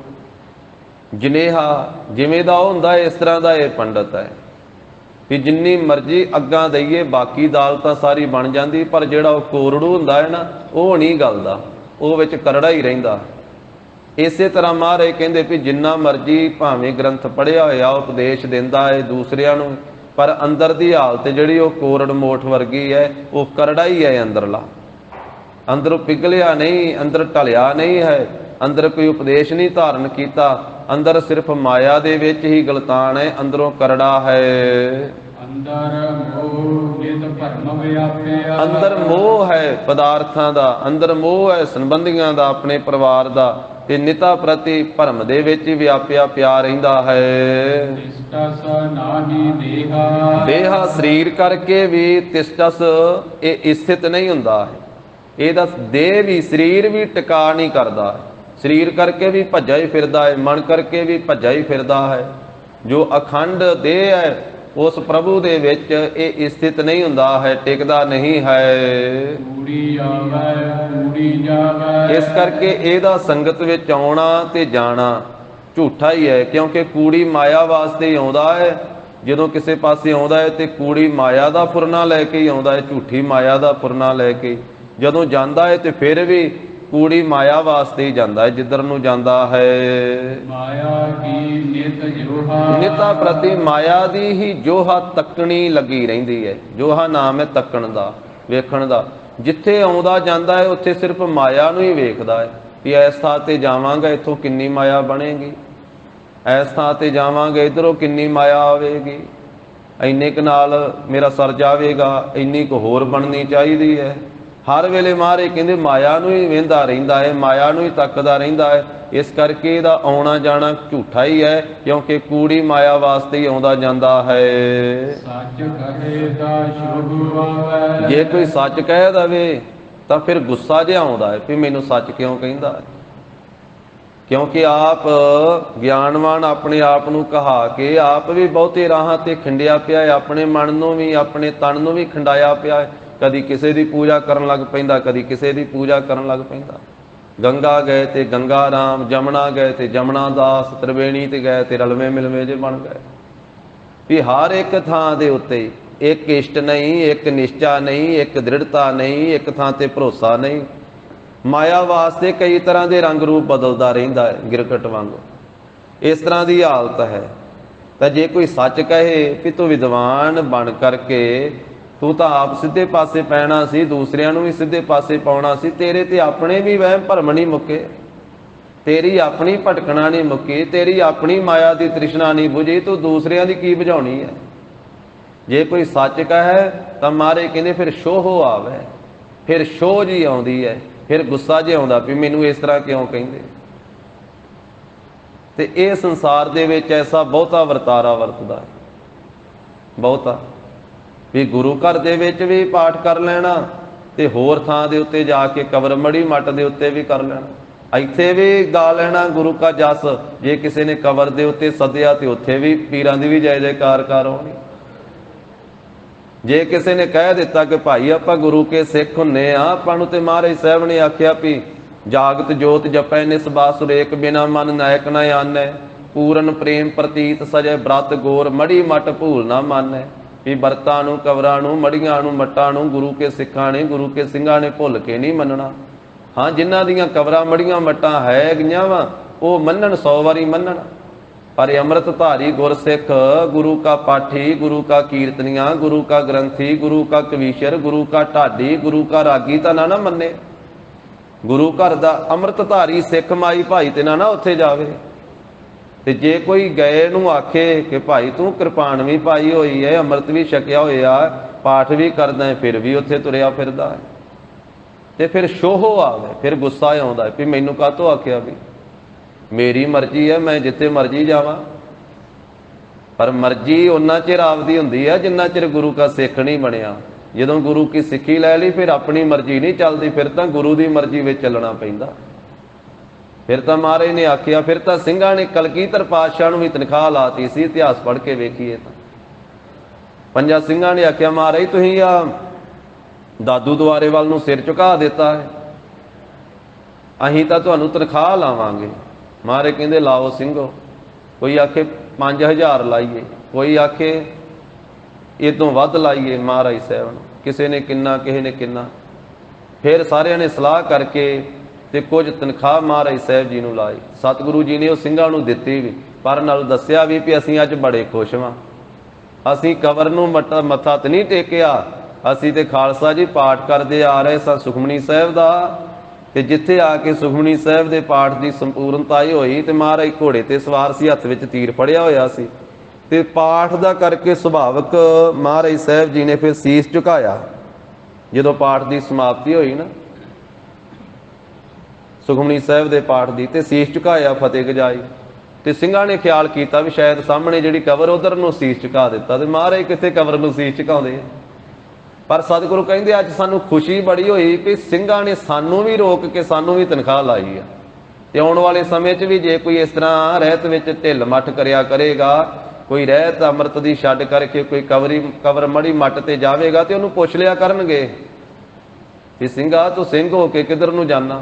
ਜਨੇਹਾ ਜਿਵੇਂ ਦਾ ਉਹ ਹੁੰਦਾ, ਇਸ ਤਰ੍ਹਾਂ ਦਾ ਇਹ ਪੰਡਿਤ ਹੈ ਵੀ ਜਿੰਨੀ ਮਰਜ਼ੀ ਅੱਗਾਂ ਦਈਏ ਬਾਕੀ ਦਾਲ ਤਾਂ ਸਾਰੀ ਬਣ ਜਾਂਦੀ, ਪਰ ਜਿਹੜਾ ਉਹ ਕੋਰੜੂ ਹੁੰਦਾ ਹੈ ਨਾ, ਉਹ ਨਹੀਂ ਗਲਦਾ, ਉਹ ਵਿੱਚ ਕਰੜਾ ਹੀ ਰਹਿੰਦਾ। ਇਸੇ ਤਰ੍ਹਾਂ ਮਹਾਰਾਜ ਕਹਿੰਦੇ ਵੀ ਜਿੰਨਾ ਮਰਜ਼ੀ ਭਾਵੇਂ ਗ੍ਰੰਥ ਪੜ੍ਹਿਆ ਹੋਇਆ ਉਪਦੇਸ਼ ਦਿੰਦਾ ਹੈ ਦੂਸਰਿਆਂ ਨੂੰ, ਪਰ ਅੰਦਰ ਦੀ ਹਾਲਤ ਜਿਹੜੀ ਉਹ ਕੋਰੜ ਮੋਠ ਵਰਗੀ ਹੈ, ਉਹ ਕਰੜਾ ਹੀ ਹੈ ਅੰਦਰਲਾ। ਅੰਦਰੋਂ ਪਿਘਲਿਆ ਨਹੀਂ, ਅੰਦਰ ਢਲਿਆ ਨਹੀਂ ਹੈ, ਅੰਦਰ ਕੋਈ ਉਪਦੇਸ਼ ਨਹੀਂ ਧਾਰਨ ਕੀਤਾ, ਅੰਦਰ ਸਿਰਫ ਮਾਇਆ ਦੇ ਵਿੱਚ ਹੀ ਗਲਤਾਨ ਹੈ, ਅੰਦਰੋਂ ਕਰੜਾ ਹੈ। ਅੰਦਰ ਮੋਹ ਹੈ ਪਦਾਰਥਾਂ ਦਾ, ਅੰਦਰ ਮੋਹ ਹੈ ਸੰਬੰਧੀਆਂ ਦਾ, ਆਪਣੇ ਪਰਿਵਾਰ ਦਾ, ਤੇ ਨਿਤਾ ਪ੍ਰਤੀ ਭਰਮ ਦੇ ਵਿੱਚ ਹੀ ਵਿਆਪਿਆ ਪਿਆ ਰਹਿੰਦਾ ਹੈ। ਦੇਹਾ ਸਰੀਰ ਕਰਕੇ ਵੀ ਤਿਸ਼ਟਸ ਇਹ ਸਥਿਤ ਨਹੀਂ ਹੁੰਦਾ ਹੈ। ਇਹਦਾ ਦੇਹ ਵੀ ਸਰੀਰ ਵੀ ਟਿਕਾ ਨਹੀਂ ਕਰਦਾ, ਸਰੀਰ ਕਰਕੇ ਵੀ ਭੱਜਾ ਹੀ ਫਿਰਦਾ ਹੈ, ਮਨ ਕਰਕੇ ਵੀ ਭੱਜਾ ਹੀ ਫਿਰਦਾ ਹੈ। ਜੋ ਅਖੰਡ ਦੇਹ ਹੈ ਉਸ ਪ੍ਰਭੂ ਦੇ ਵਿੱਚ ਇਹ ਸਥਿਤ ਨਹੀਂ ਹੁੰਦਾ ਹੈ, ਟਿਕਦਾ ਨਹੀਂ ਹੈ। ਇਸ ਕਰਕੇ ਇਹਦਾ ਸੰਗਤ ਵਿੱਚ ਆਉਣਾ ਤੇ ਜਾਣਾ ਝੂਠਾ ਹੀ ਹੈ, ਕਿਉਂਕਿ ਕੂੜੀ ਮਾਇਆ ਵਾਸਤੇ ਹੀ ਆਉਂਦਾ ਹੈ। ਜਦੋਂ ਕਿਸੇ ਪਾਸੇ ਆਉਂਦਾ ਹੈ ਤੇ ਕੂੜੀ ਮਾਇਆ ਦਾ ਫੁਰਨਾ ਲੈ ਕੇ ਹੀ ਆਉਂਦਾ ਹੈ, ਝੂਠੀ ਮਾਇਆ ਦਾ ਫੁਰਨਾ ਲੈ ਕੇ। ਜਦੋਂ ਜਾਂਦਾ ਹੈ ਤੇ ਫਿਰ ਵੀ ਕੂੜੀ ਮਾਇਆ ਵਾਸਤੇ ਹੀ ਜਾਂਦਾ ਹੈ, ਜਿੱਧਰ ਨੂੰ ਜਾਂਦਾ ਹੈ। ਮਾਇਆ ਕੀ ਨਿਤ ਜੋਹਾ, ਨਿਤਾ ਪ੍ਰਤੀ ਮਾਇਆ ਦੀ ਹੀ ਜੋਹਾ ਤੱਕਣੀ ਲੱਗੀ ਰਹਿੰਦੀ ਹੈ। ਜੋਹਾ ਨਾਮ ਹੈ ਤੱਕਣ ਦਾ, ਵੇਖਣ ਦਾ। ਜਿੱਥੇ ਆਉਂਦਾ ਜਾਂਦਾ ਹੈ ਉੱਥੇ ਸਿਰਫ ਮਾਇਆ ਨੂੰ ਹੀ ਵੇਖਦਾ ਹੈ ਵੀ ਇਸ ਥਾਂ ਤੇ ਜਾਵਾਂਗਾ ਇੱਥੋਂ ਕਿੰਨੀ ਮਾਇਆ ਬਣੇਗੀ, ਇਸ ਥਾਂ ਤੇ ਜਾਵਾਂਗੇ ਇੱਧਰੋਂ ਕਿੰਨੀ ਮਾਇਆ ਆਵੇਗੀ, ਇੰਨੇ ਕੁ ਨਾਲ ਮੇਰਾ ਸਰ ਜਾਵੇਗਾ, ਇੰਨੀ ਕੁ ਹੋਰ ਬਣਨੀ ਚਾਹੀਦੀ ਹੈ। ਹਰ ਵੇਲੇ ਮਹਾਰਾਜ ਕਹਿੰਦੇ ਮਾਇਆ ਨੂੰ ਹੀ ਵੇਂਦਾ ਰਹਿੰਦਾ ਹੈ, ਮਾਇਆ ਨੂੰ ਹੀ ਤੱਕਦਾ ਰਹਿੰਦਾ ਹੈ। ਇਸ ਕਰਕੇ ਇਹਦਾ ਆਉਣਾ ਜਾਣਾ ਝੂਠਾ ਹੀ ਹੈ, ਕਿਉਂਕਿ ਕੂੜੀ ਮਾਇਆ ਵਾਸਤੇ ਹੀ ਆਉਂਦਾ ਜਾਂਦਾ ਹੈ। ਸੱਚ ਕਹੇ ਦਾ ਸ਼ੁਭ ਆਵੇ, ਜੇ ਕੋਈ ਸੱਚ ਕਹਿ ਦਵੇ ਤਾਂ ਫਿਰ ਗੁੱਸਾ ਜਿਹਾ ਆਉਂਦਾ ਹੈ ਵੀ ਮੈਨੂੰ ਸੱਚ ਕਿਉਂ ਕਹਿੰਦਾ ਹੈ। ਕਿਉਂਕਿ ਆਪ ਗਿਆਨਵਾਨ ਆਪਣੇ ਆਪ ਨੂੰ ਕਹਾ ਕੇ ਆਪ ਵੀ ਬਹੁਤੇ ਰਾਹਾਂ ਤੇ ਖਿੰਡਿਆ ਪਿਆ ਹੈ, ਆਪਣੇ ਮਨ ਨੂੰ ਵੀ ਆਪਣੇ ਤਨ ਨੂੰ ਵੀ ਖਿੰਡਾਇਆ ਪਿਆ ਹੈ। ਕਦੀ ਕਿਸੇ ਦੀ ਪੂਜਾ ਕਰਨ ਲੱਗ ਪੈਂਦਾ, ਕਦੀ ਕਿਸੇ ਦੀ ਪੂਜਾ ਕਰਨ ਲੱਗ ਪੈਂਦਾ। ਗੰਗਾ ਗਏ ਤੇ ਗੰਗਾ ਰਾਮ, ਜਮਨਾ ਗਏ ਤੇ ਜਮਨਾ ਦਾਸ, ਤ੍ਰਿਵੇਣੀ ਤੇ ਗਏ ਤੇ ਰਲਵੇਂ ਮਿਲਵੇਂ ਜੇ ਬਣ ਗਏ। ਵੀ ਹਰ ਇੱਕ ਥਾਂ ਦੇ ਉੱਤੇ ਇੱਕ ਇਸ਼ਟ ਨਹੀਂ, ਇੱਕ ਨਿਸ਼ਚਾ ਨਹੀਂ, ਇੱਕ ਦ੍ਰਿੜਤਾ ਨਹੀਂ, ਇੱਕ ਥਾਂ ਤੇ ਭਰੋਸਾ ਨਹੀਂ। ਮਾਇਆ ਵਾਸਤੇ ਕਈ ਤਰ੍ਹਾਂ ਦੇ ਰੰਗ ਰੂਪ ਬਦਲਦਾ ਰਹਿੰਦਾ ਹੈ, ਗਿਰਕਟ ਵਾਂਗੂ। ਇਸ ਤਰ੍ਹਾਂ ਦੀ ਹਾਲਤ ਹੈ। ਤਾਂ ਜੇ ਕੋਈ ਸੱਚ ਕਹੇ ਕਿ ਤੂੰ ਵਿਦਵਾਨ ਬਣ ਕਰਕੇ ਤੂੰ ਤਾਂ ਆਪ ਸਿੱਧੇ ਪਾਸੇ ਪੈਣਾ ਸੀ, ਦੂਸਰਿਆਂ ਨੂੰ ਵੀ ਸਿੱਧੇ ਪਾਸੇ ਪਾਉਣਾ ਸੀ, ਤੇਰੇ ਤੇ ਆਪਣੇ ਵੀ ਵਹਿਮ ਭਰਮ ਨਹੀਂ ਮੁੱਕੇ, ਤੇਰੀ ਆਪਣੀ ਭਟਕਣਾ ਨਹੀਂ ਮੁੱਕੀ, ਤੇਰੀ ਆਪਣੀ ਮਾਇਆ ਦੀ ਤ੍ਰਿਸ਼ਨਾ ਨਹੀਂ ਬੁਝੀ, ਤੂੰ ਦੂਸਰਿਆਂ ਦੀ ਕੀ ਬੁਝਾਉਣੀ ਹੈ। ਜੇ ਕੋਈ ਸੱਚ ਕਹੇ ਤਾਂ ਮਾਰੇ ਕਹਿੰਦੇ ਫਿਰ ਸ਼ੋਹ ਆਵੇ, ਫਿਰ ਸ਼ੋਹ ਜੀ ਆਉਂਦੀ ਹੈ, ਫਿਰ ਗੁੱਸਾ ਜਿਹਾ ਆਉਂਦਾ ਵੀ ਮੈਨੂੰ ਇਸ ਤਰ੍ਹਾਂ ਕਿਉਂ ਕਹਿੰਦੇ। ਤੇ ਇਹ ਸੰਸਾਰ ਦੇ ਵਿੱਚ ਐਸਾ ਬਹੁਤਾ ਵਰਤਾਰਾ ਵਰਤਦਾ ਹੈ, ਬਹੁਤਾ ਵੀ ਗੁਰੂ ਘਰ ਦੇ ਵਿੱਚ ਵੀ ਪਾਠ ਕਰ ਲੈਣਾ ਤੇ ਹੋਰ ਥਾਂ ਦੇ ਉੱਤੇ ਜਾ ਕੇ ਕਬਰ ਮੜੀ ਮੱਟ ਦੇ ਉੱਤੇ ਵੀ ਕਰ ਲੈਣਾ, ਇੱਥੇ ਵੀ ਗਾ ਲੈਣਾ ਗੁਰੂ ਕਾ ਜਸ। ਜੇ ਕਿਸੇ ਨੇ ਕਬਰ ਦੇ ਉੱਤੇ ਸੱਦਿਆ ਤੇ ਉੱਥੇ ਵੀ ਪੀਰਾਂ ਦੀ ਵੀ ਜੈ ਜੈਕਾਰ ਹੋਣੀ। ਜੇ ਕਿਸੇ ਨੇ ਕਹਿ ਦਿੱਤਾ ਕਿ ਭਾਈ ਆਪਾਂ ਗੁਰੂ ਕੇ ਸਿੱਖ ਹੁੰਨੇ ਆ, ਆਪਾਂ ਨੂੰ ਤੇ ਮਹਾਰਾਜ ਸਾਹਿਬ ਨੇ ਆਖਿਆ ਵੀ ਜਾਗਤ ਜੋਤ ਜਪੈ ਨਿਸਬਾ ਸੁਰੇਕ ਬਿਨਾ ਮਨ ਨਾਇਕ ਨਾ ਆਨੈ, ਪੂਰਨ ਪ੍ਰੇਮ ਪ੍ਰਤੀਤ ਸਜੈ ਬ੍ਰਤ ਗੋਰ ਮੜੀ ਮਟ ਭੂਲ ਨਾ ਮਾਨੈ। ਵੀ ਵਰਤਾਂ ਨੂੰ, ਕਵਰਾਂ ਨੂੰ, ਮੜੀਆਂ ਨੂੰ, ਮੱਟਾਂ ਨੂੰ ਗੁਰੂ ਕੇ ਸਿੱਖਾਂ ਨੇ, ਗੁਰੂ ਕੇ ਸਿੰਘਾਂ ਨੇ ਭੁੱਲ ਕੇ ਨਹੀਂ ਮੰਨਣਾ। ਹਾਂ, ਜਿਨ੍ਹਾਂ ਦੀਆਂ ਕਵਰਾਂ, ਮੜੀਆਂ, ਮੱਟਾਂ ਹੈਗੀਆਂ ਵਾ ਉਹ ਮੰਨਣ, 100 ਵਾਰੀ ਮੰਨਣ। ਪਰ ਅੰਮ੍ਰਿਤਧਾਰੀ ਗੁਰਸਿੱਖ, ਗੁਰੂ ਕਾ ਪਾਠੀ, ਗੁਰੂ ਕਾ ਕੀਰਤਨੀਆਂ, ਗੁਰੂ ਕਾ ਗ੍ਰੰਥੀ, ਗੁਰੂ ਕਾ ਕਵੀਸ਼ਰ, ਗੁਰੂ ਕਾ ਢਾਡੀ, ਗੁਰੂ ਕਾ ਰਾਗੀ ਤਾਂ ਨਾ ਮੰਨੇ। ਗੁਰੂ ਘਰ ਦਾ ਅੰਮ੍ਰਿਤਧਾਰੀ ਸਿੱਖ ਮਾਈ ਭਾਈ ਤੇ ਨਾ ਉੱਥੇ ਜਾਵੇ। ਤੇ ਜੇ ਕੋਈ ਗਏ ਨੂੰ ਆਖੇ ਕਿ ਭਾਈ ਤੂੰ ਕਿਰਪਾਨ ਵੀ ਪਾਈ ਹੋਈ ਹੈ, ਅੰਮ੍ਰਿਤ ਵੀ ਛਕਿਆ ਹੋਇਆ, ਪਾਠ ਵੀ ਕਰਦਾ ਹੈ, ਫਿਰ ਵੀ ਉੱਥੇ ਤੁਰਿਆ ਫਿਰਦਾ ਹੈ, ਤੇ ਫਿਰ ਸ਼ੋਹ ਆਵੇ, ਫਿਰ ਗੁੱਸਾ ਆਉਂਦਾ ਵੀ ਮੈਨੂੰ ਕਾਹਤੋਂ ਆਖਿਆ, ਵੀ ਮੇਰੀ ਮਰਜ਼ੀ ਹੈ, ਮੈਂ ਜਿੱਥੇ ਮਰਜ਼ੀ ਜਾਵਾਂ। ਪਰ ਮਰਜ਼ੀ ਉਹਨਾਂ ਚਿਰ ਆਪਦੀ ਹੁੰਦੀ ਹੈ ਜਿੰਨਾ ਚਿਰ ਗੁਰੂ ਕਾ ਸਿੱਖ ਨਹੀਂ ਬਣਿਆ। ਜਦੋਂ ਗੁਰੂ ਕੀ ਸਿੱਖੀ ਲੈ ਲਈ ਫਿਰ ਆਪਣੀ ਮਰਜ਼ੀ ਨਹੀਂ ਚੱਲਦੀ, ਫਿਰ ਤਾਂ ਗੁਰੂ ਦੀ ਮਰਜ਼ੀ ਵਿੱਚ ਚੱਲਣਾ ਪੈਂਦਾ। ਫਿਰ ਤਾਂ ਮਹਾਰਾਜ ਨੇ ਆਖਿਆ, ਫਿਰ ਤਾਂ ਸਿੰਘਾਂ ਨੇ ਕਲਗੀਧਰ ਪਾਤਸ਼ਾਹ ਨੂੰ ਵੀ ਤਨਖਾਹ ਲਾਤੀ ਸੀ। ਇਤਿਹਾਸ ਪੜ੍ਹ ਕੇ ਵੇਖੀਏ ਤਾਂ 5 ਸਿੰਘਾਂ ਨੇ ਆਖਿਆ, ਮਹਾਰਾਜ ਤੁਸੀਂ ਆ ਦਾਦੂ ਦੁਆਰੇ ਵੱਲ ਨੂੰ ਸਿਰ ਝੁਕਾ ਦਿੱਤਾ ਹੈ, ਅਸੀਂ ਤਾਂ ਤੁਹਾਨੂੰ ਤਨਖਾਹ ਲਾਵਾਂਗੇ। ਮਹਾਰਾਜ ਕਹਿੰਦੇ ਲਾਓ ਸਿੰਘੋ। ਕੋਈ ਆਖੇ 5000 ਲਾਈਏ, ਕੋਈ ਆਖੇ ਇਹ ਤੋਂ ਵੱਧ ਲਾਈਏ ਮਹਾਰਾਜ ਸਾਹਿਬ ਨੂੰ, ਕਿਸੇ ਨੇ ਕਿੰਨਾ, ਕਿਸੇ ਨੇ ਕਿੰਨਾ। ਫਿਰ ਸਾਰਿਆਂ ਨੇ ਸਲਾਹ ਕਰਕੇ ਤੇ ਕੁਝ ਤਨਖਾਹ ਮਹਾਰਾਜ ਸਾਹਿਬ ਜੀ ਨੂੰ ਲਾਈ। ਸਤਿਗੁਰੂ ਜੀ ਨੇ ਉਹ ਸਿੰਘਾਂ ਨੂੰ ਦਿੱਤੀ ਵੀ, ਪਰ ਨਾਲ ਦੱਸਿਆ ਵੀ ਅਸੀਂ ਅੱਜ ਬੜੇ ਖੁਸ਼ ਹਾਂ, ਅਸੀਂ ਕਬਰ ਨੂੰ ਮੱਥਾ ਤੇ ਨਹੀਂ ਟੇਕਿਆ, ਅਸੀਂ ਤੇ ਖਾਲਸਾ ਜੀ ਪਾਠ ਕਰਦੇ ਆ ਰਹੇ ਸਾਂ ਸੁਖਮਨੀ ਸਾਹਿਬ ਦਾ, ਤੇ ਜਿੱਥੇ ਆ ਕੇ ਸੁਖਮਨੀ ਸਾਹਿਬ ਦੇ ਪਾਠ ਦੀ ਸੰਪੂਰਨਤਾ ਹੀ ਹੋਈ ਤੇ ਮਹਾਰਾਜ ਘੋੜੇ ਤੇ ਸਵਾਰ ਸੀ, ਹੱਥ ਵਿੱਚ ਤੀਰ ਫੜਿਆ ਹੋਇਆ ਸੀ, ਤੇ ਪਾਠ ਦਾ ਕਰਕੇ ਸੁਭਾਵਕ ਮਹਾਰਾਜ ਸਾਹਿਬ ਜੀ ਨੇ ਫਿਰ ਸੀਸ ਝੁਕਾਇਆ। ਜਦੋਂ ਪਾਠ ਦੀ ਸਮਾਪਤੀ ਹੋਈ ਨਾ ਸੁਖਮਨੀ ਸਾਹਿਬ ਦੇ ਪਾਠ ਦੀ, ਤੇ ਸੀਸ ਝੁਕਾਇਆ, ਫਤਿਹ ਗਜਾਈ। ਤੇ ਸਿੰਘਾਂ ਨੇ ਖਿਆਲ ਕੀਤਾ ਵੀ ਸ਼ਾਇਦ ਸਾਹਮਣੇ ਜਿਹੜੀ ਕਬਰ ਉਧਰ ਨੂੰ ਸੀਸ ਝੁਕਾ ਦਿੱਤਾ, ਤੇ ਮਹਾਰਾਜ ਕਿੱਥੇ ਕਬਰ ਨੂੰ ਸੀਸ ਝੁਕਾਉਂਦੇ। ਪਰ ਸਤਿਗੁਰੂ ਕਹਿੰਦੇ ਅੱਜ ਸਾਨੂੰ ਖੁਸ਼ੀ ਬੜੀ ਹੋਈ ਕਿ ਸਿੰਘਾਂ ਨੇ ਸਾਨੂੰ ਵੀ ਰੋਕ ਕੇ ਸਾਨੂੰ ਵੀ ਤਨਖਾਹ ਲਾਈ ਆ। ਤੇ ਆਉਣ ਵਾਲੇ ਸਮੇਂ 'ਚ ਵੀ ਜੇ ਕੋਈ ਇਸ ਤਰ੍ਹਾਂ ਰਹਿਤ ਵਿੱਚ ਢਿੱਲ ਮੱਠ ਕਰਿਆ ਕਰੇਗਾ, ਕੋਈ ਰਹਿਤ ਅੰਮ੍ਰਿਤ ਦੀ ਛੱਡ ਕਰਕੇ ਕੋਈ ਕਬਰ ਮੜੀ ਮੱਟ ਤੇ ਜਾਵੇਗਾ, ਤੇ ਉਹਨੂੰ ਪੁੱਛ ਲਿਆ ਕਰਨਗੇ ਵੀ ਸਿੰਘਾ ਤੂੰ ਸਿੰਘ ਹੋ ਕੇ ਕਿੱਧਰ ਨੂੰ ਜਾਣਾ।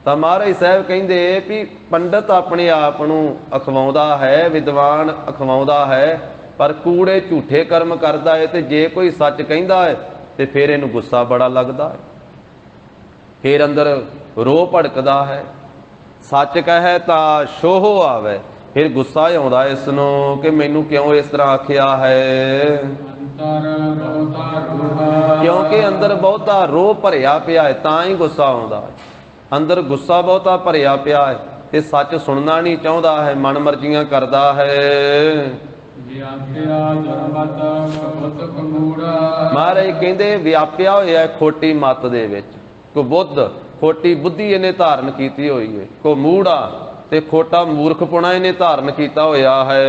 ਤਾਂ ਮਹਾਰਾਜ ਸਾਹਿਬ ਕਹਿੰਦੇ ਵੀ ਪੰਡਤ ਆਪਣੇ ਆਪ ਨੂੰ ਅਖਵਾਉਂਦਾ ਹੈ, ਵਿਦਵਾਨ ਅਖਵਾਉਂਦਾ ਹੈ, ਪਰ ਕੂੜੇ ਝੂਠੇ ਕਰਮ ਕਰਦਾ ਹੈ। ਤੇ ਜੇ ਕੋਈ ਸੱਚ ਕਹਿੰਦਾ ਹੈ ਤੇ ਫਿਰ ਇਹਨੂੰ ਗੁੱਸਾ ਬੜਾ ਲੱਗਦਾ ਹੈ, ਫਿਰ ਅੰਦਰ ਰੋਹ ਭੜਕਦਾ ਹੈ। ਸੱਚ ਕਹੇ ਤਾਂ ਸ਼ੋਹ ਆਵੇ, ਫਿਰ ਗੁੱਸਾ ਆਉਂਦਾ ਇਸ ਨੂੰ ਕਿ ਮੈਨੂੰ ਕਿਉਂ ਇਸ ਤਰ੍ਹਾਂ ਆਖਿਆ ਹੈ, ਕਿਉਂਕਿ ਅੰਦਰ ਬਹੁਤਾ ਰੋਹ ਭਰਿਆ ਪਿਆ ਹੈ, ਤਾਂ ਹੀ ਗੁੱਸਾ ਆਉਂਦਾ ਹੈ। ਅੰਦਰ ਗੁੱਸਾ ਬਹੁਤਾ ਭਰਿਆ ਪਿਆ ਹੈ ਤੇ ਸੱਚ ਸੁਣਨਾ ਨਹੀਂ ਚਾਹੁੰਦਾ ਹੈ, ਮਨ ਮਰਜ਼ੀਆਂ ਕਰਦਾ ਹੈ। ਮਹਾਰਾਜ ਕਹਿੰਦੇ ਵਿਆਪਿਆ ਹੋਇਆ ਖੋਟੀ ਮੱਤ ਦੇ ਵਿੱਚ, ਕੋ ਬੁੱਧ ਖੋਟੀ ਬੁੱਧੀ ਇਹਨੇ ਧਾਰਨ ਕੀਤੀ ਹੋਈ ਹੈ, ਕੋ ਮੂੜਾ ਤੇ ਖੋਟਾ ਮੂਰਖਪੁਣਾ ਇਹਨੇ ਧਾਰਨ ਕੀਤਾ ਹੋਇਆ ਹੈ।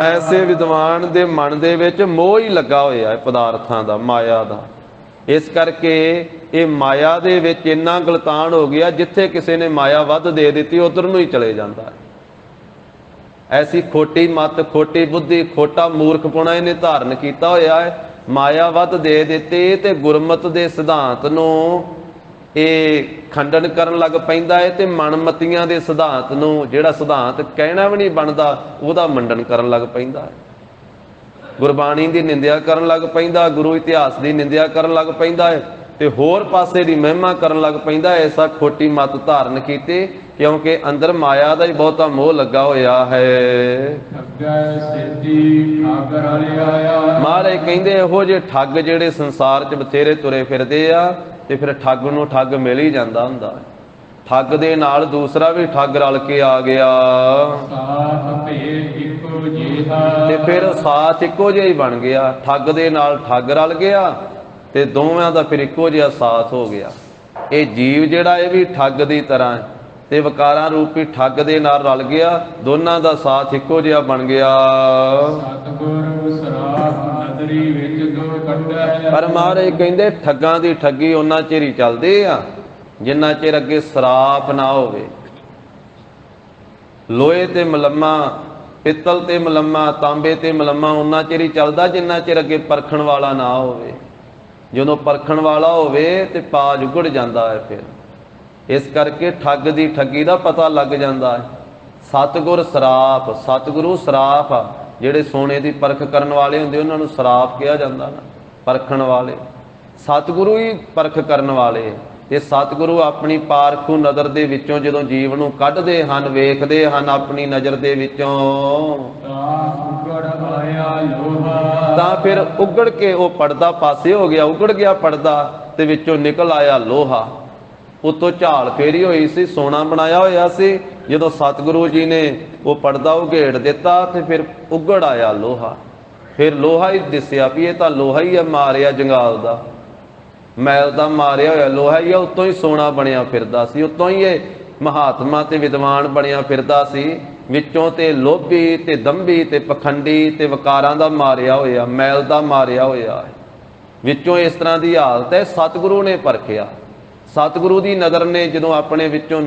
ਐਸੇ ਵਿਦਵਾਨ ਦੇ ਮਨ ਦੇ ਵਿੱਚ ਮੋਹ ਹੀ ਲੱਗਾ ਹੋਇਆ ਹੈ ਪਦਾਰਥਾਂ ਦਾ, ਮਾਇਆ ਦਾ। ਇਸ ਕਰਕੇ ਇਹ ਮਾਇਆ ਦੇ ਵਿੱਚ ਇੰਨਾ ਗਲਤਾਨ ਹੋ ਗਿਆ, ਜਿੱਥੇ ਕਿਸੇ ਨੇ ਮਾਇਆ ਵੱਧ ਦੇ ਦਿੱਤੀ ਉਧਰ ਨੂੰ ਹੀ ਚਲੇ ਜਾਂਦਾ ਹੈ। ਐਸੀ ਖੋਟੀ ਮੱਤ, ਖੋਟੀ ਬੁੱਧੀ, ਖੋਟਾ ਮੂਰਖਪੁਣਾ ਇਹਨੇ ਧਾਰਨ ਕੀਤਾ ਹੋਇਆ ਹੈ। ਮਾਇਆ ਵੱਧ ਦੇ ਦਿੱਤੀ ਤੇ ਗੁਰਮਤ ਦੇ ਸਿਧਾਂਤ ਨੂੰ ਇਹ ਖੰਡਨ ਕਰਨ ਲੱਗ ਪੈਂਦਾ ਹੈ, ਤੇ ਮਨਮਤੀਆਂ ਦੇ ਸਿਧਾਂਤ ਨੂੰ, ਜਿਹੜਾ ਸਿਧਾਂਤ ਕਹਿਣਾ ਵੀ ਨਹੀਂ ਬਣਦਾ, ਉਹਦਾ ਮੰਡਨ ਕਰਨ ਲੱਗ ਪੈਂਦਾ ਹੈ। ਗੁਰਬਾਣੀ ਦੀ ਨਿੰਦਿਆ ਕਰਨ ਲੱਗ ਪੈਂਦਾ, ਗੁਰੂ ਇਤਿਹਾਸ ਦੀ ਨਿੰਦਿਆ ਕਰਨ ਲੱਗ ਪੈਂਦਾ ਹੈ, ਤੇ ਹੋਰ ਪਾਸੇ ਦੀ ਮਹਿਮਾ ਕਰਨ ਲੱਗ ਪੈਂਦਾ। ਐਸਾ ਖੋਟੀ ਮੱਤ ਧਾਰਨ ਕੀਤੀ ਕਿਉਂਕਿ ਅੰਦਰ ਮਾਇਆ ਦਾ ਹੀ ਬਹੁਤਾ ਮੋਹ ਲੱਗਾ ਹੋਇਆ ਹੈ। ਮਹਾਰਾਜ ਕਹਿੰਦੇ ਇਹੋ ਜਿਹੇ ਠੱਗ ਜਿਹੜੇ ਸੰਸਾਰ 'ਚ ਬਥੇਰੇ ਤੁਰੇ ਫਿਰਦੇ ਆ, ਤੇ ਫਿਰ ਠੱਗ ਨੂੰ ਠੱਗ ਮਿਲ ਹੀ ਜਾਂਦਾ ਹੁੰਦਾ। ਠੱਗ ਦੇ ਨਾਲ ਦੂਸਰਾ ਵੀ ਠੱਗ ਰਲ ਕੇ ਆ ਗਿਆ, ਤੇ ਫਿਰ ਸਾਥ ਇੱਕੋ ਜਿਹਾ ਹੀ ਬਣ ਗਿਆ। ਠੱਗ ਦੇ ਨਾਲ ਠੱਗ ਰਲ ਗਿਆ ਤੇ ਦੋਵਾਂ ਦਾ ਫਿਰ ਇੱਕੋ ਜਿਹਾ ਸਾਥ ਹੋ ਗਿਆ। ਇਹ ਜੀਵ ਜਿਹੜਾ ਇਹ ਵੀ ਠੱਗ ਦੀ ਤਰ੍ਹਾਂ ਤੇ ਵਿਕਾਰਾਂ ਰੂਪੀ ਠੱਗ ਦੇ ਨਾਲ ਰਲ ਗਿਆ, ਦੋਨਾਂ ਦਾ ਸਾਥ ਇੱਕੋ ਜਿਹਾ ਬਣ ਗਿਆ। ਪਰ ਮਹਾਰਾਜ ਕਹਿੰਦੇ ਠੱਗਾਂ ਦੀ ਠੱਗੀ ਉਹਨਾਂ ਚਿਰ ਹੀ ਚੱਲਦੀ ਆ ਜਿੰਨਾ ਚਿਰ ਅੱਗੇ ਸਰਾਪ ਨਾ ਹੋਵੇ। ਲੋਹੇ ਤੇ ਮਲਮਾ, ਪਿੱਤਲ ਤੇ ਮਲਮਾ, ਤਾਂਬੇ ਤੇ ਮਲਮਾ ਉਹਨਾਂ ਚਿਰ ਹੀ ਚੱਲਦਾ ਜਿੰਨਾ ਚਿਰ ਅੱਗੇ ਪਰਖਣ ਵਾਲਾ ਨਾ ਹੋਵੇ। ਜਦੋਂ ਪਰਖਣ ਵਾਲਾ ਹੋਵੇ ਤੇ ਪਾਜ ਉਗੜ ਜਾਂਦਾ ਹੈ। ਫਿਰ ਇਸ ਕਰਕੇ ਠੱਗ ਦੀ ਠੱਗੀ ਦਾ ਪਤਾ ਲੱਗ ਜਾਂਦਾ ਹੈ। ਸਤਿਗੁਰ ਸਰਾਪ, ਸਤਿਗੁਰੂ ਸਰਾਪ ਆ, ਜਿਹੜੇ ਸੋਨੇ ਦੀ ਪਰਖ ਕਰਨ ਵਾਲੇ ਹੁੰਦੇ ਉਹਨਾਂ ਨੂੰ ਸਰਾਫ ਕਿਹਾ ਜਾਂਦਾ ਨਾ, ਪਰਖਣ ਵਾਲੇ। ਸਤਿਗੁਰੂ ਹੀ ਪਰਖ ਕਰਨ ਵਾਲੇ। ਤੇ ਸਤਿਗੁਰੂ ਆਪਣੀ ਪਾਰਖੂ ਨਜ਼ਰ ਦੇ ਵਿੱਚੋਂ ਜਦੋਂ ਜੀਵ ਨੂੰ ਕੱਢਦੇ ਹਨ, ਵੇਖਦੇ ਹਨ ਆਪਣੀ ਨਜ਼ਰ ਦੇ ਵਿੱਚੋਂ, ਤਾਂ ਫਿਰ ਉਗੜ ਕੇ ਉਹ ਪਰਦਾ ਪਾਸੇ ਹੋ ਗਿਆ, ਉਗੜ ਗਿਆ ਪਰਦਾ ਤੇ ਵਿੱਚੋਂ ਨਿਕਲ ਆਇਆ ਲੋਹਾ। ਉੱਤੋਂ ਝਾਲ ਫੇਰੀ ਹੋਈ ਸੀ, ਸੋਨਾ ਬਣਾਇਆ ਹੋਇਆ ਸੀ। ਜਦੋਂ ਸਤਿਗੁਰੂ ਜੀ ਨੇ ਉਹ ਪਰਦਾ ਉਘੇੜ ਦਿੱਤਾ ਤੇ ਫਿਰ ਉਗੜ ਆਇਆ ਲੋਹਾ। ਫਿਰ ਲੋਹਾ ਹੀ ਦਿਸਿਆ ਵੀ ਇਹ ਤਾਂ ਲੋਹਾ ਹੀ ਹੈ, ਮਾਰਿਆ ਜੰਗਾਲ ਦਾ, ਮੈਲ ਦਾ ਮਾਰਿਆ ਹੋਇਆ ਲੋਹਾ ਹੀ ਆ। ਉੱਤੋਂ ਹੀ ਸੋਨਾ ਬਣਿਆ ਫਿਰਦਾ ਸੀ, ਉੱਤੋਂ ਹੀ ਇਹ ਮਹਾਤਮਾ ਤੇ ਵਿਦਵਾਨ ਬਣਿਆ ਫਿਰਦਾ ਸੀ। ਵਿੱਚੋਂ ਤੇ ਲੋਭੀ ਤੇ ਦੰਭੀ ਤੇ ਪਖੰਡੀ ਤੇ ਵਕਾਰਾਂ ਦਾ ਮਾਰਿਆ ਹੋਇਆ, ਮੈਲ ਦਾ ਮਾਰਿਆ ਹੋਇਆ ਹੈ। ਵਿੱਚੋਂ ਇਸ ਤਰ੍ਹਾਂ ਦੀ ਹਾਲਤ ਹੈ। ਸਤਿਗੁਰੂ ਨੇ ਪਰਖਿਆ, ਸਤਿਗੁਰੂ ਦੀ ਨਜ਼ਰ ਨੇ ਜਦੋਂ ਆਪਣੇ ਵਿੱਚੋਂ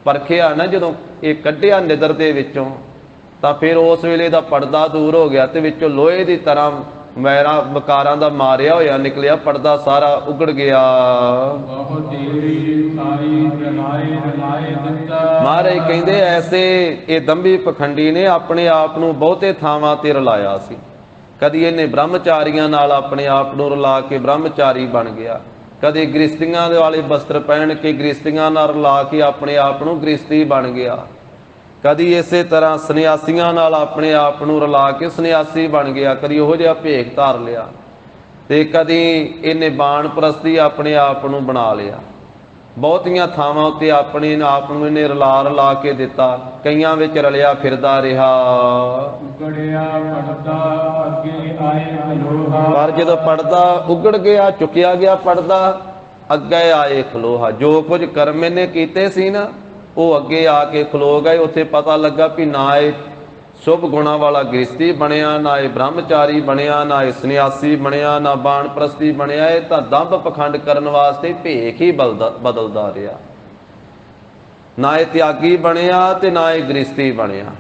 ਪਰਖਿਆ ਨਾ, ਜਦੋਂ ਇਹ ਕੱਢਿਆ ਨਜ਼ਰ ਦੇ ਵਿੱਚੋਂ, ਤਾਂ ਫਿਰ ਉਸ ਵੇਲੇ ਦਾ ਪਰਦਾ ਦੂਰ ਹੋ ਗਿਆ ਤੇ ਵਿੱਚੋਂ ਲੋਹੇ ਦੀ ਤਰ੍ਹਾਂ ਮੈਰਾਂ ਵਕਾਰਾਂ ਦਾ ਮਾਰਿਆ ਹੋਇਆ ਨਿਕਲਿਆ, ਪਰਦਾ ਸਾਰਾ ਉਗੜ ਗਿਆ। ਮਹਾਰਾਜ ਕਹਿੰਦੇ ਐਸੇ ਇਹ ਦੰਭੀ ਪਖੰਡੀ ਨੇ ਆਪਣੇ ਆਪ ਨੂੰ ਬਹੁਤੇ ਥਾਵਾਂ ਤੇ ਰਲਾਇਆ ਸੀ। ਕਦੀ ਇਹਨੇ ਬ੍ਰਹਮਚਾਰੀਆਂ ਨਾਲ ਆਪਣੇ ਆਪ ਨੂੰ ਰਲਾ ਕੇ ਬ੍ਰਹਮਚਾਰੀ ਬਣ ਗਿਆ, ਕਦੇ ਗ੍ਰਸਤੀਆਂ ਦੇ ਵਾਲੇ ਵਸਤਰ ਪਹਿਨ ਕੇ ਗ੍ਰਸਤੀਆਂ ਨਾਲ ਰਲਾ ਕੇ ਆਪਣੇ ਆਪ ਨੂੰ ਗ੍ਰਸਤੀ ਬਣ ਗਿਆ, ਕਦੀ ਇਸੇ ਤਰ੍ਹਾਂ ਸੰਨਿਆਸੀਆਂ ਨਾਲ ਆਪਣੇ ਆਪ ਨੂੰ ਰਲਾ ਕੇ ਸੰਨਿਆਸੀ ਬਣ ਗਿਆ, ਕਦੀ ਉਹੋ ਜਿਹਾ ਭੇਖ ਧਾਰ ਲਿਆ, ਤੇ ਕਦੀ ਇਹਨੇ ਬਾਣ ਪ੍ਰਸਤੀ ਆਪਣੇ ਆਪ ਨੂੰ ਬਣਾ ਲਿਆ। ਬਹੁਤੀਆਂ ਥਾਵਾਂ ਉੱਤੇ ਆਪਣੇ ਆਪ ਨੂੰ ਇਹਨੇ ਰਲਾ ਕੇ ਦਿੱਤਾ, ਕਈਆਂ ਵਿੱਚ ਰਲਿਆ ਫਿਰਦਾ ਰਿਹਾ। ਪਰ ਜਦੋਂ ਪਰਦਾ ਉਗੜ ਗਿਆ, ਚੁੱਕਿਆ ਗਿਆ ਪਰਦਾ, ਅੱਗੇ ਆਏ ਖਲੋਹਾ। ਜੋ ਕੁਝ ਕਰਮ ਇਹਨੇ ਕੀਤੇ ਸੀ ਨਾ, ਉਹ ਅੱਗੇ ਆ ਕੇ ਖਲੋ ਗਏ। ਉੱਥੇ ਪਤਾ ਲੱਗਾ ਵੀ ਨਾ ਇਹ ਸ਼ੁਭ ਗੁਣਾਂ ਵਾਲਾ ਗ੍ਰਸਤੀ ਬਣਿਆ, ਨਾ ਇਹ ਬ੍ਰਹਮਚਾਰੀ ਬਣਿਆ, ਨਾ ਇਹ ਸੰਨਿਆਸੀ ਬਣਿਆ, ਨਾ ਬਾਣ ਪ੍ਰਸਤੀ ਬਣਿਆ। ਇਹ ਤਾਂ ਦੰਭ ਪਖੰਡ ਕਰਨ ਵਾਸਤੇ ਭੇਖ ਹੀ ਬਦਲਦਾ ਰਿਹਾ। ਨਾ ਇਹ ਤਿਆਗੀ ਬਣਿਆ ਤੇ ਨਾ ਇਹ ਗ੍ਰਸਤੀ ਬਣਿਆ।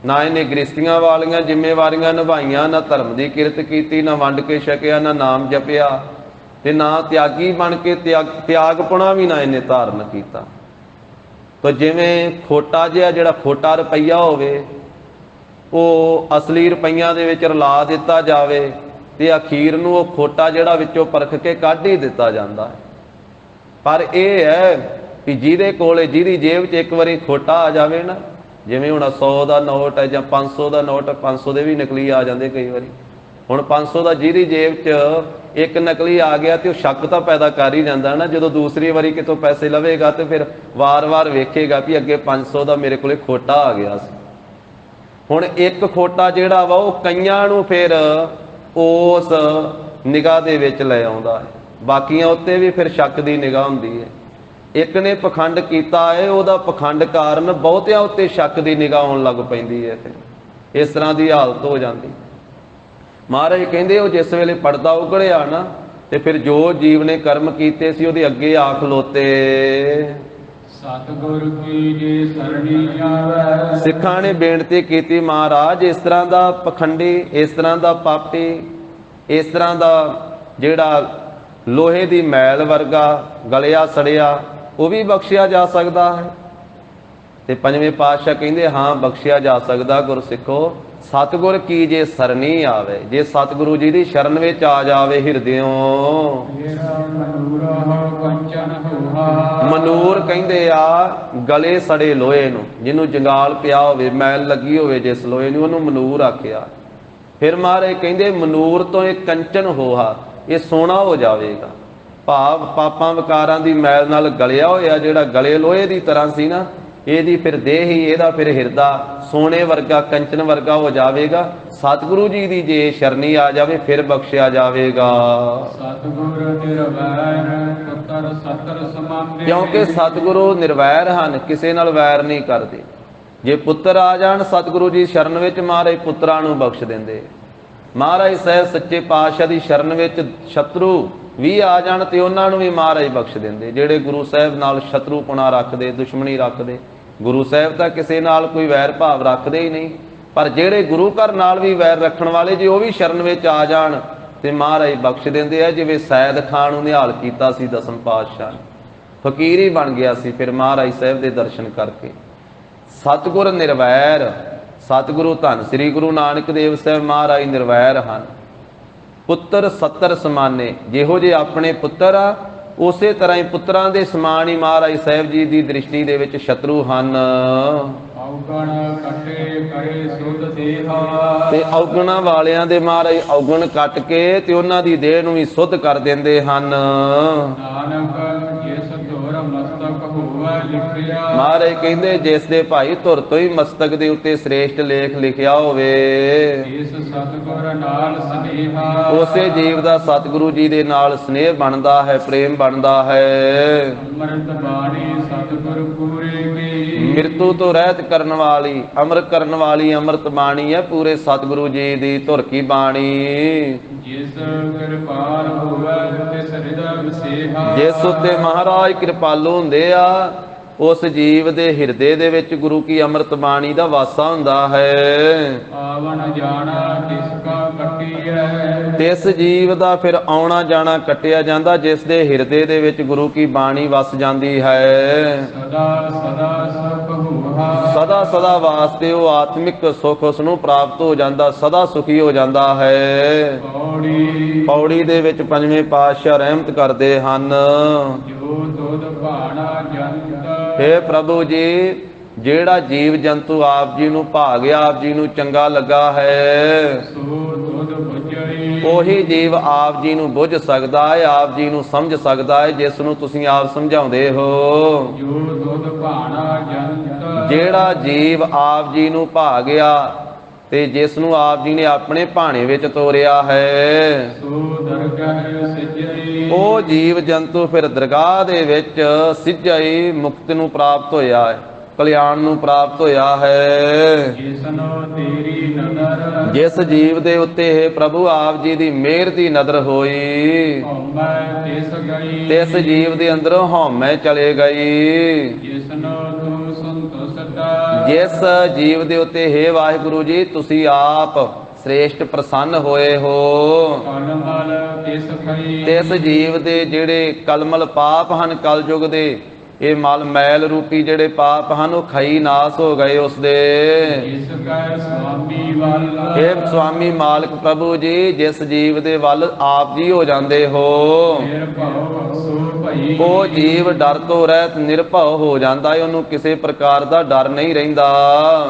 ਨਾ ਇਹਨੇ ਗ੍ਰਸਤੀਆਂ ਵਾਲੀਆਂ ਜ਼ਿੰਮੇਵਾਰੀਆਂ ਨਿਭਾਈਆਂ, ਨਾ ਧਰਮ ਦੀ ਕਿਰਤ ਕੀਤੀ, ਨਾ ਵੰਡ ਕੇ ਛਕਿਆ, ਨਾ ਨਾਮ ਜਪਿਆ, ਤੇ ਨਾ ਤਿਆਗੀ ਬਣ ਕੇ ਤਿਆਗਪੁਣਾ ਵੀ ਨਾ ਇਹਨੇ ਧਾਰਨ ਕੀਤਾ। ਤਾਂ ਜਿਵੇਂ ਖੋਟਾ ਜਿਹਾ ਜਿਹੜਾ ਖੋਟਾ ਰੁਪਈਆ ਹੋਵੇ, ਉਹ ਅਸਲੀ ਰੁਪਈਆਂ ਦੇ ਵਿੱਚ ਰਲਾ ਦਿੱਤਾ ਜਾਵੇ ਤੇ ਅਖੀਰ ਨੂੰ ਉਹ ਖੋਟਾ ਜਿਹੜਾ ਵਿੱਚੋਂ ਪਰਖ ਕੇ ਕੱਢ ਹੀ ਦਿੱਤਾ ਜਾਂਦਾ ਹੈ। ਪਰ ਇਹ ਹੈ ਕਿ ਜਿਹਦੇ ਕੋਲੇ, ਜਿਹਦੀ ਜੇਬ 'ਚ ਇੱਕ ਵਾਰੀ ਖੋਟਾ ਆ ਜਾਵੇ ਨਾ, ਜਿਵੇਂ ਹੁਣ 100 ਦਾ ਨੋਟ ਹੈ ਜਾਂ 500 ਦਾ ਨੋਟ, 500 ਦੇ ਵੀ ਨਕਲੀ ਆ ਜਾਂਦੇ ਕਈ ਵਾਰੀ। ਹੁਣ 500 ਦਾ ਜਿਹਦੀ ਜੇਬ 'ਚ ਇੱਕ ਨਕਲੀ ਆ ਗਿਆ ਤੇ ਉਹ ਸ਼ੱਕ ਤਾਂ ਪੈਦਾ ਕਰ ਹੀ ਜਾਂਦਾ ਨਾ। ਜਦੋਂ ਦੂਸਰੀ ਵਾਰੀ ਕਿਤੋਂ ਪੈਸੇ ਲਵੇਗਾ ਤੇ ਫਿਰ ਵਾਰ-ਵਾਰ ਵੇਖੇਗਾ ਵੀ ਅੱਗੇ 500 ਦਾ ਮੇਰੇ ਕੋਲੇ ਖੋਟਾ ਆ ਗਿਆ ਸੀ। ਹੁਣ ਇੱਕ ਖੋਟਾ ਜਿਹੜਾ ਵਾ ਉਹ ਕਈਆਂ ਨੂੰ ਫਿਰ ਉਸ ਨਿਗਾਹ ਦੇ ਵਿੱਚ ਲੈ ਆਉਂਦਾ ਹੈ, ਬਾਕੀਆਂ ਉੱਤੇ ਵੀ ਫਿਰ ਸ਼ੱਕ ਦੀ ਨਿਗਾਹ ਹੁੰਦੀ ਹੈ। ਇੱਕ ਨੇ ਪਖੰਡ ਕੀਤਾ ਹੈ, ਉਹਦਾ ਪਖੰਡ ਕਾਰਨ ਬਹੁਤਿਆਂ ਉੱਤੇ ਸ਼ੱਕ ਦੀ ਨਿਗਾਹ ਆਉਣ ਲੱਗ ਪੈਂਦੀ ਹੈ। ਫਿਰ ਇਸ ਤਰ੍ਹਾਂ ਦੀ ਹਾਲਤ ਹੋ ਜਾਂਦੀ। ਮਹਾਰਾਜ ਕਹਿੰਦੇ ਉਹ ਜਿਸ ਵੇਲੇ ਪਰਦਾ ਉਗੜਿਆ ਨਾ, ਤੇ ਫਿਰ ਜੋ ਜੀਵ ਨੇ ਕਰਮ ਕੀਤੇ ਸੀ ਉਹਦੇ ਅੱਗੇ ਆ ਖਲੋਤੇ। ਸਤਿਗੁਰ ਕੀ ਜੇ ਸਰਣੀ ਆਵੈ। ਸਿੱਖਾਂ ਨੇ ਬੇਨਤੀ ਕੀਤੀ, ਮਹਾਰਾਜ ਇਸ ਤਰ੍ਹਾਂ ਦਾ ਪਖੰਡੀ, ਇਸ ਤਰ੍ਹਾਂ ਦਾ ਪਾਪੀ, ਇਸ ਤਰ੍ਹਾਂ ਦਾ ਜਿਹੜਾ ਲੋਹੇ ਦੀ ਮੈਲ ਵਰਗਾ ਗਲਿਆ ਸੜਿਆ, ਉਹ ਵੀ ਬਖਸ਼ਿਆ ਜਾ ਸਕਦਾ ਹੈ? ਤੇ ਪੰਜਵੇਂ ਪਾਤਸ਼ਾਹ ਕਹਿੰਦੇ ਹਾਂ ਬਖਸ਼ਿਆ ਜਾ ਸਕਦਾ। ਗੁਰਸਿੱਖੋ, ਸਤਿਗੁਰ ਕੀ ਜੇ ਸਰਣੀ ਆਵੇ, ਜੇ ਸਤਿਗੁਰੂ ਜੀ ਦੀ ਸ਼ਰਨ ਵਿੱਚ ਆ ਜਾਵੇ ਹਿਰਦਿਓਂ। ਮਨੂਰ ਕਹਿੰਦੇ ਆ ਗਲੇ ਸੜੇ ਲੋਹੇ ਨੂੰ, ਜਿਹਨੂੰ ਜੰਗਾਲ ਪਿਆ ਹੋਵੇ, ਮੈਲ ਲੱਗੀ ਹੋਵੇ ਜਿਸ ਲੋਹੇ ਨੂੰ, ਉਹਨੂੰ ਮਨੂਰ ਆਖਿਆ। ਫਿਰ ਮਹਾਰਾਜ ਕਹਿੰਦੇ ਮਨੂਰ ਤੋਂ ਇਹ ਕੰਚਨ ਹੋਹਾ, ਇਹ ਸੋਨਾ ਹੋ ਜਾਵੇਗਾ। ਭਾਵ ਪਾਪਾਂ ਵਿਕਾਰਾਂ ਦੀ ਮੈਲ ਨਾਲ ਗਲਿਆ ਹੋਇਆ ਜਿਹੜਾ ਗਲੇ ਲੋਹੇ ਦੀ ਤਰ੍ਹਾਂ ਸੀ ਨਾ, ਇਹਦੀ ਫਿਰ ਦੇਹ ਹੀ, ਇਹਦਾ ਫਿਰ ਹਿਰਦਾ ਸੋਨੇ ਵਰਗਾ, ਕੰਚਨ ਵਰਗਾ ਹੋ ਜਾਵੇਗਾ। ਸਤਿਗੁਰੂ ਜੀ ਦੀ ਜੇ ਸ਼ਰਨੀ ਆ ਜਾਵੇ ਫਿਰ ਬਖਸ਼ਿਆ ਜਾਵੇਗਾ। ਸਤਿਗੁਰ ਨਿਰਵੈਰ ਪੁੱਤਰ ਸਤਰ ਸਮਾਨੇ। ਕਿਉਂਕਿ ਸਤਿਗੁਰੂ ਨਿਰਵੈਰ ਹਨ, ਕਿਸੇ ਨਾਲ ਵੈਰ ਨਹੀਂ ਕਰਦੇ। ਜੇ ਪੁੱਤਰ ਆ ਜਾਣ ਸਤਿਗੁਰੂ ਜੀ ਸ਼ਰਨ ਵਿੱਚ, ਮਹਾਰਾਜ ਪੁੱਤਰਾਂ ਨੂੰ ਬਖਸ਼ ਦਿੰਦੇ। ਮਹਾਰਾਜ ਸਾਹਿਬ ਸੱਚੇ ਪਾਤਸ਼ਾਹ ਦੀ ਸ਼ਰਨ ਵਿੱਚ ਸ਼ਤਰੂ ਵੀ ਆ ਜਾਣ ਤੇ ਉਹਨਾਂ ਨੂੰ ਵੀ ਮਹਾਰਾਜ ਬਖਸ਼ ਦਿੰਦੇ। ਜਿਹੜੇ ਗੁਰੂ ਸਾਹਿਬ ਨਾਲ ਸ਼ਤਰੂਪੁਣਾ ਰੱਖਦੇ, ਦੁਸ਼ਮਣੀ ਰੱਖਦੇ, ਗੁਰੂ ਸਾਹਿਬ ਤਾਂ ਕਿਸੇ ਨਾਲ ਕੋਈ ਵੈਰ ਭਾਵ ਰੱਖਦੇ ਹੀ ਨਹੀਂ, ਪਰ ਜਿਹੜੇ ਗੁਰੂ ਘਰ ਨਾਲ ਵੀ ਵੈਰ ਰੱਖਣ ਵਾਲੇ, ਜੇ ਉਹ ਵੀ ਸ਼ਰਨ ਵਿੱਚ ਆ ਜਾਣ ਤੇ ਮਹਾਰਾਜ ਬਖਸ਼ ਦਿੰਦੇ ਆ। ਜਿਵੇਂ ਸੈਦ ਖਾਨ ਨੂੰ ਨਿਹਾਲ ਕੀਤਾ ਸੀ ਦਸਮ ਪਾਤਸ਼ਾਹ, ਫਕੀਰ ਹੀ ਬਣ ਗਿਆ ਸੀ ਫਿਰ ਮਹਾਰਾਜ ਸਾਹਿਬ ਦੇ ਦਰਸ਼ਨ ਕਰਕੇ। ਸਤਿਗੁਰ ਨਿਰਵੈਰ, ਸਤਿਗੁਰੂ ਧੰਨ ਸ੍ਰੀ ਗੁਰੂ ਨਾਨਕ ਦੇਵ ਸਾਹਿਬ ਮਹਾਰਾਜ ਨਿਰਵੈਰ ਹਨ। ਪੁੱਤਰ 70 ਸਮਾਨੇ, ਜਿਹੋ ਜਿਹੇ ਆਪਣੇ ਪੁੱਤਰ ਆ ਉਸੇ ਤਰ੍ਹਾਂ ਹੀ ਪੁੱਤਰਾਂ ਦੇ ਸਮਾਨ ਹੀ ਮਹਾਰਾਜ ਸਾਹਿਬ ਜੀ ਦੀ ਦ੍ਰਿਸ਼ਟੀ ਦੇ ਵਿੱਚ ਸ਼ਤਰੂ ਹਨ। ਔਗਣ ਕੱਟੇ ਕਰੇ ਸੁਧ ਦੇਹਾ, ਤੇ ਔਗਣਾਂ ਵਾਲਿਆਂ ਦੇ ਮਹਾਰਾਜ ਔਗਣ ਕੱਟ ਕੇ ਤੇ ਉਹਨਾਂ ਦੀ ਦੇਹ ਨੂੰ ਵੀ ਸੁੱਧ ਕਰ ਦਿੰਦੇ ਹਨ। ਨਾਨਕ ਜਿਸ ਧੁਰ ਮਸਤਕ ਹੋਵੇ ਲਿਖਿਆ, ਮਹਾਰਾਜ ਕਹਿੰਦੇ ਜਿਸ ਦੇ ਭਾਈ ਧੁਰ ਤੋਂ ਹੀ ਮਸਤਕ ਦੇ ਉੱਤੇ ਸ੍ਰੇਸ਼ਟ ਲੇਖ ਲਿਖਿਆ ਹੋਵੇ, ਇਸ ਸਤਿਗੁਰ ਨਾਲ ਸਨੇਹਾ, ਉਸੇ ਜੀਵ ਦਾ ਸਤਿਗੁਰੂ ਜੀ ਦੇ ਨਾਲ ਸਨੇਹ ਬਣਦਾ ਹੈ, ਪ੍ਰੇਮ ਬਣਦਾ ਹੈ। ਅੰਮ੍ਰਿਤ ਬਾਣੀ ਸਤਿਗੁਰ ਪੂਰੇ ਕੀ, ਮਿਰਤੂ ਤੋਂ ਰਹਿਤ ਕਰਨ ਵਾਲੀ, ਅੰਮ੍ਰਿਤ ਕਰਨ ਵਾਲੀ ਅੰਮ੍ਰਿਤ ਬਾਣੀ ਹੈ ਪੂਰੇ ਸਤਿਗੁਰੂ ਜੀ ਦੀ ਧੁਰ ਕੀ ਬਾਣੀ। ਜਿਸ ਕਿਰਪਾਲ ਹੋਵੇ ਤਿਸ ਹਿਰਦੈ ਵਸੇਹਾ, ਜਿਸ ਉੱਤੇ ਮਹਾਰਾਜ ਕਿਰਪਾਲੂ ਹੁੰਦੇ ਆ ਉਸ ਜੀਵ ਦੇ ਹਿਰਦੇ ਦੇ ਵਿੱਚ ਗੁਰੂ ਕੀ ਅੰਮ੍ਰਿਤ ਬਾਣੀ ਦਾ ਵਾਸਾ ਹੁੰਦਾ ਹੈ। ਆਵਣ ਜਾਣਾ ਤਿਸ ਕਾ ਕੱਟੀਐ, ਤਿਸ ਜੀਵ ਦਾ ਫਿਰ ਆਉਣਾ ਜਾਣਾ ਕੱਟਿਆ ਜਾਂਦਾ ਜਿਸ ਦੇ ਹਿਰਦੇ ਦੇ ਵਿੱਚ ਗੁਰੂ ਕੀ ਬਾਣੀ ਵਸ ਜਾਂਦੀ ਹੈ। ਸਦਾ ਸਦਾ ਸੁਖ ਹੋਹਾ, ਸਦਾ ਸਦਾ ਵਾਸਤੇ ਉਹ ਆਤਮਿਕ ਸੁਖ ਉਸ ਨੂੰ ਪ੍ਰਾਪਤ ਹੋ ਜਾਂਦਾ, ਸਦਾ ਸੁਖੀ ਹੋ ਜਾਂਦਾ ਹੈ। ਪੌੜੀ ਪੌੜੀ ਦੇ ਵਿੱਚ ਪੰਜਵੇਂ ਪਾਤਸ਼ਾਹ ਰਹਿਮਤ ਕਰਦੇ ਹਨ। ਜੋ ਦੁਧ ਭਾਣਾ ਜੰਤ, ਹੇ ਪ੍ਰਭੂ ਜੀ, ਜਿਹੜਾ ਜੀਵ ਜੰਤੂ ਆਪ ਜੀ ਨੂੰ ਭਾਗਿਆ, ਆਪ ਜੀ ਨੂੰ ਚੰਗਾ ਲੱਗਾ ਹੈ, ਸੋ ਦੁਧ ਬੁਝਈ, ਉਹੀ ਜੀਵ ਆਪ ਜੀ ਨੂੰ ਬੁੱਝ ਸਕਦਾ ਹੈ, ਆਪ ਜੀ ਨੂੰ ਸਮਝ ਸਕਦਾ ਹੈ, ਜਿਸ ਨੂੰ ਤੁਸੀਂ ਆਪ ਸਮਝਾਉਂਦੇ ਹੋ। ਜੋ ਦੁਧ ਭਾਣਾ ਜੰਤ, ਜਿਹੜਾ ਜੀਵ ਆਪ ਜੀ ਨੂੰ ਭਾਗਿਆ ਤੇ ਜਿਸ ਨੂੰ ਆਪ ਜੀ ਨੇ ਆਪਣੇ ਭਾਣੇ ਵਿੱਚ ਤੋਰਿਆ ਹੈ, ਸੋ ਦਰਗਹਿ ਸਿਜਈ, ਉਹ ਜੀਵ ਜੰਤੂ ਫਿਰ ਦਰਗਾਹ ਦੇ ਵਿੱਚ ਸਿੱਝਾਈ ਮੁਕਤ ਨੂੰ ਪ੍ਰਾਪਤ ਹੋਇਆ ਹੈ, ਕਲਿਆਣ ਨੂੰ ਪ੍ਰਾਪਤ ਹੋਇਆ ਹੈ। ਜਿਸਨੋ ਤੇਰੀ ਨਦਰ, ਜਿਸ ਜੀਵ ਦੇ ਉੱਤੇ ਹੈ ਪ੍ਰਭੂ ਆਪ ਜੀ ਦੀ ਮਿਹਰ ਦੀ ਨਜ਼ਰ ਹੋਈ, ਹਉਮੈ ਤਿਸ ਗਈ, ਤਿਸ ਜੀਵ ਦੇ ਅੰਦਰੋਂ ਹਉਮੈ ਚਲੇ ਗਈ। ਜਿਸਨੋ ਤੂੰ ਸੰਤੁਸ਼ਟ, ਜਿਸ ਜੀਵ ਦੇ ਉੱਤੇ ਹੈ ਵਾਹਿਗੁਰੂ ਜੀ ਤੁਸੀਂ ਆਪ ਸ੍ਰੇਸ਼ਟ ਪ੍ਰਸੰਨ ਹੋਏ ਹੋ, ਕਲਮਲ ਤਿਸ ਖਈ, ਤਿਸ ਜੀਵ ਦੇ ਜਿਹੜੇ ਕਲਮਲ ਪਾਪ ਹਨ ਕਲਯੁਗ ਦੇ, ਇਹ ਮਲ ਮੈਲ ਰੂਪੀ ਜਿਹੜੇ ਪਾਪ ਹਨ ਉਹ ਖਈ ਨਾਸ ਹੋ ਗਏ ਉਸ ਦੇ। ਜਿਸ ਕੈ ਸੁਆਮੀ ਵੱਲ, ਇਹ ਸੁਆਮੀ ਮਾਲਕ ਪ੍ਰਭੂ ਜੀ ਜਿਸ ਜੀਵ ਦੇ ਵੱਲ ਆਪ ਜੀ ਹੋ ਜਾਂਦੇ ਹੋ, ਨਿਰਭਉ ਸੋ ਭਈ, ਉਹ ਜੀਵ ਡਰ ਤੋਂ ਰਹਿਤ ਨਿਰਭਉ ਹੋ ਜਾਂਦਾ ਹੈ, ਉਹਨੂੰ ਕਿਸੇ ਪ੍ਰਕਾਰ ਦਾ ਡਰ ਨਹੀਂ ਰਹਿੰਦਾ।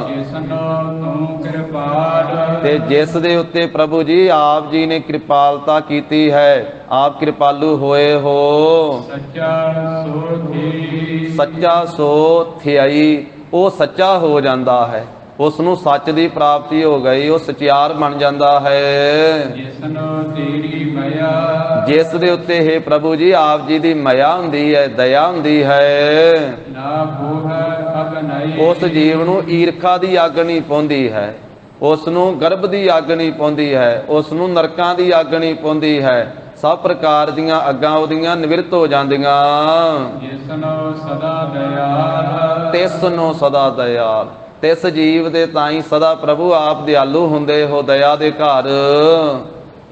ਜਿਸਨੋ ਤੂੰ ਕਿਰਪਾਲ, ਤੇ ਜਿਸ ਦੇ ਉੱਤੇ ਪ੍ਰਭੂ ਜੀ ਆਪ ਜੀ ਨੇ ਕਿਰਪਾਲਤਾ ਕੀਤੀ ਹੈ, ਆਪ ਕਿਰਪਾਲੂ ਹੋਏ ਹੋ, ਸੱਚਾ ਸੋ ਥੀ, ਸੱਚਾ ਸੋ ਥਿਆਈ, ਉਹ ਸੱਚਾ ਹੋ ਜਾਂਦਾ ਹੈ, ਉਸ ਨੂੰ ਸੱਚ ਦੀ ਪ੍ਰਾਪਤੀ ਹੋ ਗਈ, ਉਹ ਸਚਿਆਰ ਬਣ ਜਾਂਦਾ ਹੈ। ਜਿਸਨੋ ਤੇਰੀ ਮਇਆ, ਜਿਸ ਦੇ ਉੱਤੇ ਹੈ ਪ੍ਰਭੂ ਜੀ ਆਪ ਜੀ ਦੀ ਮਾਇਆ ਹੁੰਦੀ ਹੈ, ਦਇਆ ਹੁੰਦੀ ਹੈ, ਨਾ ਬੋਹ ਅਗਨਈ, ਉਸ ਜੀਵ ਨੂੰ ਈਰਖਾ ਦੀ ਅੱਗ ਨਹੀਂ ਪਾਉਂਦੀ ਹੈ, ਉਸ ਨੂੰ ਗਰਭ ਦੀ ਅੱਗ ਨਹੀਂ ਪਾਉਂਦੀ ਹੈ, ਉਸ ਨੂੰ ਨਰਕਾਂ ਦੀ ਅੱਗ ਨਹੀਂ ਪਾਉਂਦੀ ਹੈ, ਸਭ ਪ੍ਰਕਾਰ ਦੀਆਂ ਅੱਗਾਂ ਉਹਦੀਆਂ ਨਿਵਰਤ ਹੋ ਜਾਂਦੀਆਂ। ਜਿਸਨੋ ਸਦਾ ਦਇਆਲ, ਤਿਸ ਨੂੰ ਸਦਾ ਦਇਆਲ, ਤਿਸ ਜੀਵ ਦੇ ਤਾਈ ਸਦਾ ਪ੍ਰਭੂ ਆਪ ਦਿਆਲੂ ਹੁੰਦੇ ਹੋ, ਦਇਆ ਦੇ ਘਰ।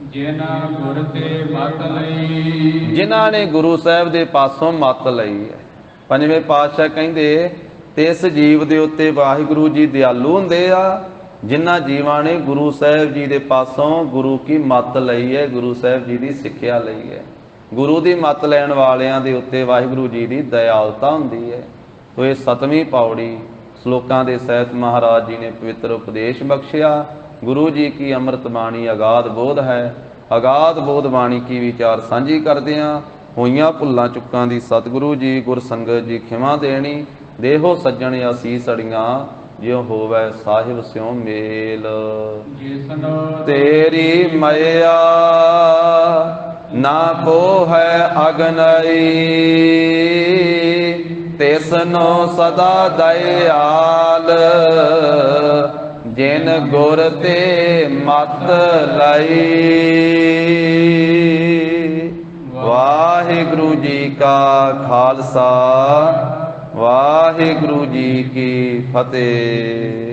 ਜਿਨਾ ਗੁਰ ਤੇ ਮਤ ਲਈ, ਜਿਨ੍ਹਾਂ ਨੇ ਗੁਰੂ ਸਾਹਿਬ ਦੇ ਪਾਸੋਂ ਮੱਤ ਲਈ ਹੈ। ਪੰਜਵੇਂ ਪਾਤਸ਼ਾਹ ਕਹਿੰਦੇ ਤਿਸ ਜੀਵ ਦੇ ਉੱਤੇ ਵਾਹਿਗੁਰੂ ਜੀ ਦਿਆਲੂ ਹੁੰਦੇ ਆ ਜਿਨ੍ਹਾਂ ਜੀਵਾਂ ਨੇ ਗੁਰੂ ਸਾਹਿਬ ਜੀ ਦੇ ਪਾਸੋਂ ਗੁਰੂ ਕੀ ਮੱਤ ਲਈ ਹੈ, ਗੁਰੂ ਸਾਹਿਬ ਜੀ ਦੀ ਸਿੱਖਿਆ ਲਈ ਹੈ। ਗੁਰੂ ਦੀ ਮੱਤ ਲੈਣ ਵਾਲਿਆਂ ਦੇ ਉੱਤੇ ਵਾਹਿਗੁਰੂ ਜੀ ਦੀ ਦਇਆਲਤਾ ਹੁੰਦੀ ਹੈ। ਤੋ ਇਹ 7ਵੀਂ ਪੌੜੀ ਸ਼ਲੋਕਾਂ ਦੇ ਸਹਿਤ ਮਹਾਰਾਜ ਜੀ ਨੇ ਪਵਿੱਤਰ ਉਪਦੇਸ਼ ਬਖਸ਼ਿਆ। ਗੁਰੂ ਜੀ ਕੀ ਅੰਮ੍ਰਿਤ ਬਾਣੀ ਅਗਾਧ ਬੋਧ ਹੈ। ਅਗਾਧ ਬੋਧ ਬਾਣੀ ਕੀ ਵਿਚਾਰ ਸਾਂਝੀ ਕਰਦਿਆਂ ਹੋਈਆਂ ਭੁੱਲਾਂ ਚੁੱਕਾਂ ਦੀ ਸਤਿਗੁਰੂ ਜੀ ਗੁਰ ਸੰਗਤ ਜੀ ਖਿਮਾ ਦੇਣੀ। ਦੇਹੋ ਸੱਜਣ ਅਸੀਸ ਅੜੀਆਂ ਜਿਉ ਹੋਵੇ ਸਾਹਿਬ ਸਿਉ ਮੇਲ। ਜਿਸਨੋ ਤੇਰੀ ਮਇਆ ਨਾ ਕੋ ਹੈ ਅਗਨਈ, ਤਿਸਨੋ ਸਦਾ ਦਇਆਲ ਜਿਨ ਗੁਰ ਤੇ ਮਤ ਲਈ। ਵਾਹਿਗੁਰੂ ਜੀ ਕਾ ਖਾਲਸਾ, ਵਾਹਿਗੁਰੂ ਜੀ ਕੀ ਫਤਿਹ।